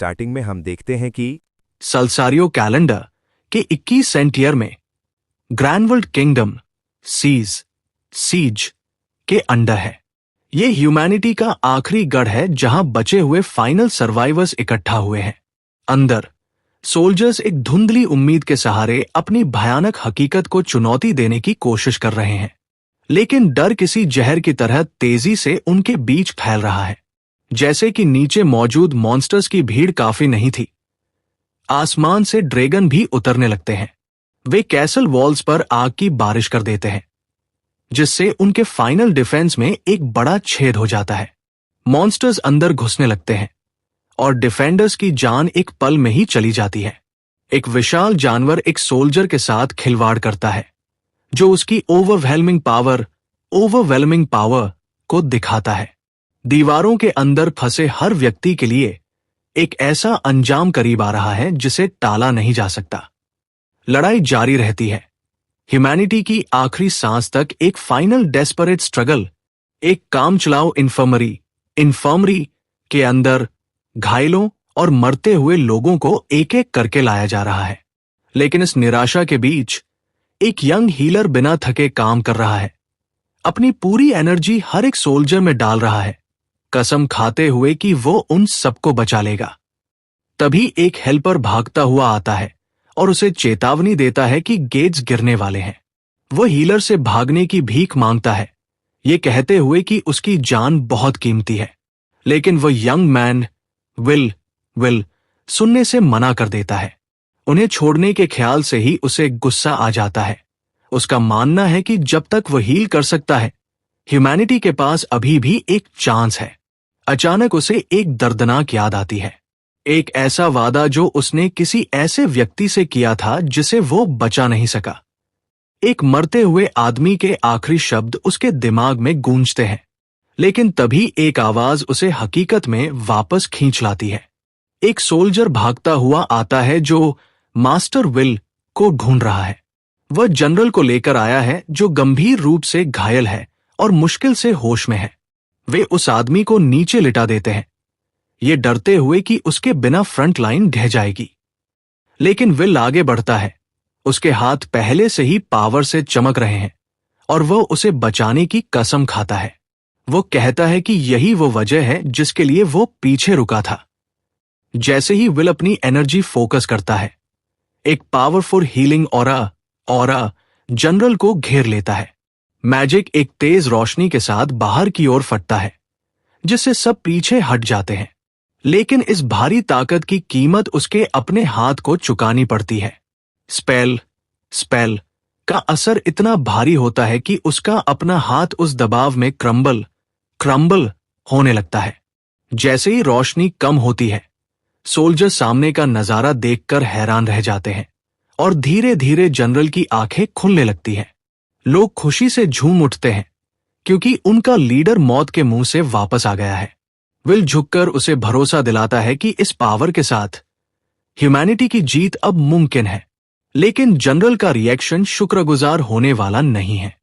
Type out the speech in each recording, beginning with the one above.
Starting में हम देखते हैं कि सल्सारियो कैलेंडर के 21 सेंटियर में ग्रैनवर्ल्ड किंगडम सीज के अंडर है। ये ह्यूमैनिटी का आखिरी गढ़ है जहां बचे हुए फाइनल सर्वाइवर्स इकट्ठा हुए हैं। अंदर सोल्जर्स एक धुंधली उम्मीद के सहारे अपनी भयानक हकीकत को चुनौती देने की कोशिश कर रहे हैं, लेकिन डर किसी जहर की तरह तेजी से उनके बीच फैल रहा है। जैसे कि नीचे मौजूद मॉन्स्टर्स की भीड़ काफी नहीं थी, आसमान से ड्रैगन भी उतरने लगते हैं। वे कैसल वॉल्स पर आग की बारिश कर देते हैं, जिससे उनके फाइनल डिफेंस में एक बड़ा छेद हो जाता है। मॉन्स्टर्स अंदर घुसने लगते हैं और डिफेंडर्स की जान एक पल में ही चली जाती है। एक विशाल जानवर एक सोल्जर के साथ खिलवाड़ करता है, जो उसकी ओवरवेलमिंग पावर को दिखाता है। दीवारों के अंदर फंसे हर व्यक्ति के लिए एक ऐसा अंजाम करीब आ रहा है जिसे टाला नहीं जा सकता। लड़ाई जारी रहती है, ह्यूमैनिटी की आखिरी सांस तक। एक फाइनल डेस्परेट स्ट्रगल। एक कामचलाऊ इन्फर्मरी के अंदर घायलों और मरते हुए लोगों को एक एक करके लाया जा रहा है। लेकिन इस निराशा के बीच एक यंग हीलर बिना थके काम कर रहा है, अपनी पूरी एनर्जी हर एक सोल्जर में डाल रहा है, कसम खाते हुए कि वो उन सबको बचा लेगा। तभी एक हेल्पर भागता हुआ आता है और उसे चेतावनी देता है कि गेट्स गिरने वाले हैं। वो हीलर से भागने की भीख मांगता है, ये कहते हुए कि उसकी जान बहुत कीमती है, लेकिन वो यंग मैन विल सुनने से मना कर देता है। उन्हें छोड़ने के ख्याल से ही उसे गुस्सा आ जाता है। उसका मानना है कि जब तक वो हील कर सकता है, ह्यूमैनिटी के पास अभी भी एक चांस है। अचानक उसे एक दर्दनाक याद आती है, एक ऐसा वादा जो उसने किसी ऐसे व्यक्ति से किया था जिसे वो बचा नहीं सका। एक मरते हुए आदमी के आखिरी शब्द उसके दिमाग में गूंजते हैं, लेकिन तभी एक आवाज उसे हकीकत में वापस खींच लाती है। एक सोल्जर भागता हुआ आता है जो मास्टर विल को ढूंढ रहा है। वह जनरल को लेकर आया है जो गंभीर रूप से घायल है और मुश्किल से होश में है। वे उस आदमी को नीचे लिटा देते हैं, ये डरते हुए कि उसके बिना फ्रंट लाइन ढह जाएगी। लेकिन विल आगे बढ़ता है, उसके हाथ पहले से ही पावर से चमक रहे हैं और वह उसे बचाने की कसम खाता है। वो कहता है कि यही वो वजह है जिसके लिए वो पीछे रुका था। जैसे ही विल अपनी एनर्जी फोकस करता है, एक पावरफुल हीलिंग ऑरा जनरल को घेर लेता है। मैजिक एक तेज रोशनी के साथ बाहर की ओर फटता है, जिससे सब पीछे हट जाते हैं। लेकिन इस भारी ताकत की कीमत उसके अपने हाथ को चुकानी पड़ती है। स्पेल का असर इतना भारी होता है कि उसका अपना हाथ उस दबाव में क्रम्बल होने लगता है। जैसे ही रोशनी कम होती है, सोल्जर सामने का नजारा देखकर हैरान रह जाते हैं और धीरे धीरे जनरल की आंखें खुलने लगती हैं। लोग खुशी से झूम उठते हैं क्योंकि उनका लीडर मौत के मुंह से वापस आ गया है। विल झुककर उसे भरोसा दिलाता है कि इस पावर के साथ ह्यूमैनिटी की जीत अब मुमकिन है। लेकिन जनरल का रिएक्शन शुक्रगुजार होने वाला नहीं है।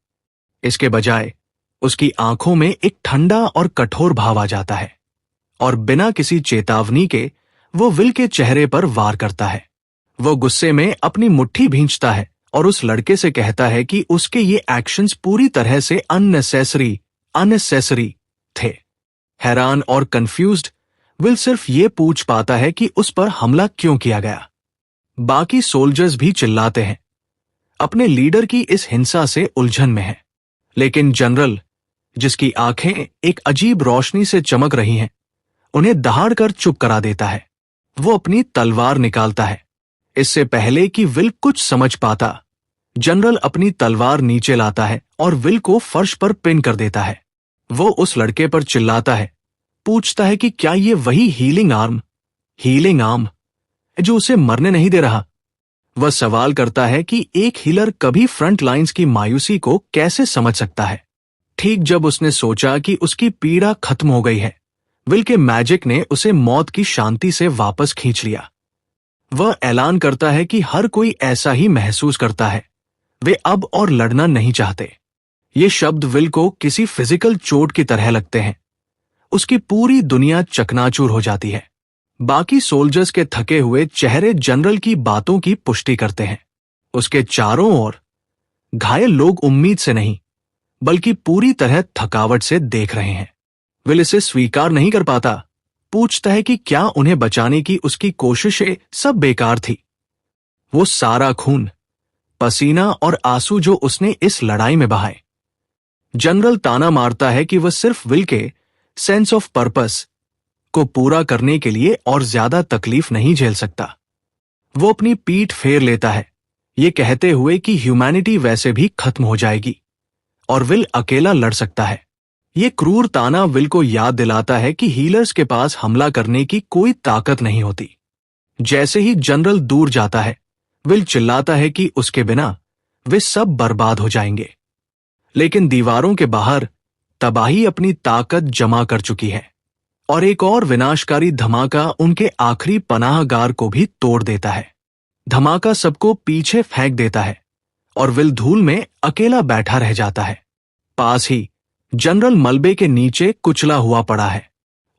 इसके बजाय उसकी आंखों में एक ठंडा और कठोर भाव आ जाता है और बिना किसी चेतावनी के वो विल के चेहरे पर वार करता है। वो गुस्से में अपनी मुट्ठी भींचता है और उस लड़के से कहता है कि उसके ये एक्शंस पूरी तरह से अननेसेसरी थे। हैरान और कंफ्यूज्ड विल सिर्फ ये पूछ पाता है कि उस पर हमला क्यों किया गया। बाकी सोल्जर्स भी चिल्लाते हैं, अपने लीडर की इस हिंसा से उलझन में है। लेकिन जनरल, जिसकी आंखें एक अजीब रोशनी से चमक रही हैं, उन्हें दहाड़कर चुप करा देता है। वो अपनी तलवार निकालता है। इससे पहले कि विल कुछ समझ पाता, जनरल अपनी तलवार नीचे लाता है और विल को फर्श पर पिन कर देता है। वो उस लड़के पर चिल्लाता है, पूछता है कि क्या ये वही हीलिंग आर्म जो उसे मरने नहीं दे रहा। वह सवाल करता है कि एक हीलर कभी फ्रंट लाइंस की मायूसी को कैसे समझ सकता है। ठीक जब उसने सोचा कि उसकी पीड़ा खत्म हो गई है, विल के मैजिक ने उसे मौत की शांति से वापस खींच लिया। वह ऐलान करता है कि हर कोई ऐसा ही महसूस करता है, वे अब और लड़ना नहीं चाहते। ये शब्द विल को किसी फिजिकल चोट की तरह लगते हैं। उसकी पूरी दुनिया चकनाचूर हो जाती है। बाकी सोल्जर्स के थके हुए चेहरे जनरल की बातों की पुष्टि करते हैं। उसके चारों ओर घायल लोग उम्मीद से नहीं बल्कि पूरी तरह थकावट से देख रहे हैं। विल इसे स्वीकार नहीं कर पाता, पूछता है कि क्या उन्हें बचाने की उसकी कोशिशें सब बेकार थी। वो सारा खून, पसीना और आंसू जो उसने इस लड़ाई में बहाए। जनरल ताना मारता है कि वह सिर्फ विल के सेंस ऑफ पर्पस को पूरा करने के लिए और ज्यादा तकलीफ नहीं झेल सकता। वो अपनी पीठ फेर लेता है, ये कहते हुए कि ह्यूमैनिटी वैसे भी खत्म हो जाएगी और विल अकेला लड़ सकता है। ये क्रूर ताना विल को याद दिलाता है कि हीलर्स के पास हमला करने की कोई ताकत नहीं होती। जैसे ही जनरल दूर जाता है, विल चिल्लाता है कि उसके बिना वे सब बर्बाद हो जाएंगे। लेकिन दीवारों के बाहर तबाही अपनी ताकत जमा कर चुकी है और एक और विनाशकारी धमाका उनके आखिरी पनाहगार को भी तोड़ देता है। धमाका सबको पीछे फेंक देता है और विल धूल में अकेला बैठा रह जाता है। पास ही जनरल मलबे के नीचे कुचला हुआ पड़ा है।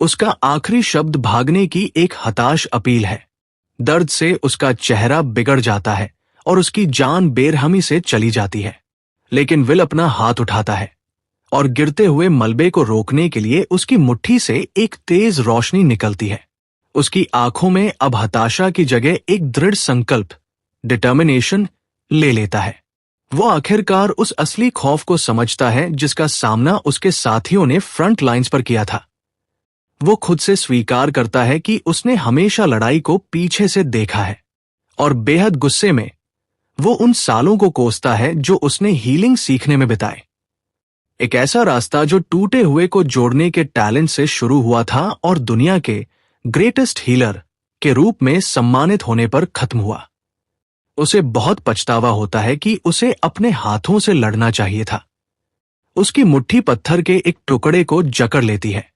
उसका आखिरी शब्द भागने की एक हताश अपील है। दर्द से उसका चेहरा बिगड़ जाता है और उसकी जान बेरहमी से चली जाती है। लेकिन विल अपना हाथ उठाता है और गिरते हुए मलबे को रोकने के लिए उसकी मुट्ठी से एक तेज रोशनी निकलती है। उसकी आंखों में अब हताशा की जगह एक दृढ़ संकल्प, डिटर्मिनेशन ले लेता है। वो आखिरकार उस असली खौफ को समझता है जिसका सामना उसके साथियों ने फ्रंट लाइंस पर किया था। वो खुद से स्वीकार करता है कि उसने हमेशा लड़ाई को पीछे से देखा है और बेहद गुस्से में वो उन सालों को कोसता है जो उसने हीलिंग सीखने में बिताए। एक ऐसा रास्ता जो टूटे हुए को जोड़ने के टैलेंट से शुरू हुआ था और दुनिया के ग्रेटेस्ट हीलर के रूप में सम्मानित होने पर खत्म हुआ। उसे बहुत पछतावा होता है कि उसे अपने हाथों से लड़ना चाहिए था। उसकी मुट्ठी पत्थर के एक टुकड़े को जकड़ लेती है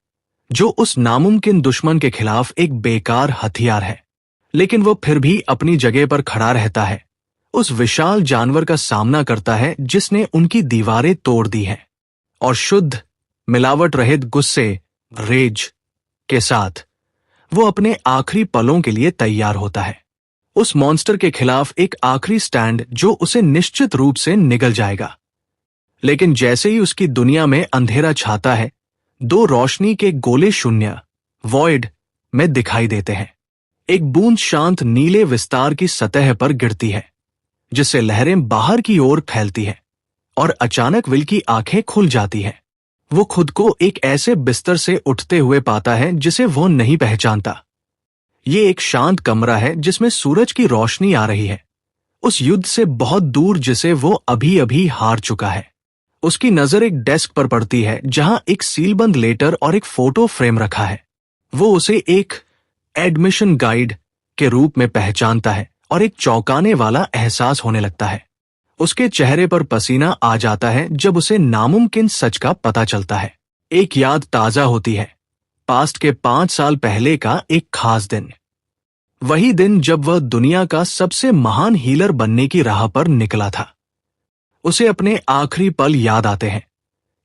जो उस नामुमकिन दुश्मन के खिलाफ एक बेकार हथियार है। लेकिन वो फिर भी अपनी जगह पर खड़ा रहता है, उस विशाल जानवर का सामना करता है जिसने उनकी दीवारें तोड़ दी हैं, और शुद्ध मिलावट रहित गुस्से, रेज के साथ वो अपने आखिरी पलों के लिए तैयार होता है। उस मॉन्स्टर के खिलाफ एक आखिरी स्टैंड जो उसे निश्चित रूप से निगल जाएगा। लेकिन जैसे ही उसकी दुनिया में अंधेरा छाता है, दो रोशनी के गोले शून्य वॉइड में दिखाई देते हैं। एक बूंद शांत नीले विस्तार की सतह पर गिरती है जिससे लहरें बाहर की ओर फैलती है और अचानक विल की आंखें खुल जाती हैं। वो खुद को एक ऐसे बिस्तर से उठते हुए पाता है जिसे वो नहीं पहचानता। ये एक शांत कमरा है जिसमें सूरज की रोशनी आ रही है, उस युद्ध से बहुत दूर जिसे वो अभी अभी हार चुका है। उसकी नजर एक डेस्क पर पड़ती है जहां एक सीलबंद लेटर और एक फोटो फ्रेम रखा है। वो उसे एक एडमिशन गाइड के रूप में पहचानता है और एक चौंकाने वाला एहसास होने लगता है। उसके चेहरे पर पसीना आ जाता है जब उसे नामुमकिन सच का पता चलता है। एक याद ताजा होती है, पास्ट के 5 साल पहले का एक खास दिन। वही दिन जब वह दुनिया का सबसे महान हीलर बनने की राह पर निकला था। उसे अपने आखिरी पल याद आते हैं,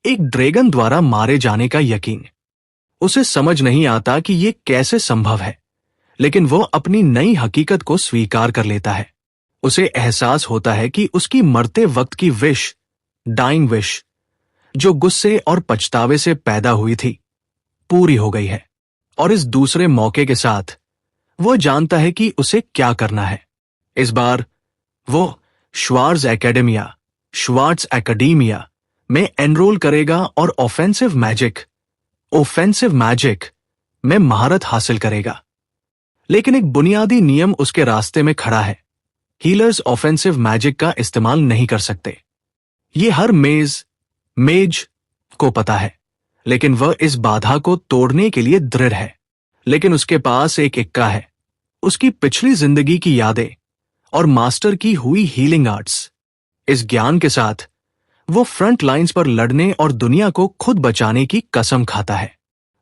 एक ड्रैगन द्वारा मारे जाने का यकीन। उसे समझ नहीं आता कि ये कैसे संभव है, लेकिन वो अपनी नई हकीकत को स्वीकार कर लेता है। उसे एहसास होता है कि उसकी मरते वक्त की विश, डाइंग विश, जो गुस्से और पछतावे से पैदा हुई थी, पूरी हो गई है। और इस दूसरे मौके के साथ वो जानता है कि उसे क्या करना है। इस बार वो श्वार्ट्ज एकेडेमिया में एनरोल करेगा और ऑफेंसिव मैजिक में महारत हासिल करेगा। लेकिन एक बुनियादी नियम उसके रास्ते में खड़ा है, हीलर्स ऑफेंसिव मैजिक का इस्तेमाल नहीं कर सकते। ये हर मेज को पता है, लेकिन वह इस बाधा को तोड़ने के लिए दृढ़ है। लेकिन उसके पास एक इक्का है, उसकी पिछली जिंदगी की यादें और मास्टर की हुई हीलिंग आर्ट्स। इस ज्ञान के साथ वो फ्रंट लाइंस पर लड़ने और दुनिया को खुद बचाने की कसम खाता है।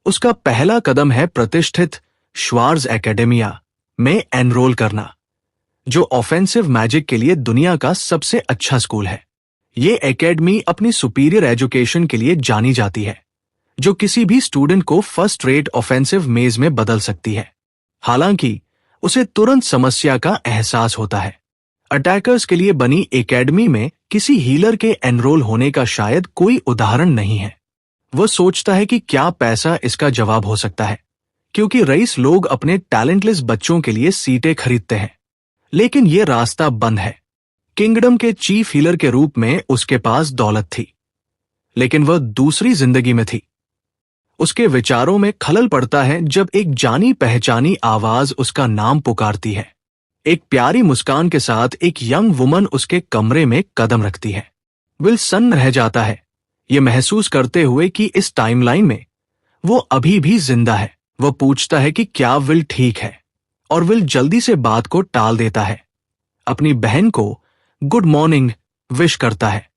उसका पहला कदम है प्रतिष्ठित श्वार्ट्ज एकेडेमिया में एनरोल करना, जो ऑफेंसिव मैजिक के लिए दुनिया का सबसे अच्छा स्कूल है। ये एकेडमी अपनी सुपीरियर एजुकेशन के लिए जानी जाती है, जो किसी भी स्टूडेंट को फर्स्ट रेट ऑफेंसिव मेज में बदल सकती है। हालांकि उसे तुरंत समस्या का एहसास होता है। अटैकर्स के लिए बनी एकेडमी में किसी हीलर के एनरोल होने का शायद कोई उदाहरण नहीं है। वो सोचता है कि क्या पैसा इसका जवाब हो सकता है, क्योंकि रईस लोग अपने टैलेंटलेस बच्चों के लिए सीटें खरीदते हैं। लेकिन ये रास्ता बंद है। किंगडम के चीफ हीलर के रूप में उसके पास दौलत थी, लेकिन वह दूसरी जिंदगी में थी। उसके विचारों में खलल पड़ता है जब एक जानी पहचानी आवाज उसका नाम पुकारती है। एक प्यारी मुस्कान के साथ एक यंग वुमन उसके कमरे में कदम रखती है। विल सन्न रह जाता है, ये महसूस करते हुए कि इस टाइमलाइन में वो अभी भी जिंदा है। वह पूछता है कि क्या विल ठीक है, और विल जल्दी से बात को टाल देता है। अपनी बहन को गुड मॉर्निंग विश करता है।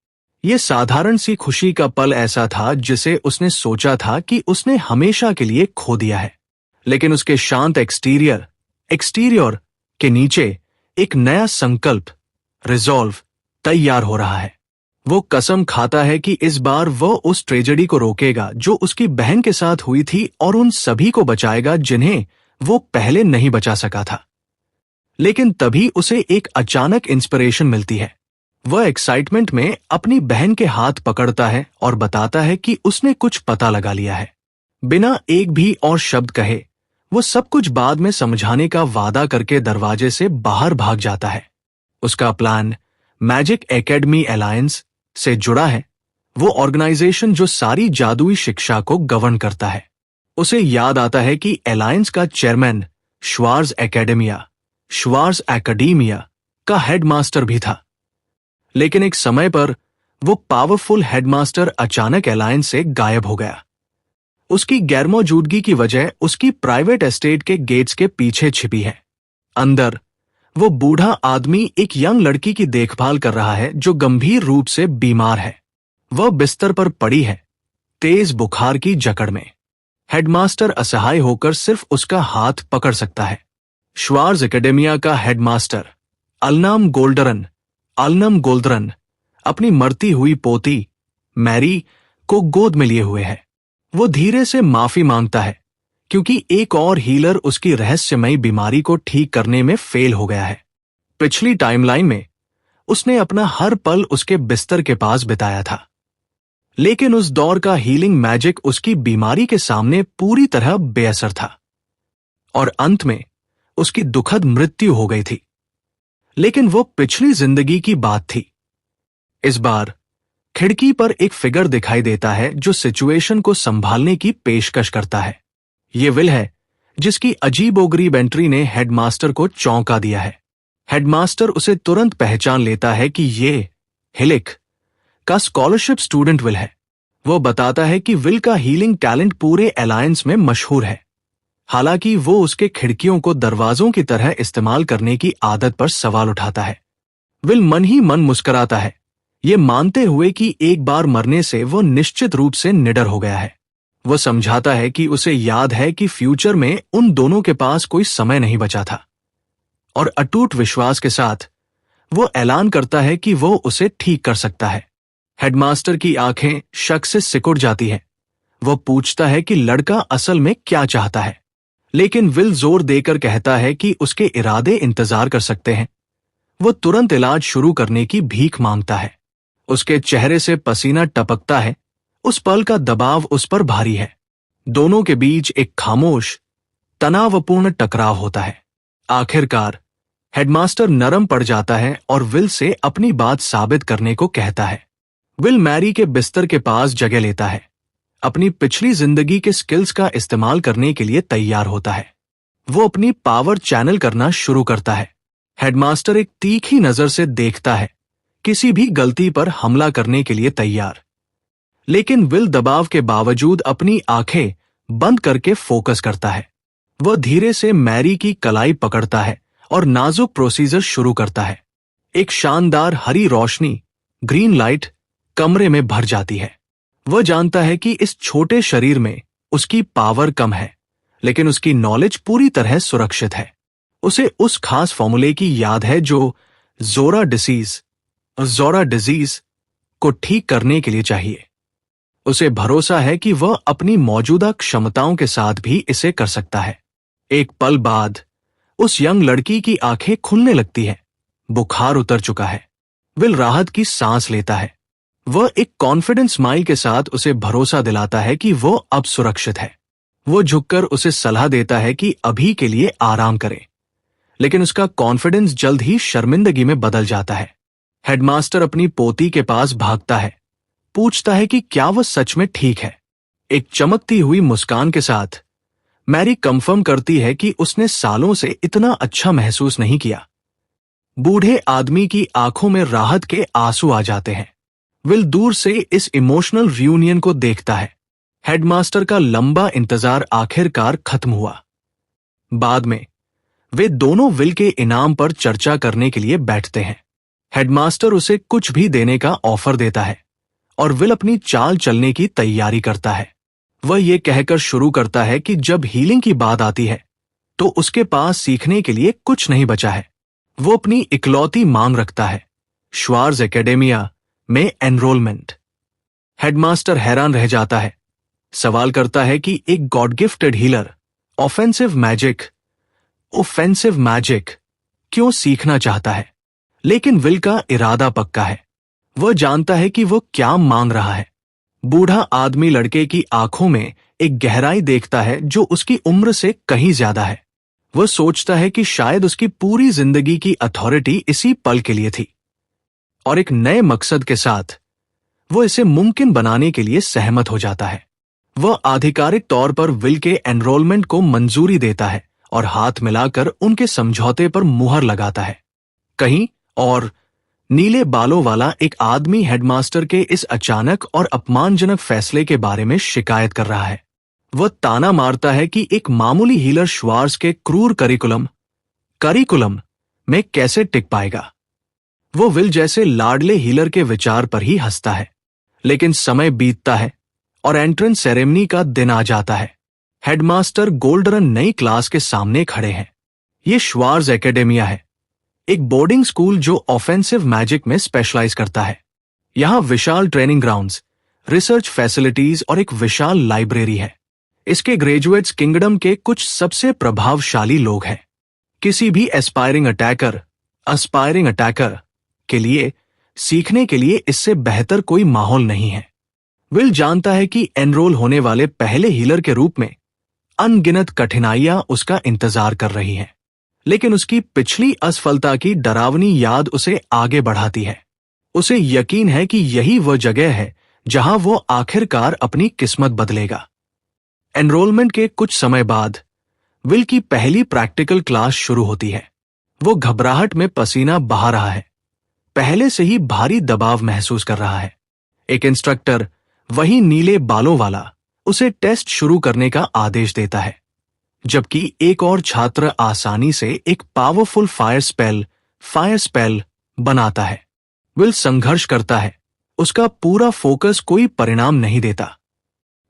यह साधारण सी खुशी का पल ऐसा था जिसे उसने सोचा था कि उसने हमेशा के लिए खो दिया है। लेकिन उसके शांत एक्सटीरियर के नीचे एक नया संकल्प, रिजॉल्व तैयार हो रहा है। वो कसम खाता है कि इस बार वह उस ट्रेजेडी को रोकेगा जो उसकी बहन के साथ हुई थी, और उन सभी को बचाएगा जिन्हें वो पहले नहीं बचा सका था। लेकिन तभी उसे एक अचानक इंस्पिरेशन मिलती है। वह एक्साइटमेंट में अपनी बहन के हाथ पकड़ता है और बताता है कि उसने कुछ पता लगा लिया है। बिना एक भी और शब्द कहे वो सब कुछ बाद में समझाने का वादा करके दरवाजे से बाहर भाग जाता है। उसका प्लान मैजिक एकेडमी अलायंस से जुड़ा है, वो ऑर्गेनाइजेशन जो सारी जादुई शिक्षा को गवर्न करता है। उसे याद आता है कि अलायंस का चेयरमैन श्वार्ज एकेडेमिया का हेडमास्टर भी था। लेकिन एक समय पर वो पावरफुल हेडमास्टर अचानक अलायंस से गायब हो गया। उसकी गैरमौजूदगी की वजह उसकी प्राइवेट एस्टेट के गेट्स के पीछे छिपी है। अंदर वो बूढ़ा आदमी एक यंग लड़की की देखभाल कर रहा है जो गंभीर रूप से बीमार है। वह बिस्तर पर पड़ी है, तेज बुखार की जकड़ में। हेडमास्टर असहाय होकर सिर्फ उसका हाथ पकड़ सकता है। श्वार्ज एकेडेमिया का हेडमास्टर अलनम गोल्डरन अपनी मरती हुई पोती मैरी को गोद में लिए हुए है। वो धीरे से माफी मांगता है क्योंकि एक और हीलर उसकी रहस्यमयी बीमारी को ठीक करने में फेल हो गया है। पिछली टाइमलाइन में उसने अपना हर पल उसके बिस्तर के पास बिताया था, लेकिन उस दौर का हीलिंग मैजिक उसकी बीमारी के सामने पूरी तरह बेअसर था, और अंत में उसकी दुखद मृत्यु हो गई थी। लेकिन वो पिछली जिंदगी की बात थी। इस बार खिड़की पर एक फिगर दिखाई देता है जो सिचुएशन को संभालने की पेशकश करता है। ये विल है जिसकी अजीबोगरीब एंट्री ने हेडमास्टर को चौंका दिया है। हेडमास्टर उसे तुरंत पहचान लेता है कि ये हिलिक का स्कॉलरशिप स्टूडेंट विल है। वो बताता है कि विल का हीलिंग टैलेंट पूरे अलायंस में मशहूर है, हालांकि वो उसके खिड़कियों को दरवाजों की तरह इस्तेमाल करने की आदत पर सवाल उठाता है। विल मन ही मन मुस्कुराता है, ये मानते हुए कि एक बार मरने से वो निश्चित रूप से निडर हो गया है। वो समझाता है कि उसे याद है कि फ्यूचर में उन दोनों के पास कोई समय नहीं बचा था, और अटूट विश्वास के साथ वो ऐलान करता है कि वो उसे ठीक कर सकता है। हेडमास्टर की आंखें शक से सिकुड़ जाती हैं। वो पूछता है कि लड़का असल में क्या चाहता है, लेकिन विल जोर देकर कहता है कि उसके इरादे इंतजार कर सकते हैं। वो तुरंत इलाज शुरू करने की भीख मांगता है। उसके चेहरे से पसीना टपकता है। उस पल का दबाव उस पर भारी है। दोनों के बीच एक खामोश, तनावपूर्ण टकराव होता है। आखिरकार हेडमास्टर नरम पड़ जाता है और विल से अपनी बात साबित करने को कहता है। विल मैरी के बिस्तर के पास जगह लेता है। अपनी पिछली जिंदगी के स्किल्स का इस्तेमाल करने के लिए तैयार होता है। वो अपनी पावर चैनल करना शुरू करता है। हेडमास्टर एक तीखी नजर से देखता है, किसी भी गलती पर हमला करने के लिए तैयार। लेकिन विल दबाव के बावजूद अपनी आंखें बंद करके फोकस करता है। वह धीरे से मैरी की कलाई पकड़ता है और नाजुक प्रोसीजर शुरू करता है। एक शानदार हरी रोशनी, ग्रीन लाइट, कमरे में भर जाती है। वह जानता है कि इस छोटे शरीर में उसकी पावर कम है, लेकिन उसकी नॉलेज पूरी तरह सुरक्षित है। उसे उस खास फॉर्मूले की याद है जो जोरा डिजीज को ठीक करने के लिए चाहिए। उसे भरोसा है कि वह अपनी मौजूदा क्षमताओं के साथ भी इसे कर सकता है। एक पल बाद उस यंग लड़की की आंखें खुलने लगती है। बुखार उतर चुका है। विल राहत की सांस लेता है। वह एक कॉन्फिडेंस स्माइल के साथ उसे भरोसा दिलाता है कि वो अब सुरक्षित है। वो झुककर उसे सलाह देता है कि अभी के लिए आराम करे, लेकिन उसका कॉन्फिडेंस जल्द ही शर्मिंदगी में बदल जाता है। हेडमास्टर अपनी पोती के पास भागता है, पूछता है कि क्या वह सच में ठीक है। एक चमकती हुई मुस्कान के साथ मैरी कंफर्म करती है कि उसने सालों से इतना अच्छा महसूस नहीं किया। बूढ़े आदमी की आंखों में राहत के आंसू आ जाते हैं। विल दूर से इस इमोशनल रियूनियन को देखता है। हेडमास्टर का लंबा इंतजार आखिरकार खत्म हुआ। बाद में वे दोनों विल के इनाम पर चर्चा करने के लिए बैठते हैं। हेडमास्टर उसे कुछ भी देने का ऑफर देता है और विल अपनी चाल चलने की तैयारी करता है। वह ये कहकर शुरू करता है कि जब हीलिंग की बात आती है तो उसके पास सीखने के लिए कुछ नहीं बचा है। वो अपनी इकलौती मांग रखता है, श्वार्ज एकेडेमिया में एनरोलमेंट। हेडमास्टर हैरान रह जाता है, सवाल करता है कि एक God gifted healer offensive magic क्यों सीखना चाहता है। लेकिन विल का इरादा पक्का है। वह जानता है कि वो क्या मांग रहा है। बूढ़ा आदमी लड़के की आंखों में एक गहराई देखता है जो उसकी उम्र से कहीं ज्यादा है। वह सोचता है कि शायद उसकी पूरी जिंदगी की अथॉरिटी इसी पल के लिए थी, और एक नए मकसद के साथ वो इसे मुमकिन बनाने के लिए सहमत हो जाता है। वह आधिकारिक तौर पर विल के एनरोलमेंट को मंजूरी देता है और हाथ मिलाकर उनके समझौते पर मुहर लगाता है। कहीं और नीले बालों वाला एक आदमी हेडमास्टर के इस अचानक और अपमानजनक फैसले के बारे में शिकायत कर रहा है। वह ताना मारता है कि एक मामूली हीलर श्वार्ज के क्रूर करिकुलम में कैसे टिक पाएगा। वो विल जैसे लाडले हीलर के विचार पर ही हंसता है। लेकिन समय बीतता है और एंट्रेंस सेरेमनी का दिन आ जाता है। हेडमास्टर गोल्डरन नई क्लास के सामने खड़े हैं। ये श्वार्ज एकेडेमिया है, एक बोर्डिंग स्कूल जो ऑफेंसिव मैजिक में स्पेशलाइज करता है। यहां विशाल ट्रेनिंग ग्राउंड्स, रिसर्च फैसिलिटीज और एक विशाल लाइब्रेरी है। इसके ग्रेजुएट्स किंगडम के कुछ सबसे प्रभावशाली लोग हैं। किसी भी एस्पायरिंग अटैकर के लिए सीखने के लिए इससे बेहतर कोई माहौल नहीं है। विल जानता है कि एनरोल होने वाले पहले हीलर के रूप में अनगिनत कठिनाइयां उसका इंतजार कर रही हैं, लेकिन उसकी पिछली असफलता की डरावनी याद उसे आगे बढ़ाती है। उसे यकीन है कि यही वह जगह है जहां वो आखिरकार अपनी किस्मत बदलेगा। एनरोलमेंट के कुछ समय बाद विल की पहली प्रैक्टिकल क्लास शुरू होती है। वो घबराहट में पसीना बहा रहा है, पहले से ही भारी दबाव महसूस कर रहा है। एक इंस्ट्रक्टर, वही नीले बालों वाला, उसे टेस्ट शुरू करने का आदेश देता है, जबकि एक और छात्र आसानी से एक पावरफुल फायर स्पेल बनाता है। विल संघर्ष करता है। उसका पूरा फोकस कोई परिणाम नहीं देता।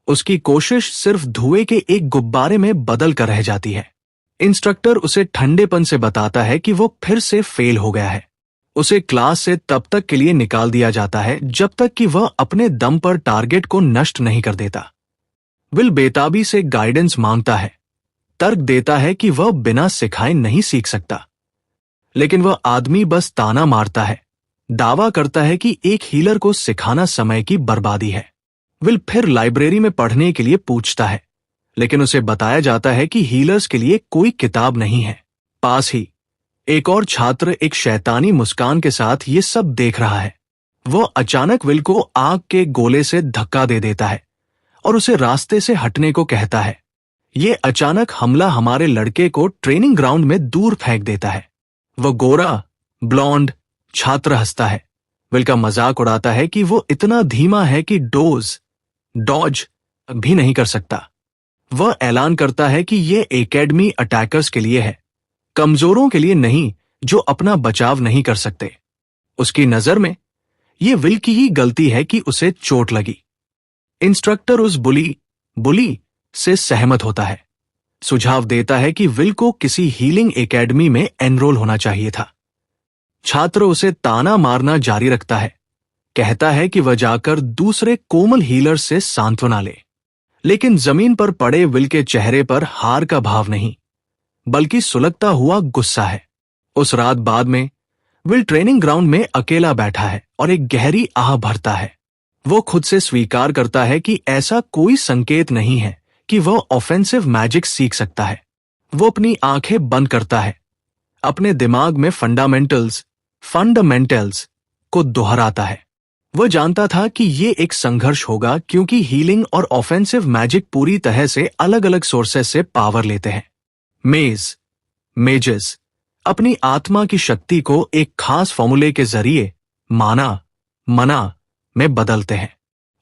उसकी कोशिश सिर्फ धुएं के एक गुब्बारे में बदल कर रह जाती है। इंस्ट्रक्टर उसे ठंडेपन से बताता है कि वो फिर से फेल हो गया है। उसे क्लास से तब तक के लिए निकाल दिया जाता है जब तक कि वह अपने दम पर टारगेट को नष्ट नहीं कर देता। विल बेताबी से गाइडेंस मांगता है, तर्क देता है कि वह बिना सिखाए नहीं सीख सकता, लेकिन वह आदमी बस ताना मारता है, दावा करता है कि एक हीलर को सिखाना समय की बर्बादी है। विल फिर लाइब्रेरी में पढ़ने के लिए पूछता है, लेकिन उसे बताया जाता है कि हीलर्स के लिए कोई किताब नहीं है। पास ही एक और छात्र एक शैतानी मुस्कान के साथ ये सब देख रहा है। वह अचानक विल को आग के गोले से धक्का दे देता है और उसे रास्ते से हटने को कहता है। ये अचानक हमला हमारे लड़के को ट्रेनिंग ग्राउंड में दूर फेंक देता है। वह गोरा ब्लॉन्ड छात्र हंसता है, विल का मजाक उड़ाता है कि वो इतना धीमा है कि डॉज भी नहीं कर सकता। वह ऐलान करता है कि ये एकेडमी अटैकर्स के लिए है, कमजोरों के लिए नहीं जो अपना बचाव नहीं कर सकते। उसकी नजर में ये विल की ही गलती है कि उसे चोट लगी। इंस्ट्रक्टर उस बुली से सहमत होता है, सुझाव देता है कि विल को किसी हीलिंग एकेडमी में एनरोल होना चाहिए था। छात्र उसे ताना मारना जारी रखता है, कहता है कि वह जाकर दूसरे कोमल हीलर से सांत्वना ले, लेकिन जमीन पर पड़े विल के चेहरे पर हार का भाव नहीं, बल्कि सुलगता हुआ गुस्सा है। उस रात बाद में विल ट्रेनिंग ग्राउंड में अकेला बैठा है और एक गहरी आह भरता है। वो खुद से स्वीकार करता है कि ऐसा कोई संकेत नहीं है कि वह ऑफेंसिव मैजिक सीख सकता है। वो अपनी आंखें बंद करता है, अपने दिमाग में फंडामेंटल्स को दोहराता है। वह जानता था कि ये एक संघर्ष होगा क्योंकि हीलिंग और ऑफेंसिव मैजिक पूरी तरह से अलग अलग सोर्सेस से पावर लेते हैं। मेजेस अपनी आत्मा की शक्ति को एक खास फॉर्मूले के जरिए मना में बदलते हैं।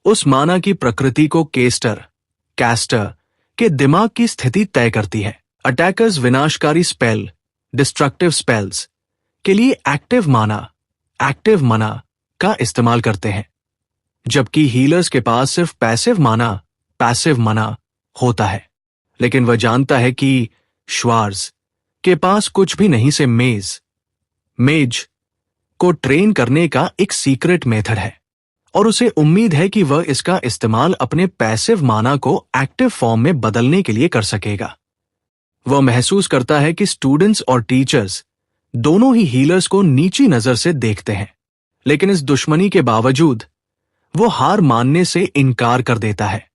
उस माना की प्रकृति को कैस्टर के दिमाग की स्थिति तय करती है। अटैकर्स विनाशकारी स्पेल, डिस्ट्रक्टिव स्पेल्स के लिए एक्टिव मना का इस्तेमाल करते हैं, जबकि हीलर्स के पास सिर्फ पैसिव मना होता है। लेकिन वह जानता है कि श्वार्ज के पास कुछ भी नहीं से मेज को ट्रेन करने का एक सीक्रेट मेथड है और उसे उम्मीद है कि वह इसका इस्तेमाल अपने पैसिव माना को एक्टिव फॉर्म में बदलने के लिए कर सकेगा। वह महसूस करता है कि स्टूडेंट्स और टीचर्स दोनों ही हीलर्स को नीची नजर से देखते हैं, लेकिन इस दुश्मनी के बावजूद वो हार मानने से इनकार कर देता है।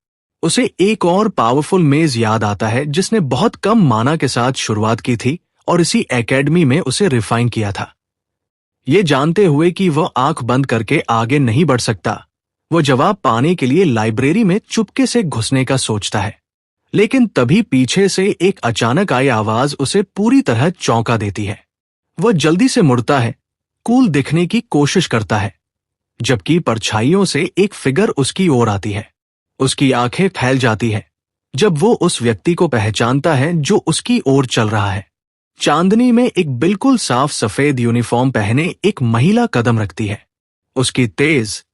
उसे एक और पावरफुल मेज याद आता है जिसने बहुत कम माना के साथ शुरुआत की थी और इसी एकेडमी में उसे रिफाइन किया था। ये जानते हुए कि वह आंख बंद करके आगे नहीं बढ़ सकता, वो जवाब पाने के लिए लाइब्रेरी में चुपके से घुसने का सोचता है। लेकिन तभी पीछे से एक अचानक आई आवाज उसे पूरी तरह चौंका देती है। वह जल्दी से मुड़ता है, कूल दिखने की कोशिश करता है, जबकि परछाइयों से एक फिगर उसकी ओर आती है। उसकी आंखें फैल जाती है जब वो उस व्यक्ति को पहचानता है जो उसकी ओर चल रहा है। चांदनी में एक बिल्कुल साफ सफेद यूनिफॉर्म पहने एक महिला कदम रखती है। उसकी तेज,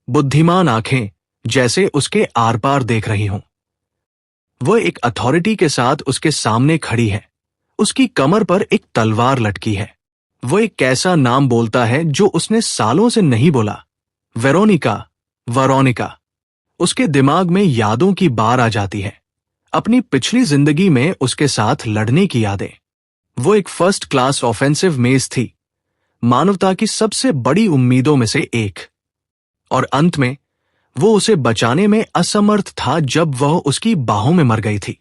बुद्धिमान आंखें जैसे उसके आर पार देख रही हों। वह एक अथॉरिटी के साथ उसके सामने खड़ी है। उसकी कमर पर एक तलवार लटकी है। वह एक ऐसा नाम बोलता है जो उसने सालों से नहीं बोला, वेरोनिका। उसके दिमाग में यादों की बार आ जाती है, अपनी पिछली जिंदगी में उसके साथ लड़ने की यादें। वो एक फर्स्ट क्लास ऑफेंसिव मेज थी, मानवता की सबसे बड़ी उम्मीदों में से एक, और अंत में वो उसे बचाने में असमर्थ था जब वह उसकी बाहों में मर गई थी।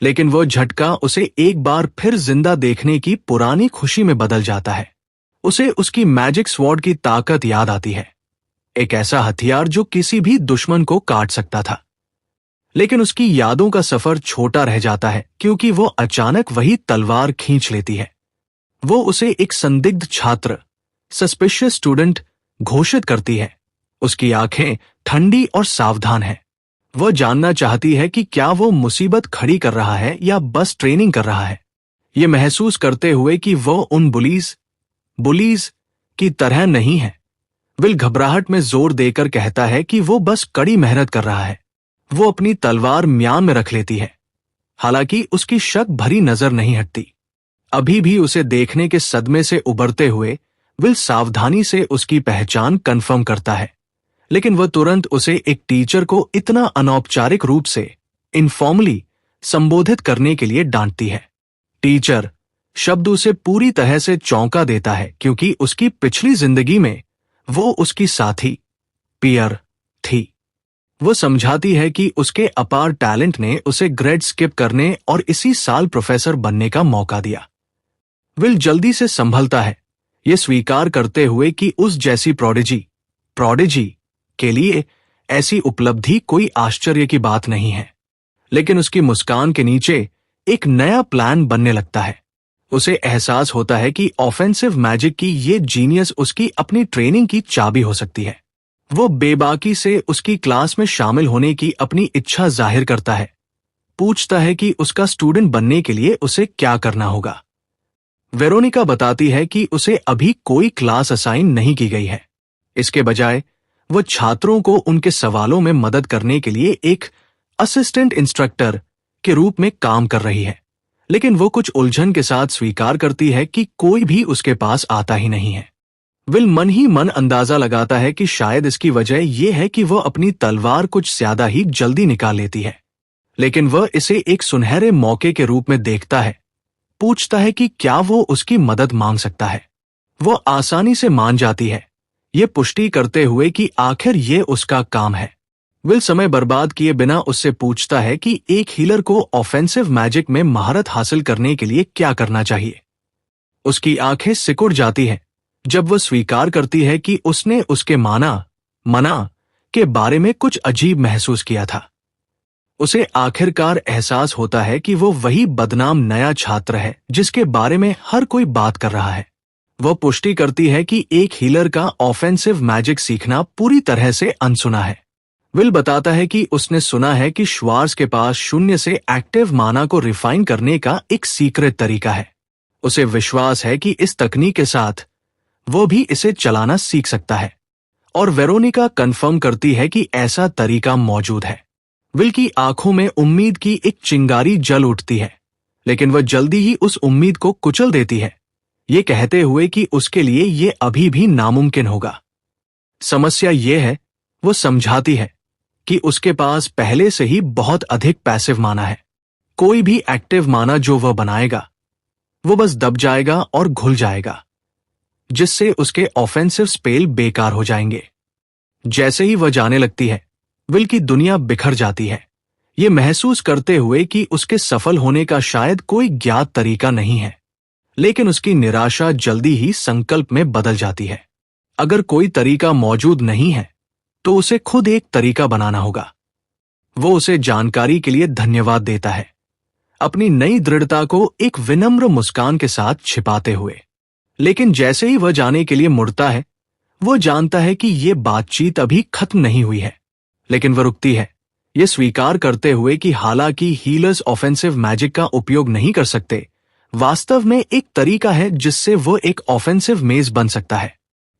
लेकिन वह झटका उसे एक बार फिर जिंदा देखने की पुरानी खुशी में बदल जाता है। उसे उसकी मैजिक स्वॉर्ड की ताकत याद आती है, एक ऐसा हथियार जो किसी भी दुश्मन को काट सकता था। लेकिन उसकी यादों का सफर छोटा रह जाता है क्योंकि वो अचानक वही तलवार खींच लेती है। वो उसे एक संदिग्ध छात्र, सस्पिशियस स्टूडेंट घोषित करती है। उसकी आंखें ठंडी और सावधान हैं। वह जानना चाहती है कि क्या वो मुसीबत खड़ी कर रहा है या बस ट्रेनिंग कर रहा है, ये महसूस करते हुए कि वो उन बुलीज की तरह नहीं है। विल घबराहट में जोर देकर कहता है कि वो बस कड़ी मेहनत कर रहा है। वो अपनी तलवार म्यान में रख लेती है, हालांकि उसकी शक भरी नजर नहीं हटती। अभी भी उसे देखने के सदमे से उबरते हुए विल सावधानी से उसकी पहचान कंफर्म करता है, लेकिन वह तुरंत उसे एक टीचर को इतना अनौपचारिक रूप से इनफॉर्मली संबोधित करने के लिए डांटती है। टीचर शब्द उसे पूरी तरह से चौंका देता है क्योंकि उसकी पिछली जिंदगी में वो उसकी साथी, पीयर थी। वो समझाती है कि उसके अपार टैलेंट ने उसे ग्रेड स्किप करने और इसी साल प्रोफेसर बनने का मौका दिया। विल जल्दी से संभलता है, ये स्वीकार करते हुए कि उस जैसी प्रोडिजी के लिए ऐसी उपलब्धि कोई आश्चर्य की बात नहीं है। लेकिन उसकी मुस्कान के नीचे एक नया प्लान बनने लगता है। उसे एहसास होता है कि ऑफेंसिव मैजिक की ये जीनियस उसकी अपनी ट्रेनिंग की चाबी हो सकती है। वो बेबाकी से उसकी क्लास में शामिल होने की अपनी इच्छा जाहिर करता है, पूछता है कि उसका स्टूडेंट बनने के लिए उसे क्या करना होगा। वेरोनिका बताती है कि उसे अभी कोई क्लास असाइन नहीं की गई है। इसके बजाय वो छात्रों को उनके सवालों में मदद करने के लिए एक असिस्टेंट इंस्ट्रक्टर के रूप में काम कर रही है। लेकिन वो कुछ उलझन के साथ स्वीकार करती है कि कोई भी उसके पास आता ही नहीं है। विल मन ही मन अंदाजा लगाता है कि शायद इसकी वजह यह है कि वह अपनी तलवार कुछ ज्यादा ही जल्दी निकाल लेती है, लेकिन वह इसे एक सुनहरे मौके के रूप में देखता है पूछता है कि क्या वो उसकी मदद मांग सकता है। वो आसानी से मान जाती है, ये पुष्टि करते हुए कि आखिर ये उसका काम है। विल समय बर्बाद किए बिना उससे पूछता है कि एक हीलर को ऑफेंसिव मैजिक में महारत हासिल करने के लिए क्या करना चाहिए। उसकी आंखें सिकुड़ जाती हैं जब वो स्वीकार करती है कि उसने उसके मना के बारे में कुछ अजीब महसूस किया था। उसे आखिरकार एहसास होता है कि वो वही बदनाम नया छात्र है जिसके बारे में हर कोई बात कर रहा है। वह पुष्टि करती है कि एक हीलर का ऑफेंसिव मैजिक सीखना पूरी तरह से अनसुना है। विल बताता है कि उसने सुना है कि श्वार्स के पास शून्य से एक्टिव माना को रिफाइन करने का एक सीक्रेट तरीका है। उसे विश्वास है कि इस तकनीक के साथ वो भी इसे चलाना सीख सकता है, और वेरोनिका कंफर्म करती है कि ऐसा तरीका मौजूद है। विल की आंखों में उम्मीद की एक चिंगारी जल उठती है, लेकिन वह जल्दी ही उस उम्मीद को कुचल देती है, ये कहते हुए कि उसके लिए ये अभी भी नामुमकिन होगा। समस्या ये है, वो समझाती है कि उसके पास पहले से ही बहुत अधिक पैसिव माना है। कोई भी एक्टिव माना जो वह बनाएगा वो बस दब जाएगा और घुल जाएगा, जिससे उसके ऑफेंसिव स्पेल बेकार हो जाएंगे। जैसे ही वह जाने लगती है, विल की दुनिया बिखर जाती है, ये महसूस करते हुए कि उसके सफल होने का शायद कोई ज्ञात तरीका नहीं है। लेकिन उसकी निराशा जल्दी ही संकल्प में बदल जाती है। अगर कोई तरीका मौजूद नहीं है तो उसे खुद एक तरीका बनाना होगा। वो उसे जानकारी के लिए धन्यवाद देता है, अपनी नई दृढ़ता को एक विनम्र मुस्कान के साथ छिपाते हुए। लेकिन जैसे ही वह जाने के लिए मुड़ता है, वो जानता है कि ये बातचीत अभी खत्म नहीं हुई है। लेकिन वह रुकती है, ये स्वीकार करते हुए कि हालांकि हीलर्स ऑफेंसिव मैजिक का उपयोग नहीं कर सकते, वास्तव में एक तरीका है जिससे वो एक ऑफेंसिव मेज बन सकता है।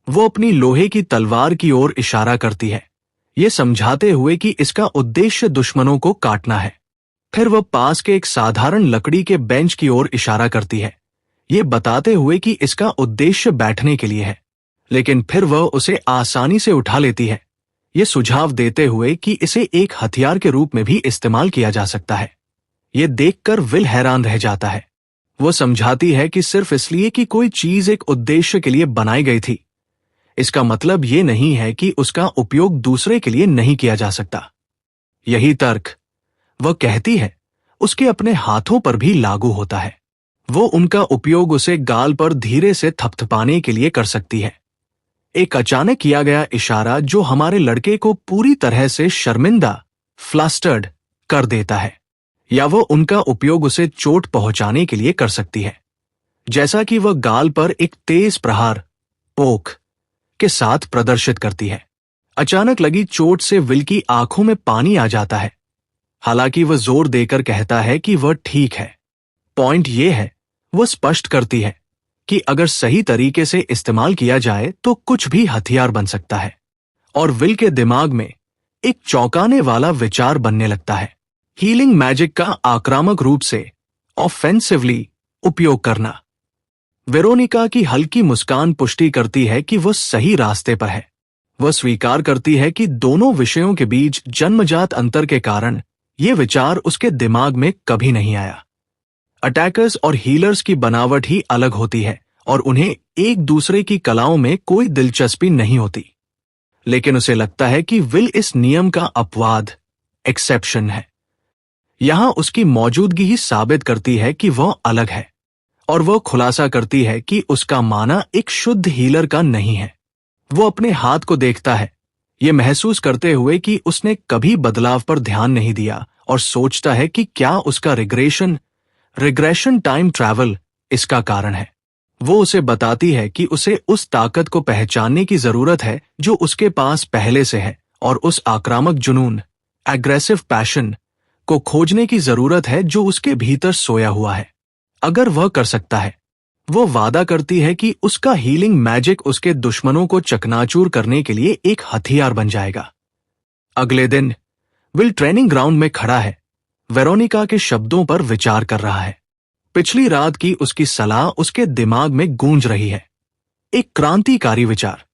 वो अपनी लोहे की तलवार की ओर इशारा करती है, ये समझाते हुए कि इसका उद्देश्य दुश्मनों को काटना है। फिर वह पास के एक साधारण लकड़ी के बेंच की ओर इशारा करती है, ये बताते हुए कि इसका उद्देश्य बैठने के लिए है। लेकिन फिर वह उसे आसानी से उठा लेती है, ये सुझाव देते हुए कि इसे एक हथियार के रूप में भी इस्तेमाल किया जा सकता है। ये देखकर विल हैरान रह जाता है। वो समझाती है कि सिर्फ इसलिए कि कोई चीज एक उद्देश्य के लिए बनाई गई थी, इसका मतलब ये नहीं है कि उसका उपयोग दूसरे के लिए नहीं किया जा सकता। यही तर्क, वह कहती है, उसके अपने हाथों पर भी लागू होता है। वो उनका उपयोग उसे गाल पर धीरे से थपथपाने के लिए कर सकती है, एक अचानक किया गया इशारा जो हमारे लड़के को पूरी तरह से शर्मिंदा, फ्लस्टर्ड कर देता है। या वो उनका उपयोग उसे चोट पहुंचाने के लिए कर सकती है, जैसा कि वह गाल पर एक तेज प्रहार, पोक के साथ प्रदर्शित करती है। अचानक लगी चोट से विल की आंखों में पानी आ जाता है, हालांकि वह जोर देकर कहता है कि वह ठीक है। पॉइंट ये है, वह स्पष्ट करती है कि अगर सही तरीके से इस्तेमाल किया जाए तो कुछ भी हथियार बन सकता है। और विल के दिमाग में एक चौंकाने वाला विचार बनने लगता है, हीलिंग मैजिक का आक्रामक रूप से ऑफेंसिवली उपयोग करना। वेरोनिका की हल्की मुस्कान पुष्टि करती है कि वह सही रास्ते पर है। वह स्वीकार करती है कि दोनों विषयों के बीच जन्मजात अंतर के कारण यह विचार उसके दिमाग में कभी नहीं आया। अटैकर्स और हीलर्स की बनावट ही अलग होती है और उन्हें एक दूसरे की कलाओं में कोई दिलचस्पी नहीं होती। लेकिन उसे लगता है कि विल इस नियम का अपवाद, एक्सेप्शन है। यहां उसकी मौजूदगी ही साबित करती है कि वह अलग है, और वह खुलासा करती है कि उसका माना एक शुद्ध हीलर का नहीं है। वो अपने हाथ को देखता है, ये महसूस करते हुए कि उसने कभी बदलाव पर ध्यान नहीं दिया, और सोचता है कि क्या उसका रिग्रेशन टाइम ट्रैवल इसका कारण है। वो उसे बताती है कि उसे उस ताकत को पहचानने की जरूरत है जो उसके पास पहले से है, और उस आक्रामक जुनून, एग्रेसिव पैशन को खोजने की जरूरत है जो उसके भीतर सोया हुआ है। अगर वह कर सकता है, वो वादा करती है कि उसका हीलिंग मैजिक उसके दुश्मनों को चकनाचूर करने के लिए एक हथियार बन जाएगा। अगले दिन विल ट्रेनिंग ग्राउंड में खड़ा है, वेरोनिका के शब्दों पर विचार कर रहा है। पिछली रात की उसकी सलाह उसके दिमाग में गूंज रही है, एक क्रांतिकारी विचार।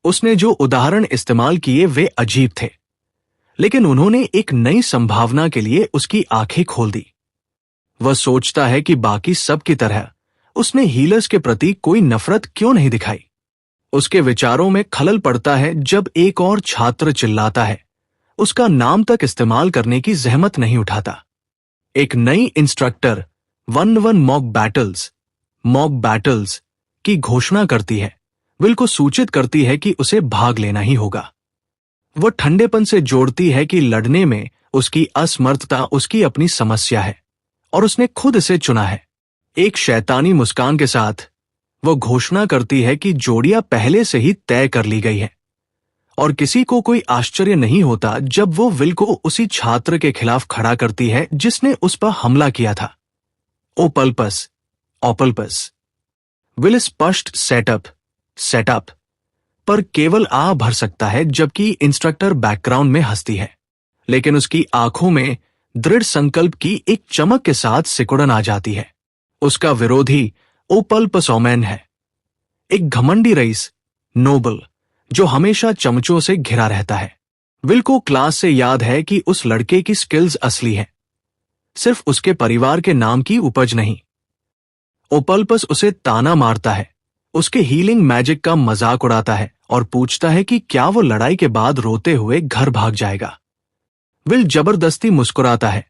उसने जो उदाहरण इस्तेमाल किए वे अजीब थे, लेकिन उन्होंने एक नई संभावना के लिए उसकी आंखें खोल दी। वह सोचता है कि बाकी सब की तरह उसने हीलर्स के प्रति कोई नफरत क्यों नहीं दिखाई। उसके विचारों में खलल पड़ता है जब एक और छात्र चिल्लाता है, उसका नाम तक इस्तेमाल करने की जहमत नहीं उठाता। एक नई इंस्ट्रक्टर 1-1 मॉक बैटल्स की घोषणा करती है, विल को सूचित करती है कि उसे भाग लेना ही होगा। वह ठंडेपन से जोड़ती है कि लड़ने में उसकी असमर्थता उसकी अपनी समस्या है और उसने खुद इसे चुना है। एक शैतानी मुस्कान के साथ वह घोषणा करती है कि जोड़ियां पहले से ही तय कर ली गई है और किसी को कोई आश्चर्य नहीं होता जब वो विल को उसी छात्र के खिलाफ खड़ा करती है जिसने उस पर हमला किया था। ओपल्पस। विल स्पष्ट सेटअप पर केवल आ भर सकता है जबकि इंस्ट्रक्टर बैकग्राउंड में हंसती है, लेकिन उसकी आंखों में दृढ़ संकल्प की एक चमक के साथ सिकुड़न आ जाती है। उसका विरोधी ओपल्पसोमैन है, एक घमंडी रईस, नोबल, जो हमेशा चमचों से घिरा रहता है। विल को क्लास से याद है कि उस लड़के की स्किल्स असली है, सिर्फ उसके परिवार के नाम की उपज नहीं। ओपल्पस उसे ताना मारता है, उसके हीलिंग मैजिक का मजाक उड़ाता है और पूछता है कि क्या वो लड़ाई के बाद रोते हुए घर भाग जाएगा। विल जबरदस्ती मुस्कुराता है,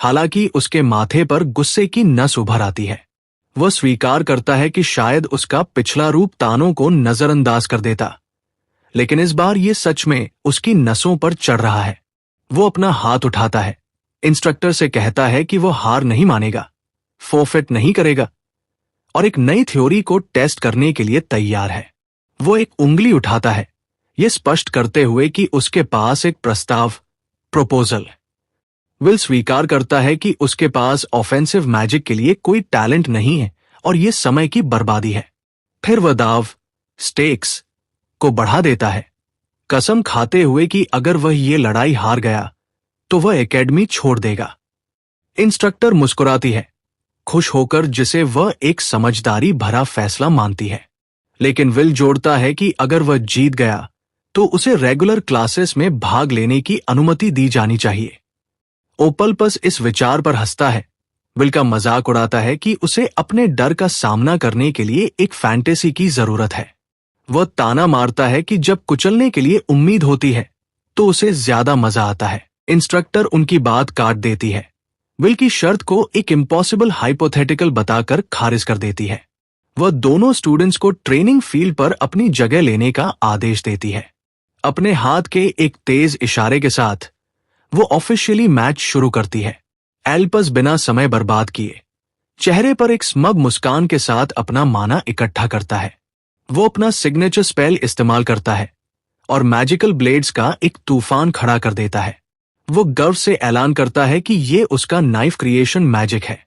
हालांकि उसके माथे पर गुस्से की नस उभर आती है। वह स्वीकार करता है कि शायद उसका पिछला रूप तानों को नजरअंदाज कर देता, लेकिन इस बार ये सच में उसकी नसों पर चढ़ रहा है। वो अपना हाथ उठाता है, इंस्ट्रक्टर से कहता है कि वो हार नहीं मानेगा, फोरफिट नहीं करेगा और एक नई थ्योरी को टेस्ट करने के लिए तैयार है। वो एक उंगली उठाता है, ये स्पष्ट करते हुए कि उसके पास एक प्रपोजल है। विल स्वीकार करता है कि उसके पास ऑफेंसिव मैजिक के लिए कोई टैलेंट नहीं है और ये समय की बर्बादी है। फिर वह स्टेक्स को बढ़ा देता है, कसम खाते हुए कि अगर वह ये लड़ाई हार गया तो वह एकेडमी छोड़ देगा। इंस्ट्रक्टर मुस्कुराती है, खुश होकर, जिसे वह एक समझदारी भरा फैसला मानती है। लेकिन विल जोड़ता है कि अगर वह जीत गया तो उसे रेगुलर क्लासेस में भाग लेने की अनुमति दी जानी चाहिए। ओपल्पस इस विचार पर हंसता है, विल का मजाक उड़ाता है कि उसे अपने डर का सामना करने के लिए एक फैंटेसी की जरूरत है। वह ताना मारता है कि जब कुचलने के लिए उम्मीद होती है तो उसे ज्यादा मजा आता है। इंस्ट्रक्टर उनकी बात काट देती है, विल की शर्त को एक इम्पॉसिबल हाइपोथेटिकल बताकर खारिज कर देती है। वह दोनों स्टूडेंट्स को ट्रेनिंग फील्ड पर अपनी जगह लेने का आदेश देती है। अपने हाथ के एक तेज इशारे के साथ वो ऑफिशियली मैच शुरू करती है। एल्पस बिना समय बर्बाद किए चेहरे पर एक स्मग मुस्कान के साथ अपना माना इकट्ठा करता है। वो अपना सिग्नेचर स्पेल इस्तेमाल करता है और मैजिकल ब्लेड्स का एक तूफान खड़ा कर देता है। वो गर्व से ऐलान करता है कि ये उसका नाइफ क्रिएशन मैजिक है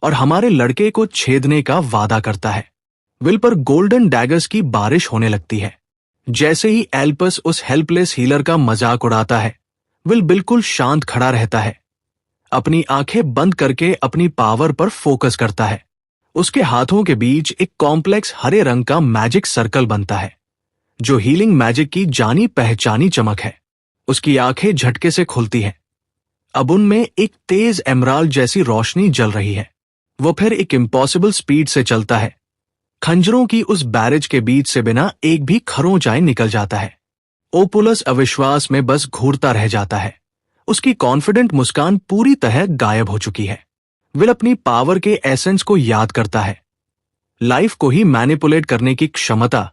और हमारे लड़के को छेदने का वादा करता है। विल पर गोल्डन डैगर्स की बारिश होने लगती है। जैसे ही एल्पस उस हेल्पलेस हीलर का मजाक उड़ाता है, विल बिल्कुल शांत खड़ा रहता है, अपनी आंखें बंद करके अपनी पावर पर फोकस करता है। उसके हाथों के बीच एक कॉम्प्लेक्स हरे रंग का मैजिक सर्कल बनता है, जो हीलिंग मैजिक की जानी पहचानी चमक है। उसकी आंखें झटके से खुलती हैं। अब उनमें एक तेज एमराल्ड जैसी रोशनी जल रही है। वो फिर एक इम्पॉसिबल स्पीड से चलता है, खंजरों की उस बैरेज के बीच से बिना एक भी खरोंचाए निकल जाता है। ओपुलस अविश्वास में बस घूरता रह जाता है। उसकी कॉन्फिडेंट मुस्कान पूरी तरह गायब हो चुकी है। विल अपनी पावर के एसेंस को याद करता है, लाइफ को ही मैनिपुलेट करने की क्षमता,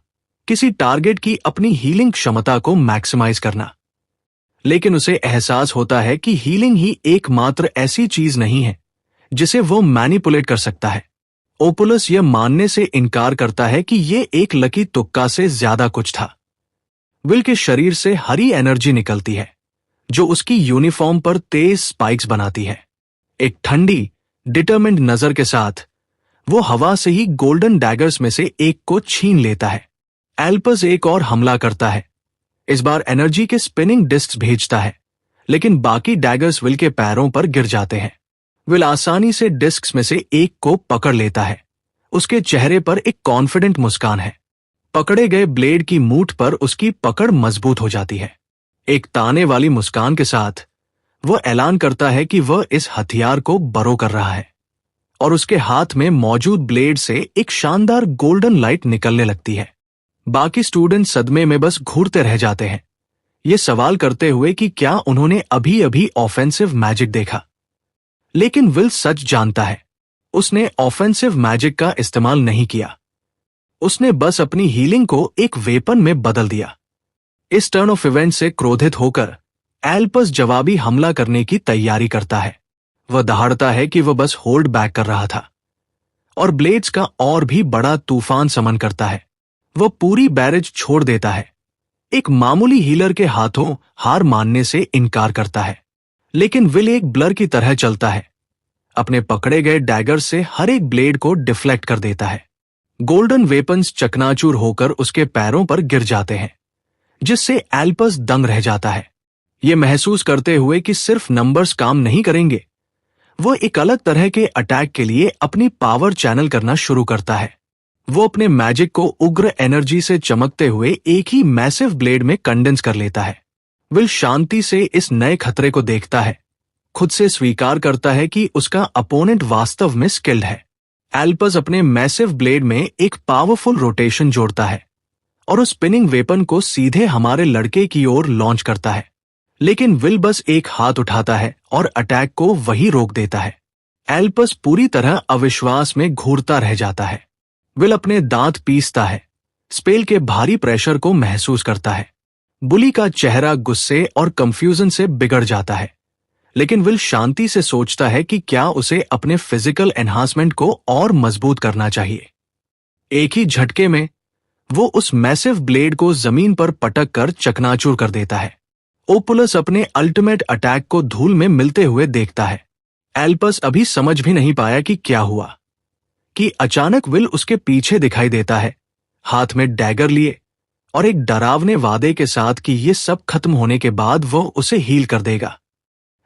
किसी टारगेट की अपनी हीलिंग क्षमता को मैक्सिमाइज करना। लेकिन उसे एहसास होता है कि हीलिंग ही एकमात्र ऐसी चीज नहीं है जिसे वो मैनिपुलेट कर सकता है। ओपुलस यह मानने से इनकार करता है कि ये एक लकी तुक्का से ज्यादा कुछ था। विल के शरीर से हरी एनर्जी निकलती है, जो उसकी यूनिफॉर्म पर तेज स्पाइक्स बनाती है। एक ठंडी, डिटरमिन्ड नजर के साथ वो हवा से ही गोल्डन डैगर्स में से एक को छीन लेता है। एल्पस एक और हमला करता है, इस बार एनर्जी के स्पिनिंग डिस्क्स भेजता है, लेकिन बाकी डैगर्स विल के पैरों पर गिर जाते हैं। विल आसानी से डिस्क्स में से एक को पकड़ लेता है। उसके चेहरे पर एक कॉन्फिडेंट मुस्कान है। पकड़े गए ब्लेड की मूठ पर उसकी पकड़ मजबूत हो जाती है। एक ताने वाली मुस्कान के साथ वह ऐलान करता है कि वह इस हथियार को बरो कर रहा है। और उसके हाथ में मौजूद ब्लेड से एक शानदार गोल्डन लाइट निकलने लगती है। बाकी स्टूडेंट सदमे में बस घूरते रह जाते हैं, ये सवाल करते हुए कि क्या उन्होंने अभी अभी ऑफेंसिव मैजिक देखा। लेकिन विल सच जानता है, उसने ऑफेंसिव मैजिक का इस्तेमाल नहीं किया। उसने बस अपनी हीलिंग को एक वेपन में बदल दिया। इस टर्न ऑफ इवेंट से क्रोधित होकर एल्पस जवाबी हमला करने की तैयारी करता है। वह दहाड़ता है कि वह बस होल्ड बैक कर रहा था और ब्लेड्स का और भी बड़ा तूफान समन करता है। वह पूरी बैरेज छोड़ देता है। एक मामूली हीलर के हाथों हार मानने से इनकार करता है, लेकिन विल एक ब्लर की तरह चलता है। अपने पकड़े गए डैगर से हर एक ब्लेड को डिफ्लेक्ट कर देता है। गोल्डन वेपन्स चकनाचूर होकर उसके पैरों पर गिर जाते हैं, जिससे एल्पस दंग रह जाता है, ये महसूस करते हुए कि सिर्फ नंबर्स काम नहीं करेंगे। वो एक अलग तरह के अटैक के लिए अपनी पावर चैनल करना शुरू करता है। वो अपने मैजिक को उग्र एनर्जी से चमकते हुए एक ही मैसिव ब्लेड में कंडेंस कर लेता है। विल शांति से इस नए खतरे को देखता है, खुद से स्वीकार करता है कि उसका अपोनेंट वास्तव में स्किल्ड है। एल्पस अपने मैसिव ब्लेड में एक पावरफुल रोटेशन जोड़ता है और उस स्पिनिंग वेपन को सीधे हमारे लड़के की ओर लॉन्च करता है, लेकिन विल बस एक हाथ उठाता है और अटैक को वही रोक देता है। एल्पस पूरी तरह अविश्वास में घूरता रह जाता है। विल अपने दांत पीसता है, स्पेल के भारी प्रेशर को महसूस करता है। बुली का चेहरा गुस्से और कंफ्यूजन से बिगड़ जाता है, लेकिन विल शांति से सोचता है कि क्या उसे अपने फिजिकल एनहांसमेंट को और मजबूत करना चाहिए। एक ही झटके में वो उस मैसिव ब्लेड को जमीन पर पटक कर चकनाचूर कर देता है। ओपुलस अपने अल्टीमेट अटैक को धूल में मिलते हुए देखता है। एल्पस अभी समझ भी नहीं पाया कि क्या हुआ कि अचानक विल उसके पीछे दिखाई देता है, हाथ में डैगर लिए और एक डरावने वादे के साथ कि ये सब खत्म होने के बाद वो उसे हील कर देगा।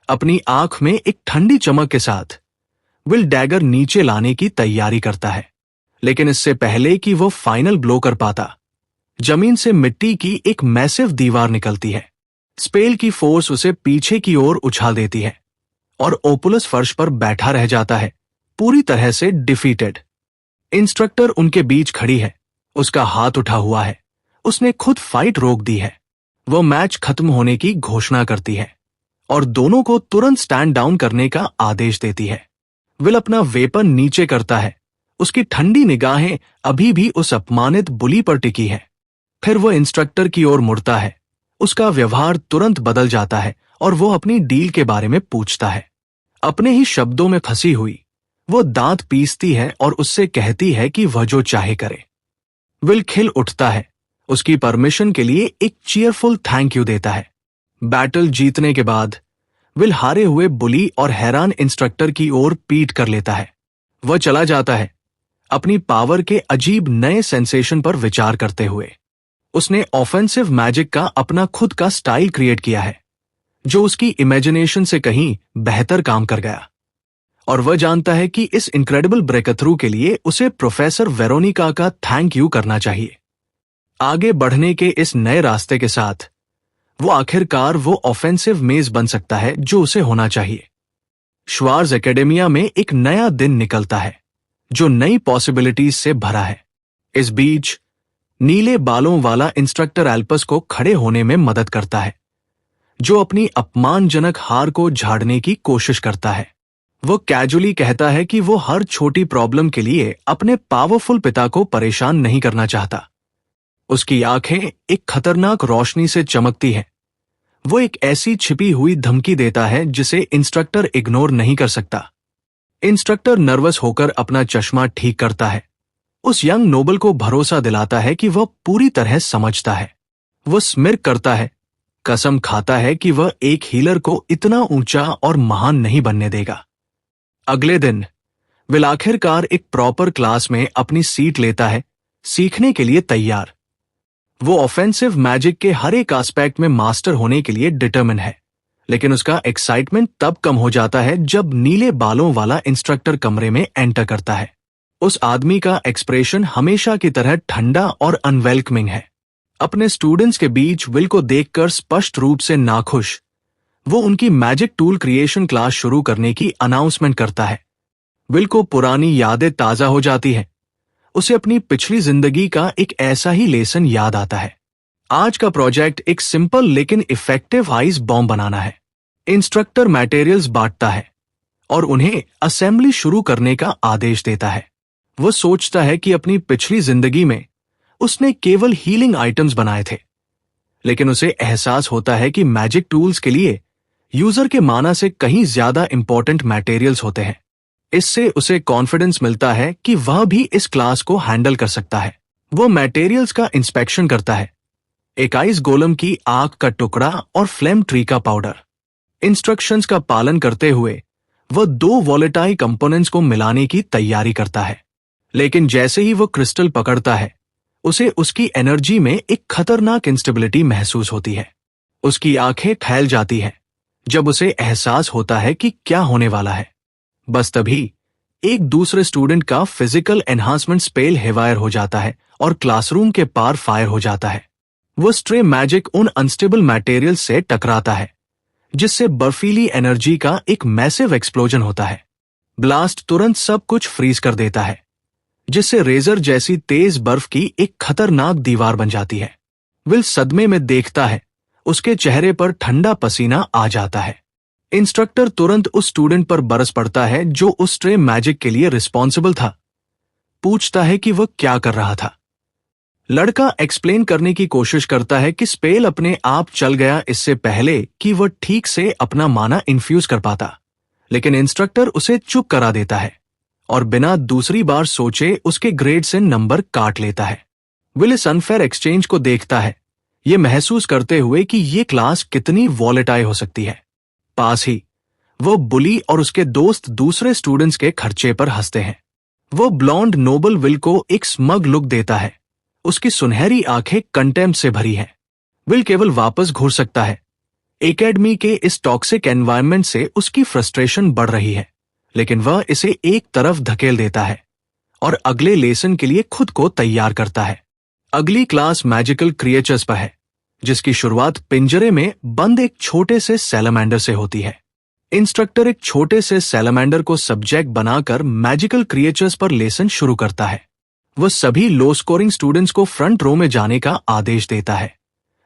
अपनी आंख में एक ठंडी चमक के साथ विल डैगर नीचे लाने की तैयारी करता है, लेकिन इससे पहले कि वो फाइनल ब्लो कर पाता, जमीन से मिट्टी की एक मैसिव दीवार निकलती है। स्पेल की फोर्स उसे पीछे की ओर उछाल देती है और ओपुलस फर्श पर बैठा रह जाता है, पूरी तरह से डिफीटेड। इंस्ट्रक्टर उनके बीच खड़ी है, उसका हाथ उठा हुआ है, उसने खुद फाइट रोक दी है। वो मैच खत्म होने की घोषणा करती है और दोनों को तुरंत स्टैंड डाउन करने का आदेश देती है। विल अपना वेपन नीचे करता है, उसकी ठंडी निगाहें अभी भी उस अपमानित बुली पर टिकी है। फिर वो इंस्ट्रक्टर की ओर मुड़ता है, उसका व्यवहार तुरंत बदल जाता है और वो अपनी डील के बारे में पूछता है। अपने ही शब्दों में फंसी हुई वो दांत पीसती है और उससे कहती है कि वह जो चाहे करे। विल खिल उठता है, उसकी परमिशन के लिए एक चीयरफुल थैंक यू देता है। बैटल जीतने के बाद विल हारे हुए बुली और हैरान इंस्ट्रक्टर की ओर पीट कर लेता है। वह चला जाता है, अपनी पावर के अजीब नए सेंसेशन पर विचार करते हुए। उसने ऑफेंसिव मैजिक का अपना खुद का स्टाइल क्रिएट किया है, जो उसकी इमेजिनेशन से कहीं बेहतर काम कर गया। और वह जानता है कि इस इनक्रेडिबल ब्रेकथ्रू के लिए उसे प्रोफेसर वेरोनिका का थैंक यू करना चाहिए। आगे बढ़ने के इस नए रास्ते के साथ वो आखिरकार वो ऑफेंसिव मेज बन सकता है जो उसे होना चाहिए। श्वार्ज एकेडेमिया में एक नया दिन निकलता है, जो नई पॉसिबिलिटीज से भरा है। इस बीच नीले बालों वाला इंस्ट्रक्टर एल्पस को खड़े होने में मदद करता है, जो अपनी अपमानजनक हार को झाड़ने की कोशिश करता है। वो कैजुअली कहता है कि वो हर छोटी प्रॉब्लम के लिए अपने पावरफुल पिता को परेशान नहीं करना चाहता। उसकी आंखें एक खतरनाक रोशनी से चमकती हैं। वो एक ऐसी छिपी हुई धमकी देता है जिसे इंस्ट्रक्टर इग्नोर नहीं कर सकता। इंस्ट्रक्टर नर्वस होकर अपना चश्मा ठीक करता है, उस यंग नोबल को भरोसा दिलाता है कि वह पूरी तरह समझता है। वह स्मिर्क करता है, कसम खाता है कि वह एक हीलर को इतना ऊंचा और महान नहीं बनने देगा। अगले दिन विल आखिरकार एक प्रॉपर क्लास में अपनी सीट लेता है, सीखने के लिए तैयार। वो ऑफेंसिव मैजिक के हर एक एस्पेक्ट में मास्टर होने के लिए डिटरमिन है, लेकिन उसका एक्साइटमेंट तब कम हो जाता है जब नीले बालों वाला इंस्ट्रक्टर कमरे में एंटर करता है। उस आदमी का एक्सप्रेशन हमेशा की तरह ठंडा और अनवेलकमिंग है। अपने स्टूडेंट्स के बीच विल को देखकर स्पष्ट रूप से नाखुश, वो उनकी मैजिक टूल क्रिएशन क्लास शुरू करने की अनाउंसमेंट करता है। विल को पुरानी यादें ताजा हो जाती हैं। उसे अपनी पिछली जिंदगी का एक ऐसा ही लेसन याद आता है। आज का प्रोजेक्ट एक सिंपल लेकिन इफेक्टिव आइस बॉम्ब बनाना है। इंस्ट्रक्टर मटेरियल्स बांटता है और उन्हें असेंबली शुरू करने का आदेश देता है। वो सोचता है कि अपनी पिछली जिंदगी में उसने केवल हीलिंग आइटम्स बनाए थे, लेकिन उसे एहसास होता है कि मैजिक टूल्स के लिए यूजर के माना से कहीं ज्यादा इंपॉर्टेंट मटेरियल्स होते हैं। इससे उसे कॉन्फिडेंस मिलता है कि वह भी इस क्लास को हैंडल कर सकता है। वो मटेरियल्स का इंस्पेक्शन करता है, एक आइस गोलम की आग का टुकड़ा और फ्लेम ट्री का पाउडर। इंस्ट्रक्शंस का पालन करते हुए वह 2 वॉलेटाइल कंपोनेंट्स को मिलाने की तैयारी करता है। लेकिन जैसे ही वो क्रिस्टल पकड़ता है, उसे उसकी एनर्जी में एक खतरनाक इंस्टेबिलिटी महसूस होती है। उसकी आंखें फैल जाती हैं जब उसे एहसास होता है कि क्या होने वाला है। बस तभी एक दूसरे स्टूडेंट का फिजिकल एनहांसमेंट स्पेल हेवायर हो जाता है और क्लासरूम के पार फायर हो जाता है। वो स्ट्रे मैजिक उन अनस्टेबल मटेरियल से टकराता है, जिससे बर्फीली एनर्जी का एक मैसिव एक्सप्लोजन होता है। ब्लास्ट तुरंत सब कुछ फ्रीज कर देता है, जिससे रेजर जैसी तेज बर्फ की एक खतरनाक दीवार बन जाती है। विल सदमे में देखता है, उसके चेहरे पर ठंडा पसीना आ जाता है। इंस्ट्रक्टर तुरंत उस स्टूडेंट पर बरस पड़ता है जो उस स्ट्रे मैजिक के लिए रिस्पॉन्सिबल था। पूछता है कि वह क्या कर रहा था। लड़का एक्सप्लेन करने की कोशिश करता है कि स्पेल अपने आप चल गया इससे पहले कि वह ठीक से अपना माना इन्फ्यूज कर पाता। लेकिन इंस्ट्रक्टर उसे चुप करा देता है और बिना दूसरी बार सोचे उसके ग्रेड से नंबर काट लेता है। विल इस अनफेयर एक्सचेंज को देखता है, ये महसूस करते हुए कि ये क्लास कितनी वॉलेटाइल हो सकती है। पास ही वो बुली और उसके दोस्त दूसरे स्टूडेंट्स के खर्चे पर हंसते हैं। वो ब्लॉन्ड नोबल विल को एक स्मग लुक देता है। उसकी सुनहरी आंखें कंटेम्प्ट से भरी हैं। विल केवल वापस घूर सकता है। एकेडमी के इस टॉक्सिक एनवायरनमेंट से उसकी फ्रस्ट्रेशन बढ़ रही है, लेकिन वह इसे एक तरफ धकेल देता है और अगले लेसन के लिए खुद को तैयार करता है। अगली क्लास मैजिकल क्रिएचर्स पर है, जिसकी शुरुआत पिंजरे में बंद एक छोटे से सैलामेंडर से होती है। इंस्ट्रक्टर एक छोटे से सैलामेंडर को सब्जेक्ट बनाकर मैजिकल क्रिएचर्स पर लेसन शुरू करता है। वह सभी लो स्कोरिंग स्टूडेंट्स को फ्रंट रो में जाने का आदेश देता है,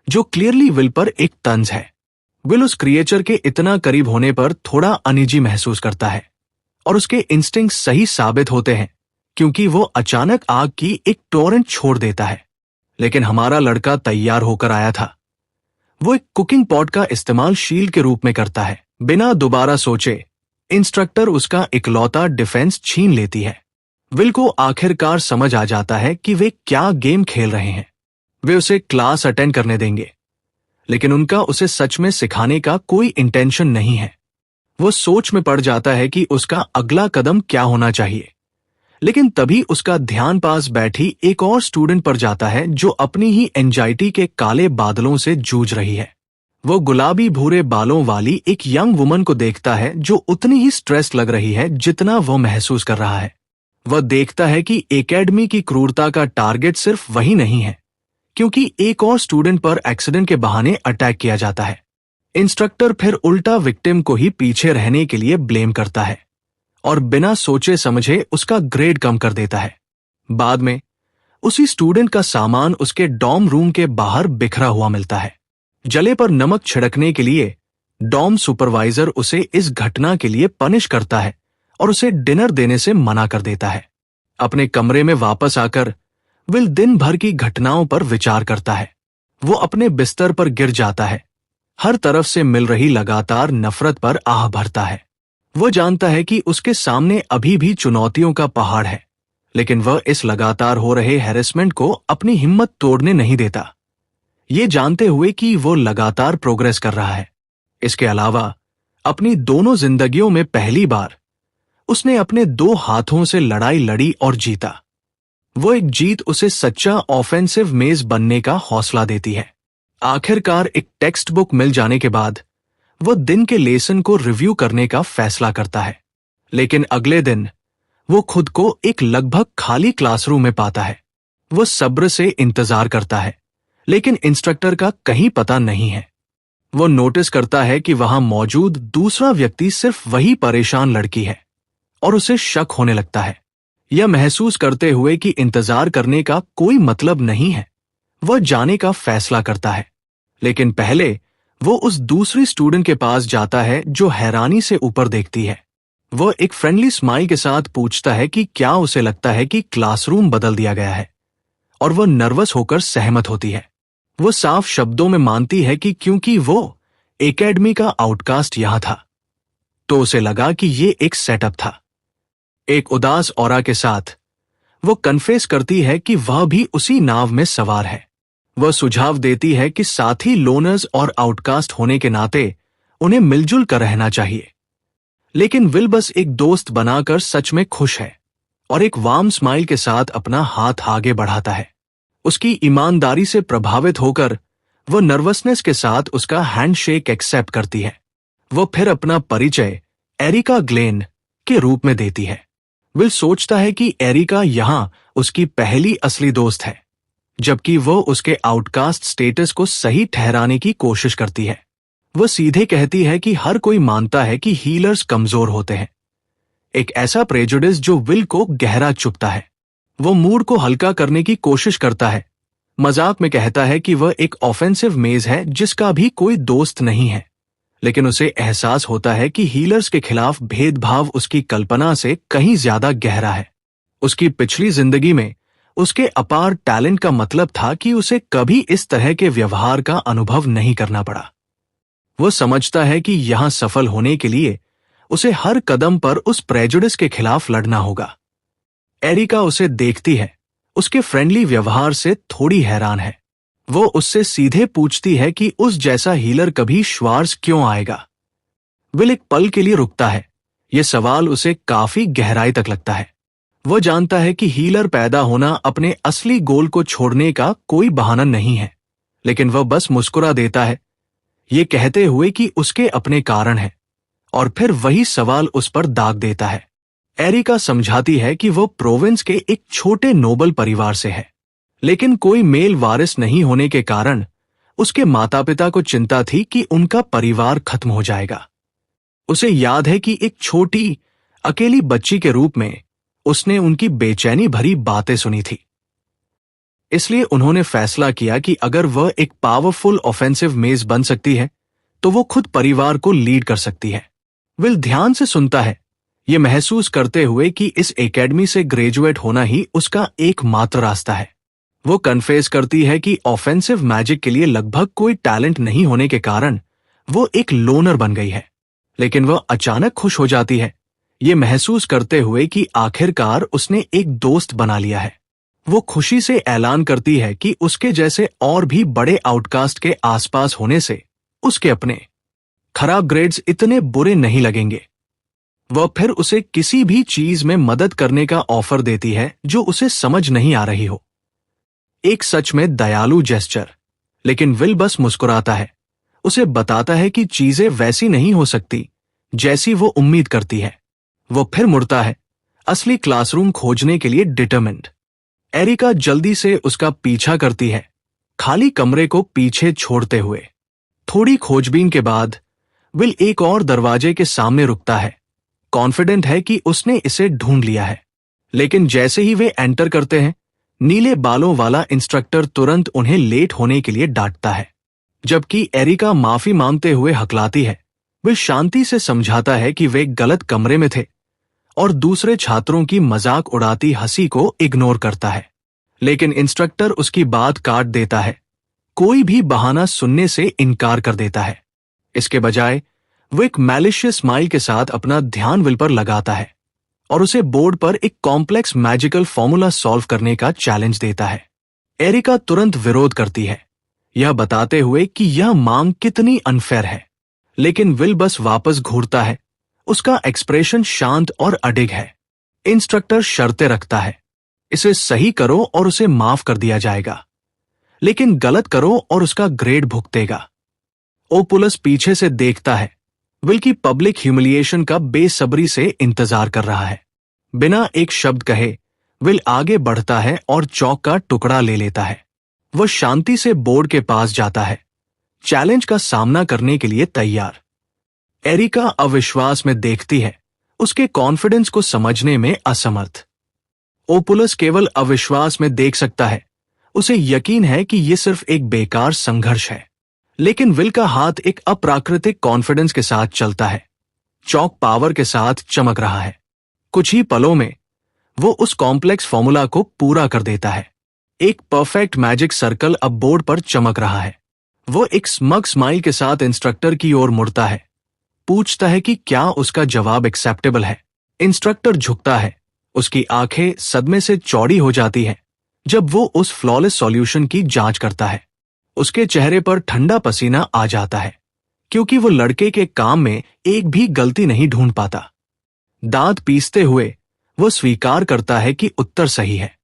जो क्लियरली विल पर एक तंज है। विल उस क्रिएचर के इतना करीब होने पर थोड़ा अनईजी महसूस करता है और उसके इंस्टिंक्ट सही साबित होते हैं, क्योंकि वो अचानक आग की एक टोरेंट छोड़ देता है। लेकिन हमारा लड़का तैयार होकर आया था। वो एक कुकिंग पॉट का इस्तेमाल शील्ड के रूप में करता है। बिना दोबारा सोचे इंस्ट्रक्टर उसका इकलौता डिफेंस छीन लेती है। विल को आखिरकार समझ आ जाता है कि वे क्या गेम खेल रहे हैं। वे उसे क्लास अटेंड करने देंगे, लेकिन उनका उसे सच में सिखाने का कोई इंटेंशन नहीं है। वो सोच में पड़ जाता है कि उसका अगला कदम क्या होना चाहिए। लेकिन तभी उसका ध्यान पास बैठी एक और स्टूडेंट पर जाता है, जो अपनी ही एंजाइटी के काले बादलों से जूझ रही है। वो गुलाबी भूरे बालों वाली एक यंग वुमन को देखता है, जो उतनी ही स्ट्रेस लग रही है जितना वो महसूस कर रहा है। वह देखता है कि एकेडमी की क्रूरता का टारगेट सिर्फ वही नहीं है, क्योंकि एक और स्टूडेंट पर एक्सीडेंट के बहाने अटैक किया जाता है। इंस्ट्रक्टर फिर उल्टा विक्टिम को ही पीछे रहने के लिए ब्लेम करता है और बिना सोचे समझे उसका ग्रेड कम कर देता है। बाद में उसी स्टूडेंट का सामान उसके डॉर्म रूम के बाहर बिखरा हुआ मिलता है। जले पर नमक छिड़कने के लिए डॉर्म सुपरवाइजर उसे इस घटना के लिए पनिश करता है और उसे डिनर देने से मना कर देता है। अपने कमरे में वापस आकर विल दिन भर की घटनाओं पर विचार करता है। वो अपने बिस्तर पर गिर जाता है, हर तरफ से मिल रही लगातार नफरत पर आह भरता है। वो जानता है कि उसके सामने अभी भी चुनौतियों का पहाड़ है, लेकिन वह इस लगातार हो रहे हैरेसमेंट को अपनी हिम्मत तोड़ने नहीं देता, ये जानते हुए कि वो लगातार प्रोग्रेस कर रहा है। इसके अलावा अपनी दोनों जिंदगियों में पहली बार उसने अपने 2 हाथों से लड़ाई लड़ी और जीता। वो एक जीत उसे सच्चा ऑफेंसिव मेज बनने का हौसला देती है। आखिरकार एक टेक्स्ट बुक मिल जाने के बाद वो दिन के लेसन को रिव्यू करने का फैसला करता है। लेकिन अगले दिन वो खुद को एक लगभग खाली क्लासरूम में पाता है। वो सब्र से इंतजार करता है, लेकिन इंस्ट्रक्टर का कहीं पता नहीं है। वो नोटिस करता है कि वहां मौजूद दूसरा व्यक्ति सिर्फ वही परेशान लड़की है। और उसे शक होने लगता है। यह महसूस करते हुए कि इंतजार करने का कोई मतलब नहीं है, वह जाने का फैसला करता है। लेकिन पहले वो उस दूसरी स्टूडेंट के पास जाता है जो हैरानी से ऊपर देखती है। वह एक फ्रेंडली स्माइल के साथ पूछता है कि क्या उसे लगता है कि क्लासरूम बदल दिया गया है, और वह नर्वस होकर सहमत होती है। वो साफ शब्दों में मानती है कि क्योंकि वो एकेडमी का आउटकास्ट यहां था, तो उसे लगा कि ये एक सेटअप था। एक उदास ऑरा के साथ वो कन्फेस करती है कि वह भी उसी नाव में सवार है। वह सुझाव देती है कि साथी लोनर्स और आउटकास्ट होने के नाते उन्हें मिलजुल कर रहना चाहिए। लेकिन विल बस एक दोस्त बनाकर सच में खुश है और एक वार्म स्माइल के साथ अपना हाथ आगे बढ़ाता है। उसकी ईमानदारी से प्रभावित होकर वह नर्वसनेस के साथ उसका हैंडशेक एक्सेप्ट करती है। वह फिर अपना परिचय एरिका ग्लेन के रूप में देती है। विल सोचता है कि एरिका यहां उसकी पहली असली दोस्त है, जबकि वह उसके आउटकास्ट स्टेटस को सही ठहराने की कोशिश करती है। वह सीधे कहती है कि हर कोई मानता है कि हीलर्स कमजोर होते हैं, एक ऐसा प्रेजुडिस जो विल को गहरा चुभता है। वो मूड को हल्का करने की कोशिश करता है, मजाक में कहता है कि वह एक ऑफेंसिव मेज है जिसका भी कोई दोस्त नहीं है। लेकिन उसे एहसास होता है कि हीलर्स के खिलाफ भेदभाव उसकी कल्पना से कहीं ज्यादा गहरा है। उसकी पिछली जिंदगी में उसके अपार टैलेंट का मतलब था कि उसे कभी इस तरह के व्यवहार का अनुभव नहीं करना पड़ा। वो समझता है कि यहां सफल होने के लिए उसे हर कदम पर उस प्रेजुडिस के खिलाफ लड़ना होगा। एरिका उसे देखती है, उसके फ्रेंडली व्यवहार से थोड़ी हैरान है। वो उससे सीधे पूछती है कि उस जैसा हीलर कभी श्वार्स क्यों आएगा। विल एक पल के लिए रुकता है। यह सवाल उसे काफी गहराई तक लगता है। वो जानता है कि हीलर पैदा होना अपने असली गोल को छोड़ने का कोई बहाना नहीं है, लेकिन वह बस मुस्कुरा देता है, ये कहते हुए कि उसके अपने कारण हैं, और फिर वही सवाल उस पर दाग देता है। एरिका समझाती है कि वो प्रोविंस के एक छोटे नोबल परिवार से है, लेकिन कोई मेल वारिस नहीं होने के कारण उसके माता पिता को चिंता थी कि उनका परिवार खत्म हो जाएगा। उसे याद है कि एक छोटी अकेली बच्ची के रूप में उसने उनकी बेचैनी भरी बातें सुनी थी। इसलिए उन्होंने फैसला किया कि अगर वह एक पावरफुल ऑफेंसिव मेज बन सकती है तो वो खुद परिवार को लीड कर सकती है। विल ध्यान से सुनता है, ये महसूस करते हुए कि इस एकेडमी से ग्रेजुएट होना ही उसका एकमात्र रास्ता है। वो कन्फेस करती है कि ऑफेंसिव मैजिक के लिए लगभग कोई टैलेंट नहीं होने के कारण वो एक लोनर बन गई है। लेकिन वह अचानक खुश हो जाती है, ये महसूस करते हुए कि आखिरकार उसने एक दोस्त बना लिया है। वो खुशी से ऐलान करती है कि उसके जैसे और भी बड़े आउटकास्ट के आसपास होने से उसके अपने खराब ग्रेड्स इतने बुरे नहीं लगेंगे। वह फिर उसे किसी भी चीज में मदद करने का ऑफर देती है जो उसे समझ नहीं आ रही हो। एक सच में दयालु जेस्चर, लेकिन विल बस मुस्कुराता है। उसे बताता है कि चीजें वैसी नहीं हो सकती जैसी वो उम्मीद करती है। वो फिर मुड़ता है, असली क्लासरूम खोजने के लिए डिटरमिन्ड। एरिका जल्दी से उसका पीछा करती है, खाली कमरे को पीछे छोड़ते हुए। थोड़ी खोजबीन के बाद विल एक और दरवाजे के सामने रुकता है, कॉन्फिडेंट है कि उसने इसे ढूंढ लिया है। लेकिन जैसे ही वे एंटर करते हैं, नीले बालों वाला इंस्ट्रक्टर तुरंत उन्हें लेट होने के लिए डांटता है। जबकि एरिका माफी मांगते हुए हकलाती है, विल शांति से समझाता है कि वे गलत कमरे में थे और दूसरे छात्रों की मजाक उड़ाती हंसी को इग्नोर करता है। लेकिन इंस्ट्रक्टर उसकी बात काट देता है, कोई भी बहाना सुनने से इनकार कर देता है। इसके बजाय वो एक मैलिशियस स्माइल के साथ अपना ध्यान विल पर लगाता है और उसे बोर्ड पर एक कॉम्प्लेक्स मैजिकल फॉर्मूला सॉल्व करने का चैलेंज देता है। एरिका तुरंत विरोध करती है, यह बताते हुए कि यह मांग कितनी अनफेयर है। लेकिन विल बस वापस घूरता है, उसका एक्सप्रेशन शांत और अडिग है। इंस्ट्रक्टर शर्तें रखता है, इसे सही करो और उसे माफ कर दिया जाएगा, लेकिन गलत करो और उसका ग्रेड भुगतेगा। ओपुलस पीछे से देखता है, विल की पब्लिक ह्यूमिलिएशन का बेसब्री से इंतजार कर रहा है। बिना एक शब्द कहे विल आगे बढ़ता है और चौक का टुकड़ा ले लेता है। वह शांति से बोर्ड के पास जाता है, चैलेंज का सामना करने के लिए तैयार। एरिका अविश्वास में देखती है, उसके कॉन्फिडेंस को समझने में असमर्थ। ओपुलस केवल अविश्वास में देख सकता है। उसे यकीन है कि यह सिर्फ एक बेकार संघर्ष है। लेकिन विल का हाथ एक अप्राकृतिक कॉन्फिडेंस के साथ चलता है, चौक पावर के साथ चमक रहा है। कुछ ही पलों में वो उस कॉम्प्लेक्स फॉर्मूला को पूरा कर देता है। एक परफेक्ट मैजिक सर्कल अब बोर्ड पर चमक रहा है। वो एक स्मग स्माइल के साथ इंस्ट्रक्टर की ओर मुड़ता है, पूछता है कि क्या उसका जवाब एक्सेप्टेबल है। इंस्ट्रक्टर झुकता है, उसकी आंखें सदमे से चौड़ी हो जाती हैं जब वो उस फ्लॉलेस सॉल्यूशन की जांच करता है। उसके चेहरे पर ठंडा पसीना आ जाता है, क्योंकि वो लड़के के काम में एक भी गलती नहीं ढूंढ पाता। दांत पीसते हुए वो स्वीकार करता है कि उत्तर सही है।